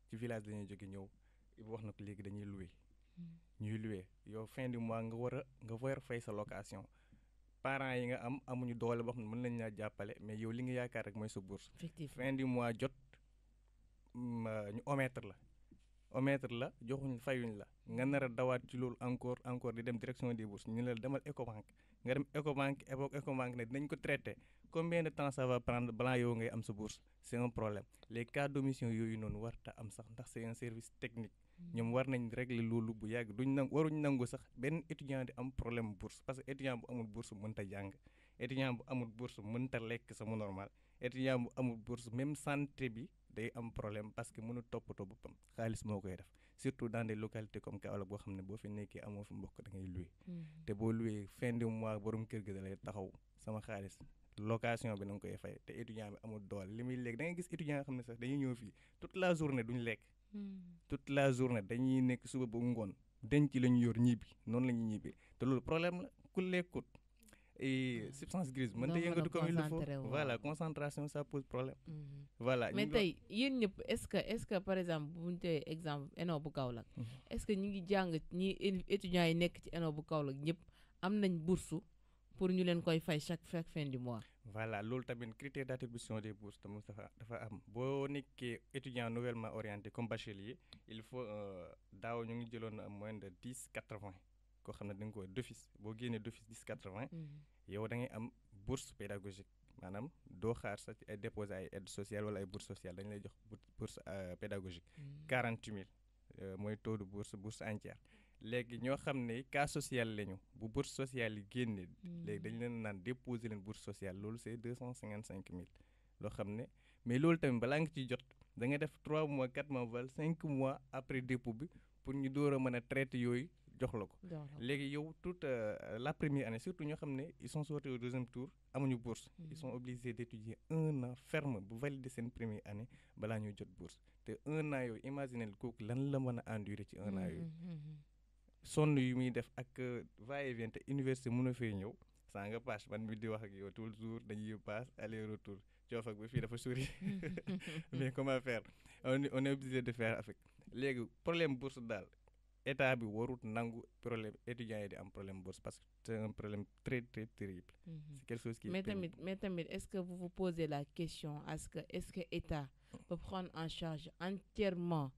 ci village dañuy jóge ñëw wax na ko léegi dañuy louer ñuy louer yow fin du mois nga war a fay sa location parents yi nga am amuñu doole boo xam ne mën nañ laa jàppale mais yow li nga yaakaar rek mooy sa bourse fin du mois jot ñu omettre la joxuñ fayuñ la nga nar a dawaat ci loolu encore di dem direction des bourses ñu la demal Ecobank nga dem Ecobank ne dinañ ko traité combien de temps ça va prendre balaa yow ngay am sa bourse c'est un problème les cas d'omission yooyu noonu warta am sax ndax c'est un service technique ñoom war nañ régler loolu bu yàgg waruñ nangu sax benn étudiant di am problème bourse parce que étudiant bu amul bourse mënta jàng étudiant bu amul bourse mënta lekk sama normal étudiant bu amul bourse même santé bi day am problème parce que mënu toppatoo boppam xaalis moo koy def surtout dans des localités comme Kaolack boo xam ne boo fi nekkee amoo fi mbokk da ngay louer te boo louer fin du mois borom kër ga da lay taxaw sama xaalis location bi na nga koy fay te étudiant bi amul doole li muy lekk da ngay gis étudiant yoo xam ne sax dañuy ñëw fii toute la journée duñ lekk toute la journée dañuy nekk suba ba ngoon denc la ñu yor ñibbi noonu la ñuy ñibbee te loolu problème la ku lekkut substance grise mën ta yëngatu comme il le faut voilà concentration ça pose problème voilà mais tey yéen ñëpp est-ce que par exemple bu ñu tee exemple ENO bu Kaolack est-ce que ñi ngi jàng ñi étudiants yi nekk ci ENO bu Kaolack ñëpp am nañ bourse pour ñu leen koy fay chaque fin du mois voilà loolu tamit critère d'attribution des bourses tamit dafa am boo nekkee étudiant nouvellement orienté comme bachelier il faut daaw ñu ngi jëloon moyenne de 10-80 koo xam ne da nga ko d'office boo génnee d'office 10-80 yow da ngay am bourse pédagogique maanaam doo xaar sax ci ay déposer ay aide sociale wala ay bourse sociale dañ lay jox bourse pédagogique 40 000 mooy taux de bourse entière léegi ñoo xam ne cas social lañu bu bourse sociale yi génne léegi dañ leen naan déposer leen bourse sociale loolu c'est 255 000 loo xam ne mais loolu tamit balaa nga ciy jot da nga def 3 mois 4 mois wala 5 mois après dépôt bi pour ñu door a mën a traiter yooyu jox la ko léegi yow toute la première année surtout ñoo xam ne ils sont sortis au deuxième tour amuñu bourse ils sont obligés d'étudier 1 an ferme bu valider seen première année balaa ñuy jot bourse te 1 an yooyu imaginer kooku lan la mën a endurer ci 1 an yooyu sonn yu muy def ak va-et-vient te université mën a fay ñëw saa nga passe man mi di wax ak yow tout le jour dañuy passe aller retour coof ak ba fii dafa sori mais comment faire on est obligé de faire avec léegi problème bourse daal état bi warut nangu problème étudiants yi di am problème bourse parce que c'est un problème très très terrible c'est quelque chose qui mais tamit est-ce que vous vous posez la question est-ce que état peut prendre en charge entièrement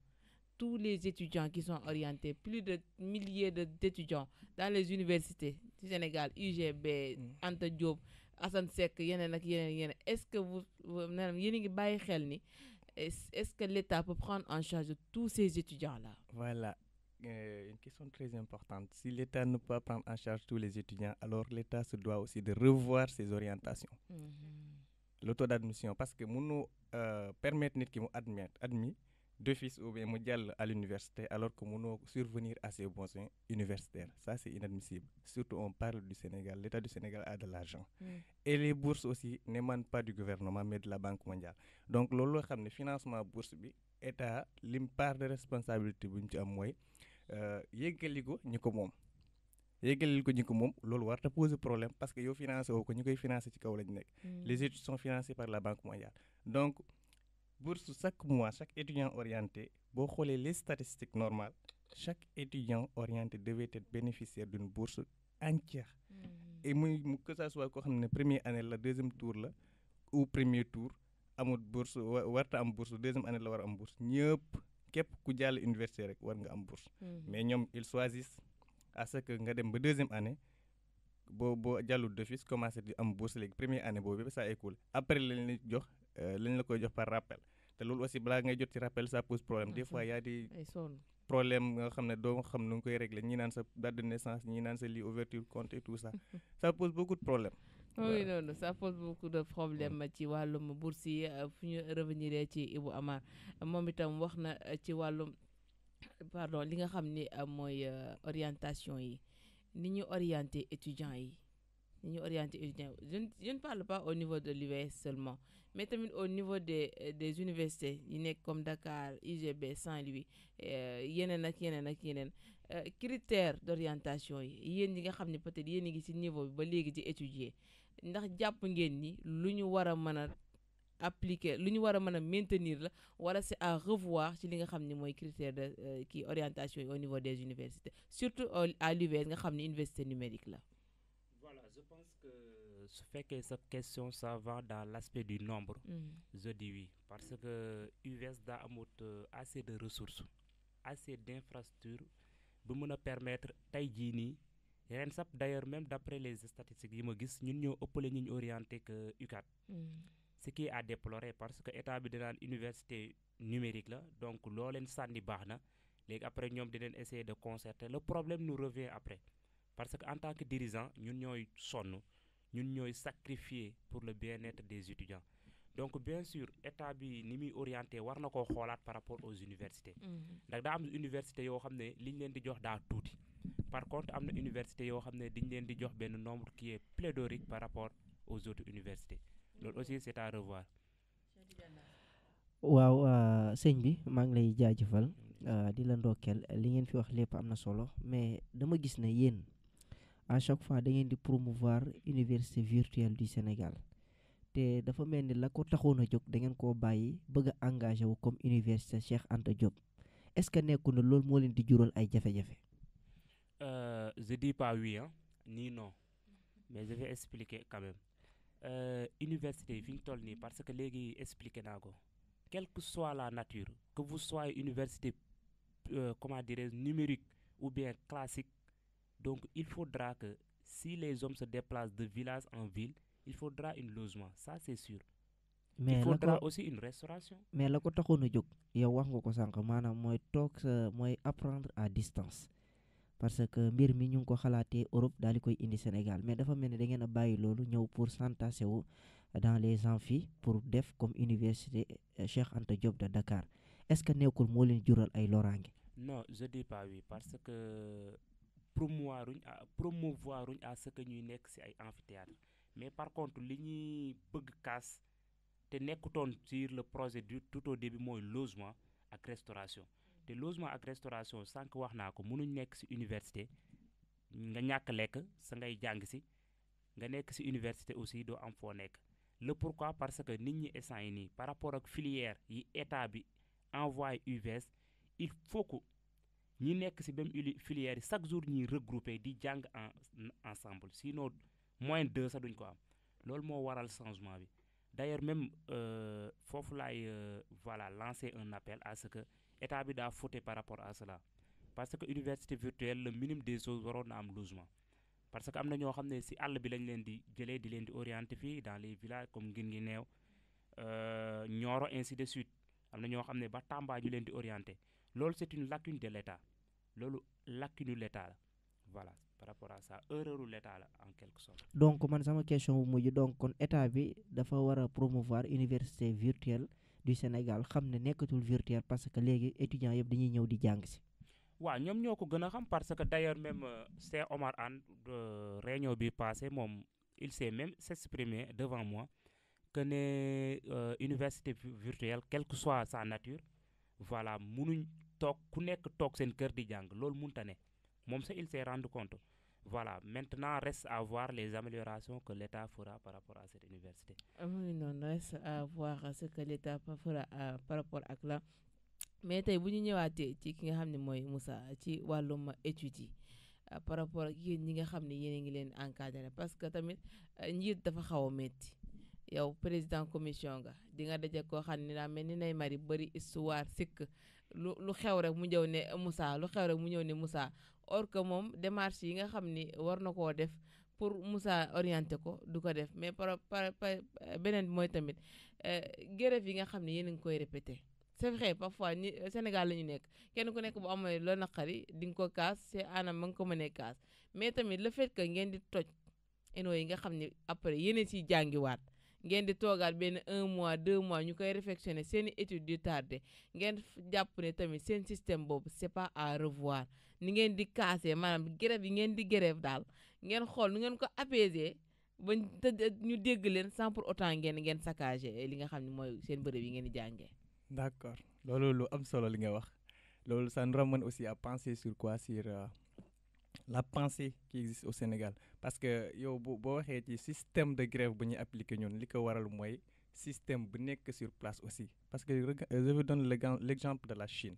tous les étudiants qui sont orientés plus de milliers d'étudiants dans les universités du Sénégal UGB Anta Diop Assane Seck yeneen ak yeneen est-ce que vous maanaam yéen a ngi bàyyi xel ni est-ce que l'État peut prendre en charge tous ces étudiants-là voilà une question très importante si l'État ne peut pas prendre en charge tous les étudiants alors l'État se doit aussi de revoir ses orientations le taux d'admission parce que mënoo permettre nit ki mu admis d'office ou bien mu jàll à l'université alors que mënoo survenir à ses besoins universitaires ça c'est inadmissible surtout on parle du Sénégal l'État du Sénégal a de l'argent et les bourses aussi n'émanent pas du gouvernement mais de la Banque mondiale donc loolu loo xam ne financement bourse bi état lim part de responsabilité bu ñu ci am mooy yéggali ko ñi ko moom loolu war ta poser problème parce que yow financé woo ko ñu koy financé ci kaw lañ nekk les études sont financées par la Banque mondiale donc bourse chaque mois chaque étudiant orienté boo xoolee les statistiques normales chaque étudiant orienté devait être bénéficiaire d'une bourse entière et muy que ça soit koo xam ne première année la deuxième tour la ou premier tour amul bourse warta am bourse deuxième année la war a am bourse ñëpp képp ku jàll université rek war nga am bourse mais ñoom ils choisissent à ce que nga dem ba deuxième année boo jàllul d'office commencé di am bourse léegi première année boobu ça écoule après lañ la koy jox par rappel te loolu aussi balaa ngay jot ci rappel ça pose problème des fois y a des problèmes nga xam ne doo xam nu nga koy régler ñi naan sa date de naissance ñi naan sa lii ouverture compte et tout ça ça pose beaucoup de problèmes oui non ça pose beaucoup de problèmes ci wàllum bourse yi fu ñu revenir ci Ibou Amar moom itam wax na ci wàllum li nga xam ni mooy orientation yi ni ñu orienter étudiants yi je ne parle pas au niveau de l'UVS seulement mais tamit au niveau des universités yi nekk comme Dakar UGB Saint-Louis yeneen ak yeneen critères d'orientation yi yéen ñi nga xam ne peut-être yéen a ngi ci niveau bi ba léegi ci étudier ndax jàpp ngeen ni lu ñu war a mën a appliquer lu ñu war a mën a maintenir la wala c'est à revoir ci li nga xam ne mooy critère de kii orientation yi au niveau des universités surtout à l'UVS nga xam ne université numérique la. Voilà, je pense que su fekkee sa question ça va dans l'aspect du nombre. Je dis oui parce que UVS daa amut assez de ressources assez d'infrastructures bu mën a permettre tey jii nii ren sax d'ailleurs même d'après les statistiques yi ma gis ñun ñoo ëppale ñu orienté que UCAD. Ce qui est à déplorer parce que état bi dinaan université numérique la donc loo leen sànni baax na léegi après ñoom dinañ essayer de concerter le problème nous revient après parce que en tant que dirigeant ñun ñooy sonn ñun ñooy sacrifier pour le bien-être des étudiants donc bien sûr état bi ni muy orienté war na koo xoolaat par rapport aux universités ndax daa am université yoo xam ne liñ leen di jox daa tuuti par contre am na université yoo xam ne diñ leen di jox benn nombre qui est pléthorique par rapport aux autres universités loolu aussi c'est à revoir. waaw sëñ bi maa ngi lay jaajëfal di la ndokkeel li ngeen fi wax lépp am na solo mais dama gis ne yéen à chaque fois da ngeen di promouvoir université virtuelle du Sénégal te dafa mel ni la ko taxoon a jóg da ngeen koo bàyyi bëgg a engagé wu comme université Cheikh Anta Diop est-ce que nekku na loolu moo leen di jural ay jafe-jafe. Je dis pas oui hein ni non mais je vais expliquer quand même. Université fi ñu toll nii parce que léegi expliqué naa ko quelle que soit la nature que vous soyez université comment dirais-je numérique ou bien classique donc il faudra que si les hommes se déplacent de village en ville il faudra un logement ça c'est sûr. mais il faudra aussi une restauration. mais la ko taxoon a jóg yow wax nga ko sànq maanaam mooy toog sa mooy apprendre à distance. parce que mbir mi ñu ngi ko xalaatee Europe daal di koy indi Sénégal mais dafa mel ni da ngeen a bàyyi loolu ñëw pour s'entasser wu dans les amphis pour def comme université Cheikh Anta Diop de Dakar est-ce que nekkul moo leen jural ay loraange. non je dis pas oui parce que promouvoiruñ à ce que ñuy nekk ci ay amphithéâtre mais par contre li ñuy bëgg kaas te nekkutoon sur le projet du tout au début mooy logement ak restauration. te logement ak restauration sànq wax naa ko mënuñ nekk ci université nga ñàkk lekk sa ngay jàng ci nga nekk ci université aussi doo am foo nekk le pourquoi parce que nit ñi instant yi nii par rapport ak filière yi état bi envoyé UVS il faut que ñi nekk ci même filière yi chaque jour ñuy regrouper di jàng ensemble sinon moins 2 sax duñ ko am loolu moo waral changement bi d'ailleurs même foofu laay voilà lancer un appel à ce que état bi daa fauté par rapport à cela parce que université virtuelle le minimum des choses waroon na am logement parce que am na ñoo xam ne ci àll bi lañ leen di jëlee di leen di orienter fii dans les villages comme Guinguinéo Nioro ainsi de suite am na ñoo xam ne ba Tamba ñu leen di orienter loolu c'est une lacune de l'état loolu lacune l'état la voilà par rapport à ça erreur l'état la en quelque sorte. donc man sama question bu mujj donc kon état bi dafa war a promouvoir université virtuelle du Sénégal xam ne nekkatul virtuel parce que léegi étudiants yëpp dañuy ñëw di jàng ci. waaw ñoom ñoo ko gën a xam parce que d'ailleurs même Cheikh Omar Anne réunion bi passé moom il s'est même s'exprimer devant moi que ne université virtuelle quelle que soit sa nature voilà munuñ toog ku nekk toog seen kër di jàng loolu mënta ne moom sax il s'est rendu compte voilà maintenant reste à voir les améliorations que l'État fera par rapport à cette université. Oui non reste à voir ce que l'État fera par rapport ak la mais tey bu ñu ñëwaatee ci ki nga xam ne mooy Moussa ci wàllum études yi par rapport ak yéen ñi nga xam ne yéen a ngi leen encadré parce que tamit njiit dafa xaw a métti yow président commission nga di nga daje koo xam ne daa mel ni nay mari bëri histoire sikk lu xew rek mu ñëw ne Moussa lu xew rek mu ñëw ne Moussa or que moom démarche yi nga xam ni war na koo def pour Moussa orienter ko du ko def mais par beneen bi mooy tamit grève yi nga xam ne yéen a ngi koy répété c'est vrai parfois ni Sénégal la ñu nekk kenn ku nekk bu amee loo naqari di nga ko kaas c'est anam ma nga ko mënee kaas mais tamit le fait que ngeen di toj eno yi nga xam ne après yéen siy jàngiwaat ngeen di toogaat benn 1 mois 2 mois ñu koy réflexionner seen i études di tardé ngeen jàpp ne tamit seen système boobu c'est pas à revoir ni ngeen di kaasee maanaam grève yi ngeen di grève daal ngeen xool nu ngeen ko apaiser ba ñu dégg leen sans pour autant ngeen saccager li nga xam ne mooy seen bërëb yi ngeen di jàngee. D'accord loolu lu am solo li nga wax loolu ça nous ramène aussi à penser sur quoi sur la pensée qui existe au Sénégal parce que yow boo waxee ci système de grève bu ñuy appliquer ñun li ko waral mooy système bu nekk sur place aussi parce que je vous donne l'exemple de la Chine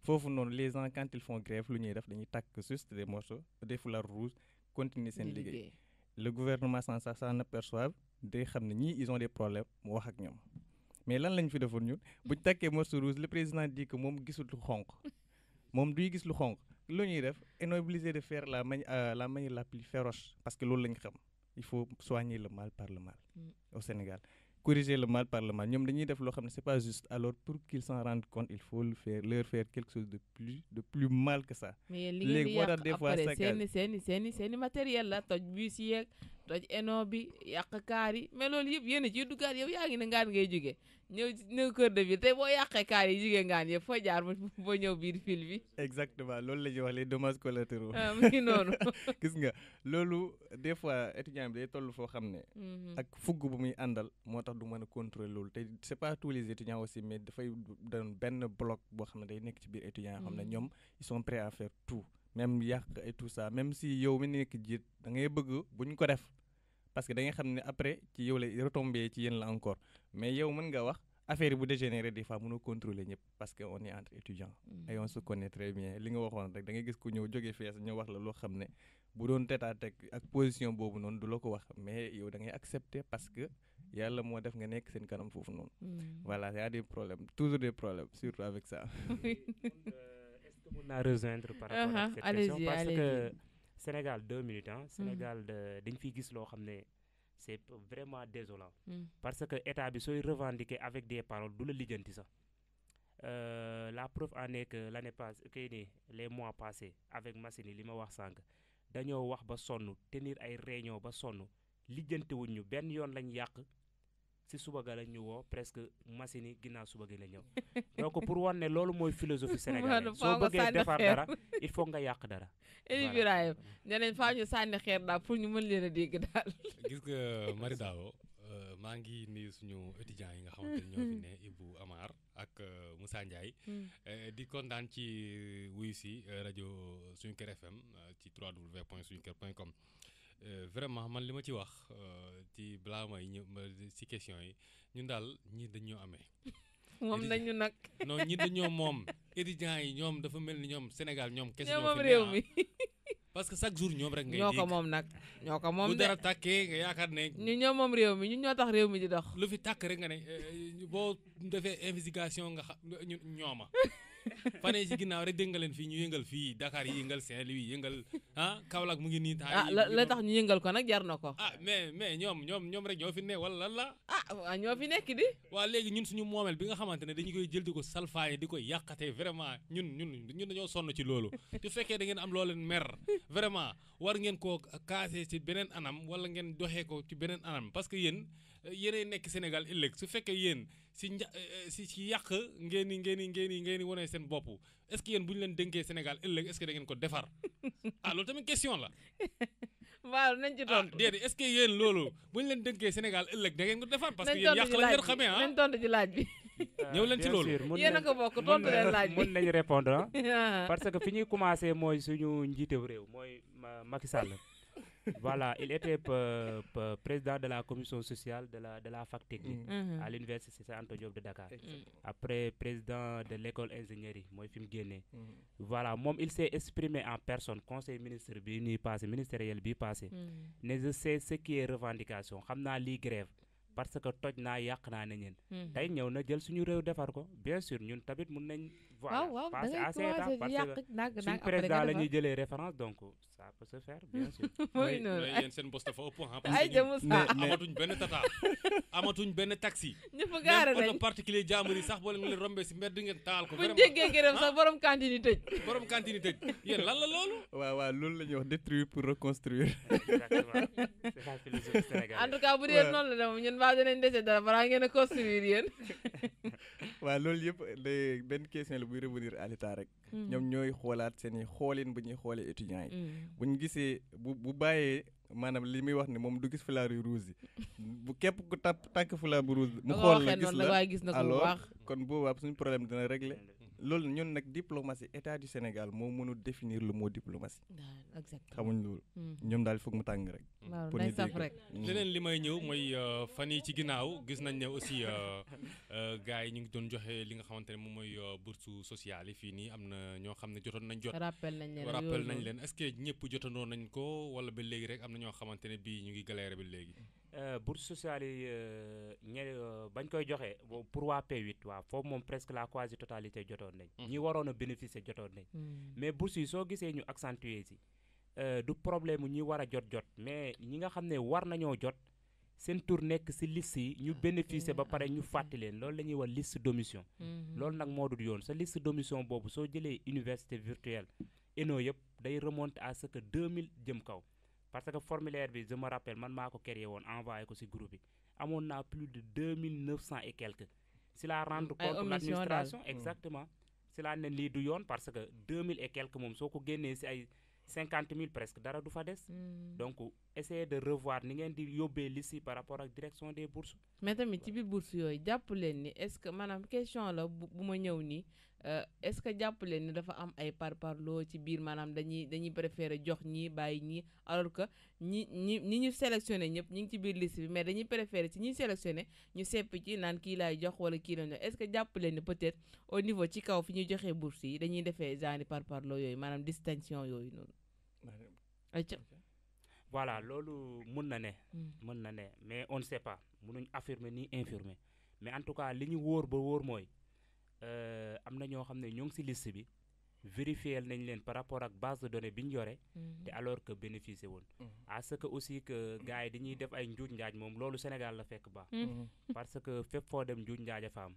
foofu noonu les gens quand ils font grève lu ñuy def dañuy takk juste des morceaux des foulards rouges continuer seen liggéey le gouvernement sans ça s'en aperçoit day xam ne ñii ils ont des problèmes mu wax ak ñoom mais lan lañ fi defoon ñun buñ takkee morceau rouge le président dit que moom gisul lu xonq moom duy gis lu xonq lu ñuy def on est obligé de faire la manière la plus féroce parce que loolu lañ xam il faut soigner le mal par le mal au Sénégal corriger le mal par le mal ñoom dañuy def loo xam ne c'est pas juste alors pour qu'ils s'en rendent compte il faut leur faire quelque chose de plus mal que ça. mais li ngeen di yàq après seeni matériel la toj bus yi yeeg toj eno bi yàq kaar yi mais loolu yëpp yéen a ciy duggaat yow yaa ngi ne ngaan ngay jógee ñëw cœur de ville tey boo yàqee kaar yi jógee ngaan yëpp foo jaar boo ñëw biir fil bi. exactement loolu la ñuy wax les dommages collatéraux. mu ngi noonu. gis nga loolu des fois étudiant bi day toll foo xam ne. ak fugg bu muy àndal moo tax du mën a contrôler loolu te c'est pas tous les étudiants aussi mais dafay doon benn bloc boo xam ne day nekk ci biir étudiant yoo xam ne ñoom ils sont prêts à faire tout même yàq et tout ça même si yow mi nekk jiit da ngay bëgg bu ñu ko def parce que da nga xam ne après ci yow lay retombé ci yéen la encore mais yow mën nga wax affaire yi bu dégénéré des fois mënoo contrôler ñëpp parce que on est entre étudiants et on se connaît très bien li nga waxoon rek da ngay gis ku ñëw jógee fees ñëw wax la loo xam ne bu doon tête à tête ak position boobu noonu du la ko wax mais yow da ngay accepter parce que yàlla moo def nga nekk seen kanam foofu noonu voilà y a des problèmes toujours des problèmes surtout avec ça. Est-ce que mën naa rejoindre par rapport à cette question parce que Sénégal 2 minutes Sénégal dañ fiy gis loo xam ne c'est vraiment désolant parce que état bi sooy revendiquer avec des paroles du la lijjanti sax la preuve en est que l'année passée kay ni les mois passés avec Massini li ma wax sànq dañoo wax ba sonn tenir ay réunion ba sonn lijjanti wuñ ñu benn yoon lañ yàq si suba ga lañ ñu woo presque Massini ginnaaw suba gi la ñëw donc pour wan ne loolu mooy philosophie sénégalaise soo bëggee defar dara il faut nga yàq dara. Eli Birahim ñeneen faa ñu sànni xeer daal pour ñu mën leen a dégg daal. gis nga Marie Dao maa ngi nuyu suñu étudiants yi nga xamante ne ñoo fi ne Ibou Amar ak Moussa Ndiaye di kontaan ci wuyu si rajo Suñu Kër FM ci www.suñuker.com vraiment man li ma ci wax ci balaa may ñëw si question yi ñun daal ñii dañoo amee. moom nañu nag. non ñi dañoo moom étudiants yi ñoom dafa mel ni ñoom Sénégal ñoom. kese ñoo moom réew mi parce que chaque jour ñoom rek ngay ñoo ko moom nag ñoo ko moom bu dara tàkkee nga yaakaar ne. ñu ñoo moom réew mi ñun ñoo tax réew mi di dox. lu fi tàkk rek nga ne boo defee investigation nga xam ñooma fan yi ci ginnaaw rek dégg nga leen fii ñu yëngal fii Dakar yi yëngal Saint-Louis yëngal Kaolack mu ngi nii. la tax ñu yëngal ko nag jar na ko. mais ñoom rek ñoo fi ne wala lan la. ñoo fi nekk di. waa léegi ñun suñu moomeel bi nga xamante ne dañu koy jël di ko salfaañe di ko yàqate vraiment ñun dañoo sonn ci loolu. su fekkee da ngeen am loo leen mer vraiment war ngeen koo kaase ci beneen anam wala ngeen doxee ko ci beneen anam parce que yéenay nekk Sénégal ëllëg su fekkee yéen si yàq ngeen di wane seen bopp est-ce que yéen bu ñu leen dénkee Sénégal ëllëg est-ce que da ngeen ko defar loolu tamit question la. waaw nañ ci tontu déedéet est-ce que yéen loolu bu ñu leen dénkee Sénégal ëllëg da ngeen ko defar. parce que yéen yàq la ngeen xamee nañ tontu ci laaj bi. ñëw leen ci loolu yéen a ko bokk tontu leen laaj bi mën nañu répondre parce que fi ñuy commencer mooy suñu njiite réew mooy Macky Sall. Voilà, il était président de la commission sociale de la fac technique à l'université Cheikh Anta Diop de Dakar. Après président de l'école ingénierie mooy fi mu génnee. Voilà moom il s'est exprimé en personne conseil ministre bi ñuy passé ministériel bi passé. ne je sais ce qui est revendication xam naa lii grève parce que toj naa yàq naa ne ñeen tey ñëw na jël suñu réew defar ko bien sûr ñun tamit mun nañ. voilà passer à ces étapes parce que suñu président la ñuy jëlee référence donc ça peut se faire bien sûr. mooy noonu yéen seen bos dafa ëpp parce que amatuñ benn tata amatuñ benn taxi. ñëpp gaare nañ auto particulier jàmbur yi sax boo leen rombee si mbedd ngeen taal ko. vraiment bu jéggee gërëm sax borom cantine yi tëj. borom cantine yi tëj yéen lan la loolu. waaw loolu la ñuy wax détruire pour reconstruire. exactement c'est la philosophie sénégalaise. en tout cas bu dee noonu la dem ñun baa dinañ dese dara balaa ngeen a construire yéen. waaw loolu yëpp day benn question la buy revenir à l'état rek. ñoom ñooy xoolaat seen i xoolin bu ñuy xoolee étudiants yi. bu ñu gisee bu bàyyee maanaam li muy wax ne moom du gis fulaar yu rouge yi bu képp ku tànk fulaar bu rouge mu xool la gis la gis na ko bu baax alors kon boobaa suñu problème dina régler loolu ñun nag diplomatie état du Sénégal moo mënul définir le mot diplomatie. exactement xamuñ loolu. ñoom daal foog mu tàng rek. pour ñu dégg rek. leneen li may ñëw mooy fan yi ci ginnaaw gis nañ ne aussi gars yi ñu ngi doon joxe li nga xamante ne moom mooy bourse sociale yi fii nii am na ñoo xam ne jotoon nañ jot. rappel nañ leen est-ce que ñëpp jotandoo nañ ko wala ba léegi rek am na ñoo xamante ne bii ñu ngi galéré ba léegi. bourse sociale yi bañ koy joxe pour waa P8 waaw foofu moom presque la quasi totalité jotoon nañ. ñi waroon a bénéficier jotoon nañ. mais bourse yi soo gisee ñu accentuer si du problème ñi war a jot mais ñi nga xam ne war nañoo jot seen tur nekk si liste yi ñu bénéficier ba pare ñu fàttali leen loolu la ñuy wax liste d'omission. loolu nag moo dul yoon sa liste d'omission boobu soo jëlee université virtuelle ENO yëpp day remonter à ce que 2000 jëm kaw. parce que formulaire bi je me rappelle man maa ko créé woon envoyé ko ci groupe bi amoon naa plus de 2900 et quelques si la rendre compte l'administration exactement si la ne lii du yoon parce que 2000 et quelques moom soo ko génnee ci ay 50 000 presque dara du fa des donc essayer de revoir ni ngeen di yóbbee liste par rapport ak direction des bourses mais tamit ci biir bourse yooyu jàpp leen ni est-ce que maanaam question la bu ma ñëw nii est-ce que jàpp leen ni dafa am ay parparloo ci biir maanaam dañuy préférer jox ñii bàyyi ñii alors que ñi ñu sélectionné ñëpp ñu ngi ci biir liste bi mais dañuy préférer ci ñi sélectionné ñu sepp ci naan kii laay jox wala kii lañ jox est-ce que jàpp leen ni peut-être au niveau ci kaw fi ñuy joxee bourse yi dañuy defee genre parparloo yooyu maanaam distinction yooyu noonu. voilà loolu mën na ne mais on ne sait pas mënuñ affirmer ni infirmer mais en tout cas li ñu wóor ba wóor mooy am na ñoo xam ne ñoo ngi ci liste bi vérifier nañ leen par rapport ak base de données bi ñu yore te alors que bénéficier woon à ce que aussi que gars yi dañuy def ay njuuj njaaj moom loolu Sénégal la fekk baax parce que fépp foo dem njuuj njaaj a fa am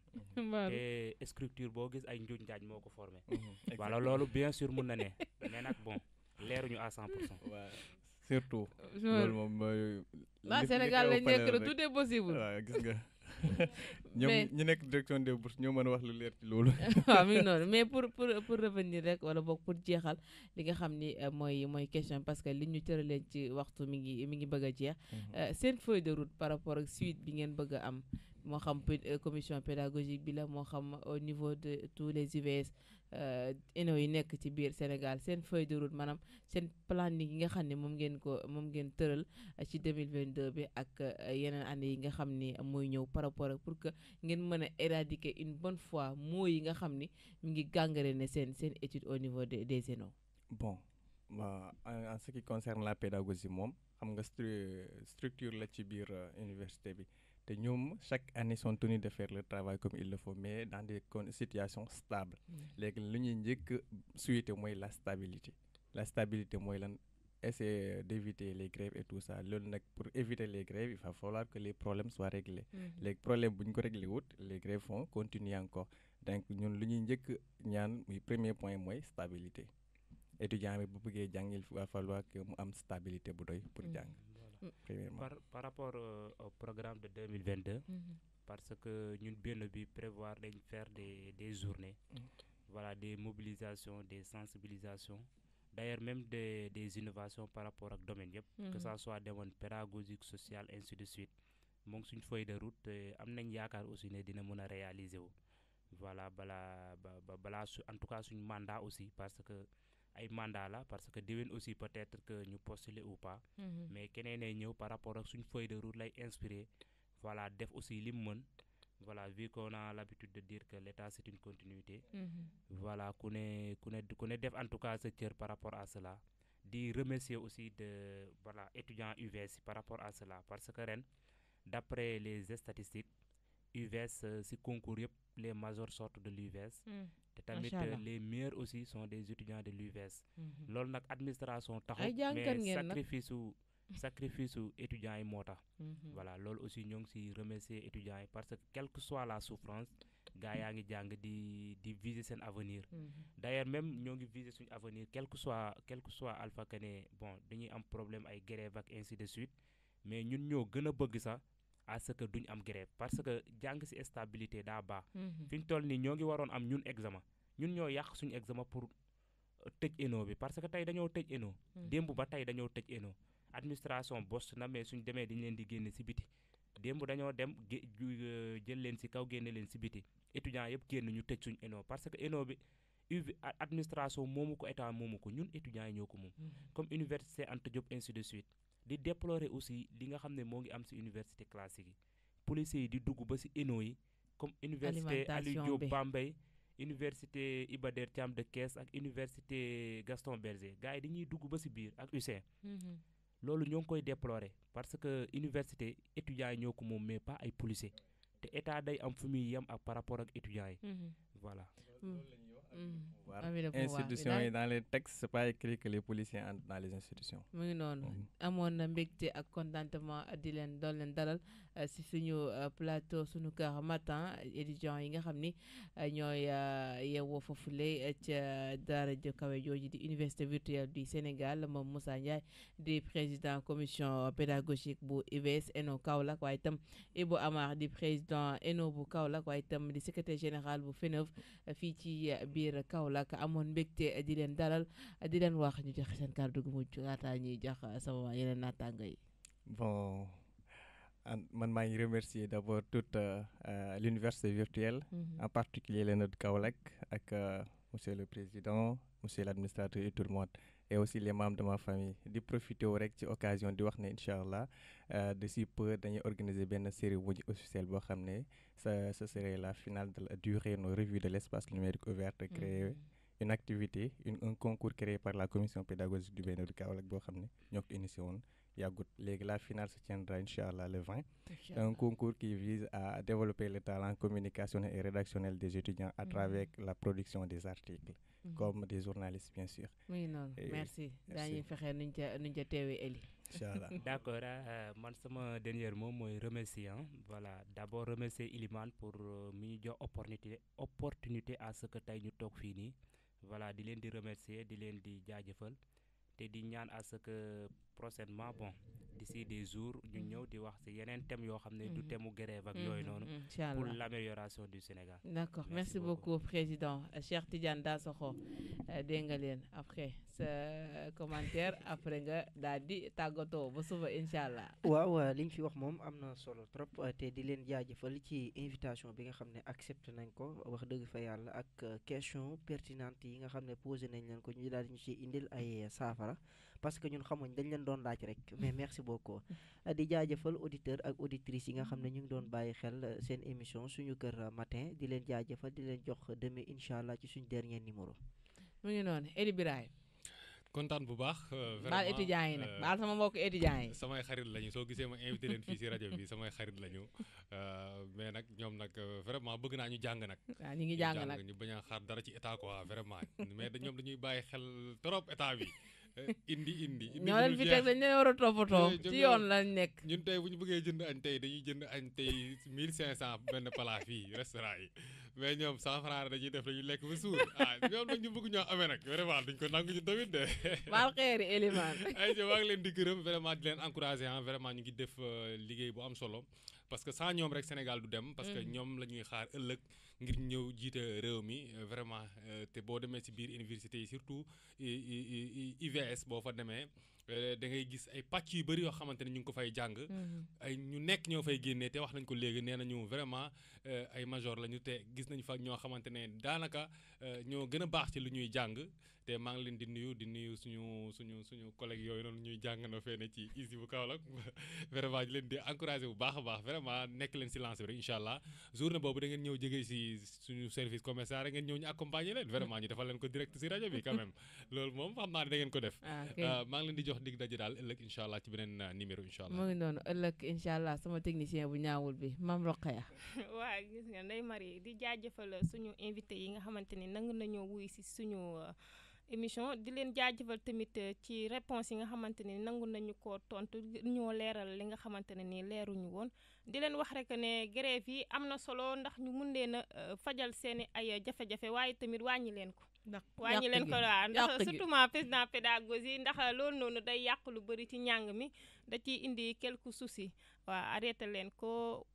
te structure boo gis ay njuuj njaaj moo ko formé voilà loolu bien sûr mën na ne mais nag bon leeruñu à 100%. waaw surtout. loolu moom mooy. Sénégal lañ nekk la tout est possible. waaw gis nga. ñoom ñu nekk direction des bourses ñoo mën a wax lu leer ci loolu. waaw mi ngi noonu mais pour revenir rek wala boog pour jeexal li nga xam ni mooy question parce que li ñu tëraleen ci waxtu mi ngi bëgg a jeex. seen feuille de route par rapport ak suite bi ngeen bëgg a am moo xam commission pédagogique bi la moo xam au niveau de tous les UVS ENO yi nekk ci biir Sénégal seen feuille de route maanaam seen planning yi nga xam ne moom ngeen tëral ci 2022 bi ak yeneen année yi nga xam ni mooy ñëw par rapport ak pour que ngeen mën a éradiquer une bonne fois mots yi nga xam ni mi ngi gangréner seen étude au niveau des ENO. bon en ce qui concerne la pédagogie moom xam nga structure la ci biir université bi te ñoom chaque année sont tenus de faire le travail comme il le faut mais dans des situations stables léegi lu ñuy njëkk suite mooy la stabilité mooy lan essayer d'éviter les grèves et tout ça loolu nag pour éviter les grèves il va falloir que les problèmes soient réglés les problèmes bu ñu ko réglé wut les grèves vont continuer encore donc ñun lu ñuy njëkk ñaan muy premier point mooy stabilité étudiant bi bu bëggee jàng il va falloir que mu am stabilité bu doy pour jàng par rapport au programme de 2022 parce que ñun benn bi prévoir dañ faire des journées voilà des mobilisations des sensibilisations d'ailleurs même des innovations par rapport ak domaine yëpp que ça soit domaine pédagogique social ainsi de suite moom suñ feuille de route am nañ yaakaar aussi ne dina mën a réaliser wu voilà balaa en tout cas suñ mandat aussi parce que ay mandat la parce que déwén aussi peut-être que ñu postuler ou pas mais keneen ay ñëw par rapport ak suñ feuille de route lay inspiré voilà def aussi li mu mën voilà vu qu'on a l'habitude de dire que l'État c'est une continuité voilà ku ne def en tout cas sa cër par rapport à cela di remercier aussi de voilà étudiants UVS par rapport à cela parce que ren d'après les statistiques UVS si concours yëpp les majors sortent de l'UVS te tamit les meilleurs aussi sont des étudiants de l'UVS loolu nag administration taxu mais sacrifice su étudiants yi moo tax voilà loolu aussi ñoo ngi si remercier étudiants yi parce que quelle que soit la souffrance gars yaa ngi jàng di viser seen avenir d'ailleurs même ñoo ngi viser suñu avenir quel que soit alpha que ne bon dañuy am problème ay grève ak ainsi de suite mais ñun ñoo gën a bëgg sax à ce que duñ am grève parce que jàng ci stabilité daa baax fi ñu toll nii ñoo ngi waroon am ñun examen ñun ñoo yàq suñu examen pour tëj ENO bi parce que tey dañoo tëj ENO démb ba tey dañoo tëj ENO administration bost na mais suñ demee dañ leen di génne ci biti démb dañoo dem jël leen ci kaw génne leen ci biti étudiants yëpp génn ñu tëj suñ ENO parce que ENO bi administration moomu ko état moomu ko ñun étudiants yi ñoo ko moom comme université Anta Diop ainsi de suite di déplorer aussi li nga xam ne moo ngi am si université classique yi policiers yi di dugg ba si ENO yi comme université Aliou Diop Bambey université Iba Der Thiam de Thiès ak université Gaston Berger gars yi dañuy dugg ba si biir ak UCN loolu ñoo ngi koy déplorer parce que université étudiants yi ñoo ko moom mais pas ay policiers te état day am fu muy yem ak par rapport ak étudiants yi voilà institutions yi dans les textes c'est pas écrit que les policiers entrent dans les institutions. mu ngi noonu amoon na mbégte ak contentement di leen doon leen dalal si suñu plateau suñu Kër Matin étudiants yi nga xam ni ñooy yeewoo foofule ca daara ju kawe jooju di université virtuelle du Sénégal moom Moussa Ndiaye di président commission pédagogique bu UVS ENO Kaolack waaye itam Ibou Amar di président ENO bu Kaolack waaye itam di secrétaire général bu FENOV fii ci biir Kaolack amoon mbégte di leen dalal di leen wax ñu joxe seen kàddu gu mujj laata ñuy jox sama yeneen naataango yi. Bon man maa ngi remercier d'abord toute l'université virtuelle en particulier l'ENO de Kaolack ak monsieur le président monsieur l'administrateur et tout le monde et aussi les membres de ma famille di profiter rek ci occasion di wax ne incha allah d'ici peu dañuy organiser benn cérémonie officielle boo xam ne ce serait la finale de la durée nos revues de l'espace numérique ouvert créer une activité un concours créé par la commission pédagogique du BNO de Kaolack boo xam ne ñoo ko initié woon yàggut léegi la finale se tiendra incha allah le 20 un concours qui vise à développer le talent communicationnel et rédactionnel des étudiants à travers la production des articles comme des journalistes bien sûr. Oui non merci daañuy fexe nuñ ca teewee Eli. Inch'Allah. D'accord man sama dernier mot mooy remercier voilà d'abord remercier Ilimane pour mi ñu jox opportunité à ce que tey ñu toog fii nii voilà di leen di remercier di leen di jaajëfal te di ñaan à ce que prochainement bon d'ici des jours ñu ñëw di wax ci yeneen thèmes yoo xam ne du thème mu grève ak yooyu noonu pour l'amélioration du Sénégal. D'accord merci beaucoup président Cheikh Tidiane Dansokho dégg nga leen après sa commentaire après nga daal di tàggatoo ba suba incha allah. waaw li ñu fi wax moom am na solo trop te di leen jaajëfal ci invitation bi nga xam ne accepté nañ ko wax dëgg fa yàlla ak question pertinente yi nga xam ne posé nañ leen ko ñu daal di ñu ci indil ay saafara parce que ñun xamuñ dañ leen doon laaj rek mais merci beaucoup di jaajëfal auditeur ak auditrices yi nga xam ne ñu ngi doon bàyyi xel seen émission suñu Kër Matin di leen jaajëfal di leen jox demain incha allah ci suñu dernier numéro. mu ngi noonu Eli Birahim kontaan bu baax. vraiment baal étudiants yi nag baal sama mbokk étudiants yi. samay xarit lañu soo gisee ma invité leen fii si rajo bi samay xarit lañu mais nag ñoom nag vraiment bëgg naa ñu jàng nag. waaw ñu ngi jàng nag ñu bañ a xaar dara ci état quoi vraiment mais ñoom dañuy bàyyi xel trop état bi. indi ñoo leen fi teg dañ leen war a toppatoo ci yoon lañ nekk. ñun tey bu ñu bëggee jënd añ tey dañuy jënd añ tey 1500 benn plat fii restaurant yi mais ñoom 100 francs dañuy def dañuy lekk ba suur ñoom nag ñu bëgg ñoo amee nag vraiment duñ ko nangu ñu tamit de. baal xeeri Elimane. ay maa ngi leen di gërëm vraiment di leen encourager vraiment ñu ngi def liggéey bu am solo parce que sans ñoom rek Sénégal du dem. parce que ñoom la ñuy xaar ëllëg ngir ñëw jiite réew mi vraiment te boo demee ci biir université yi surtout UVS boo fa demee da ngay gis ay pàcc yu bëri yoo xamante ne ñu ngi ko fay jàng. ay ñu nekk ñoo fay génnee te wax nañ ko léegi nee nañu vraiment ay major lañu te gis nañ fa ñoo xamante ne daanaka ñoo gën a baax ci lu ñuy jàng te maa ngi leen di nuyu suñu collègues yooyu noonu ñuy jàng na fee ne ci ISI bu Kaolack vraiment ñu leen di encourager bu baax a baax vraiment nekk leen si lancé bi rek incha allah journée boobu da ngeen ñëw jege si suñu service commercial rek ngeen ñëw ñu accompagner leen vraiment ñu defal leen ko direct si rajo bi quand même loolu moom xam naa ne da ngeen ko def. maa ngi leen di jox dig daje daal ëllëg incha allah ci beneen numéro incha allah. mu ngi noonu ëllëg incha allah sama technicien bu ñaawul bi Mame Rokhaya. waaw gis nga Ndeye Marie di jaajëfal suñu invité yi nga xamante ni nangu nañoo wuy si suñu émission di leen jaajëfal tamit ci réponse yi nga xamante ni nangu nañu ko tontu ñoo leeral li nga xamante ne nii leeruñu woon di leen wax rek ne grève yi am na solo ndax ñu mun leen a fajal seeni ay jafe-jafe waaye tamit wàññi leen ko. wàññi leen ko waaw ndax surtout ma président pédagogie ndax loolu noonu day yàq lu bëri ci njàng mi da ciy indi quelques soucis waaw arrêté leen ko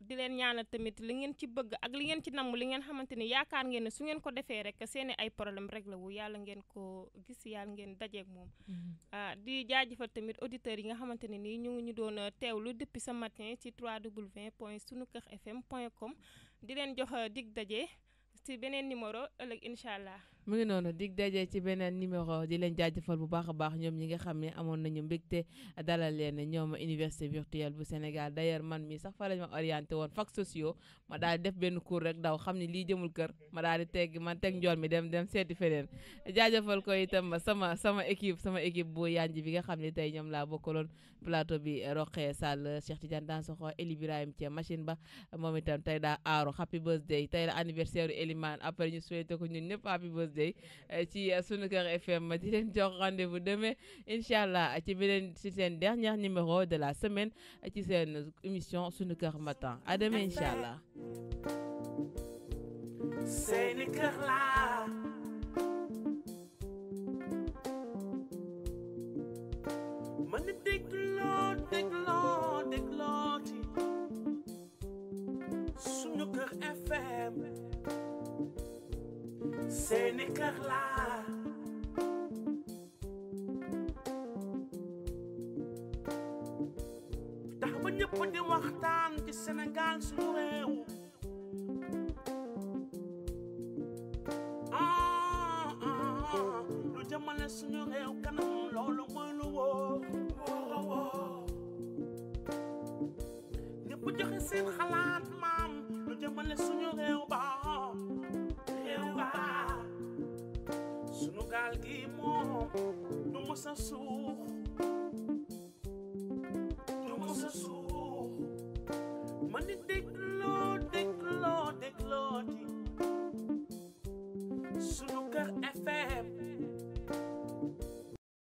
di leen ñaanal tamit li ngeen ci bëgg ak li ngeen ci namm li ngeen xamante ni yaakaar ngeen ne su ngeen ko defee rek seeni ay problème rek la wu yàlla ngeen ko gis yàlla ngeen dajeeg moom di jaajëfal tamit auditeurs yi nga xamante ne nii ñu ngi ñu doon teewlu depuis ce matin ci www.sunukerfm.com di leen jox dig daje ci beneen numéro ëllëg incha allah. mu ngi noonu dig daje ci beneen numéro di leen jaajëfal bu baax a baax ñoom ñi nga xam ne amoon nañu mbégte dalal leen ñoom université virtuelle bu Sénégal d'ailleurs man mi sax fa lañ ma orienté woon fac sociaux ma daal di def benn cours rek daw xam ne lii jëmul kër ma daal di teg njool mi dem seeti feneen jaajëfal ko itam sama équipe bu yanj bi nga xam ne tey ñoom laa bokkaloon plateau bi Roqe Sall Cheikh Tidiane Dansokho Eli Ibrahim ci machine ba moom itam tey daa aaro happy birthday tey la anniversaire Elimane après ñu souhaité ko ñun ñëpp happy birthday ci Sunuker FM di leen jox rendez-vous demain inchallah ci seen dernier numéro de la semaine ci seen émission Sunuker Matin à demain inchallah. Sunuker la man dégloo ci Sunuker FM Sunuker la tax ba ñëpp di waxtaan ci Sénégal suñu réew lu jëmale suñu réew kanam loolu mooy lu wóor ñëpp joxe seen xalaat maam lu jëmale suñu réew ba sunu gaal gi moom du mës a suux man di dégloo di Sunuker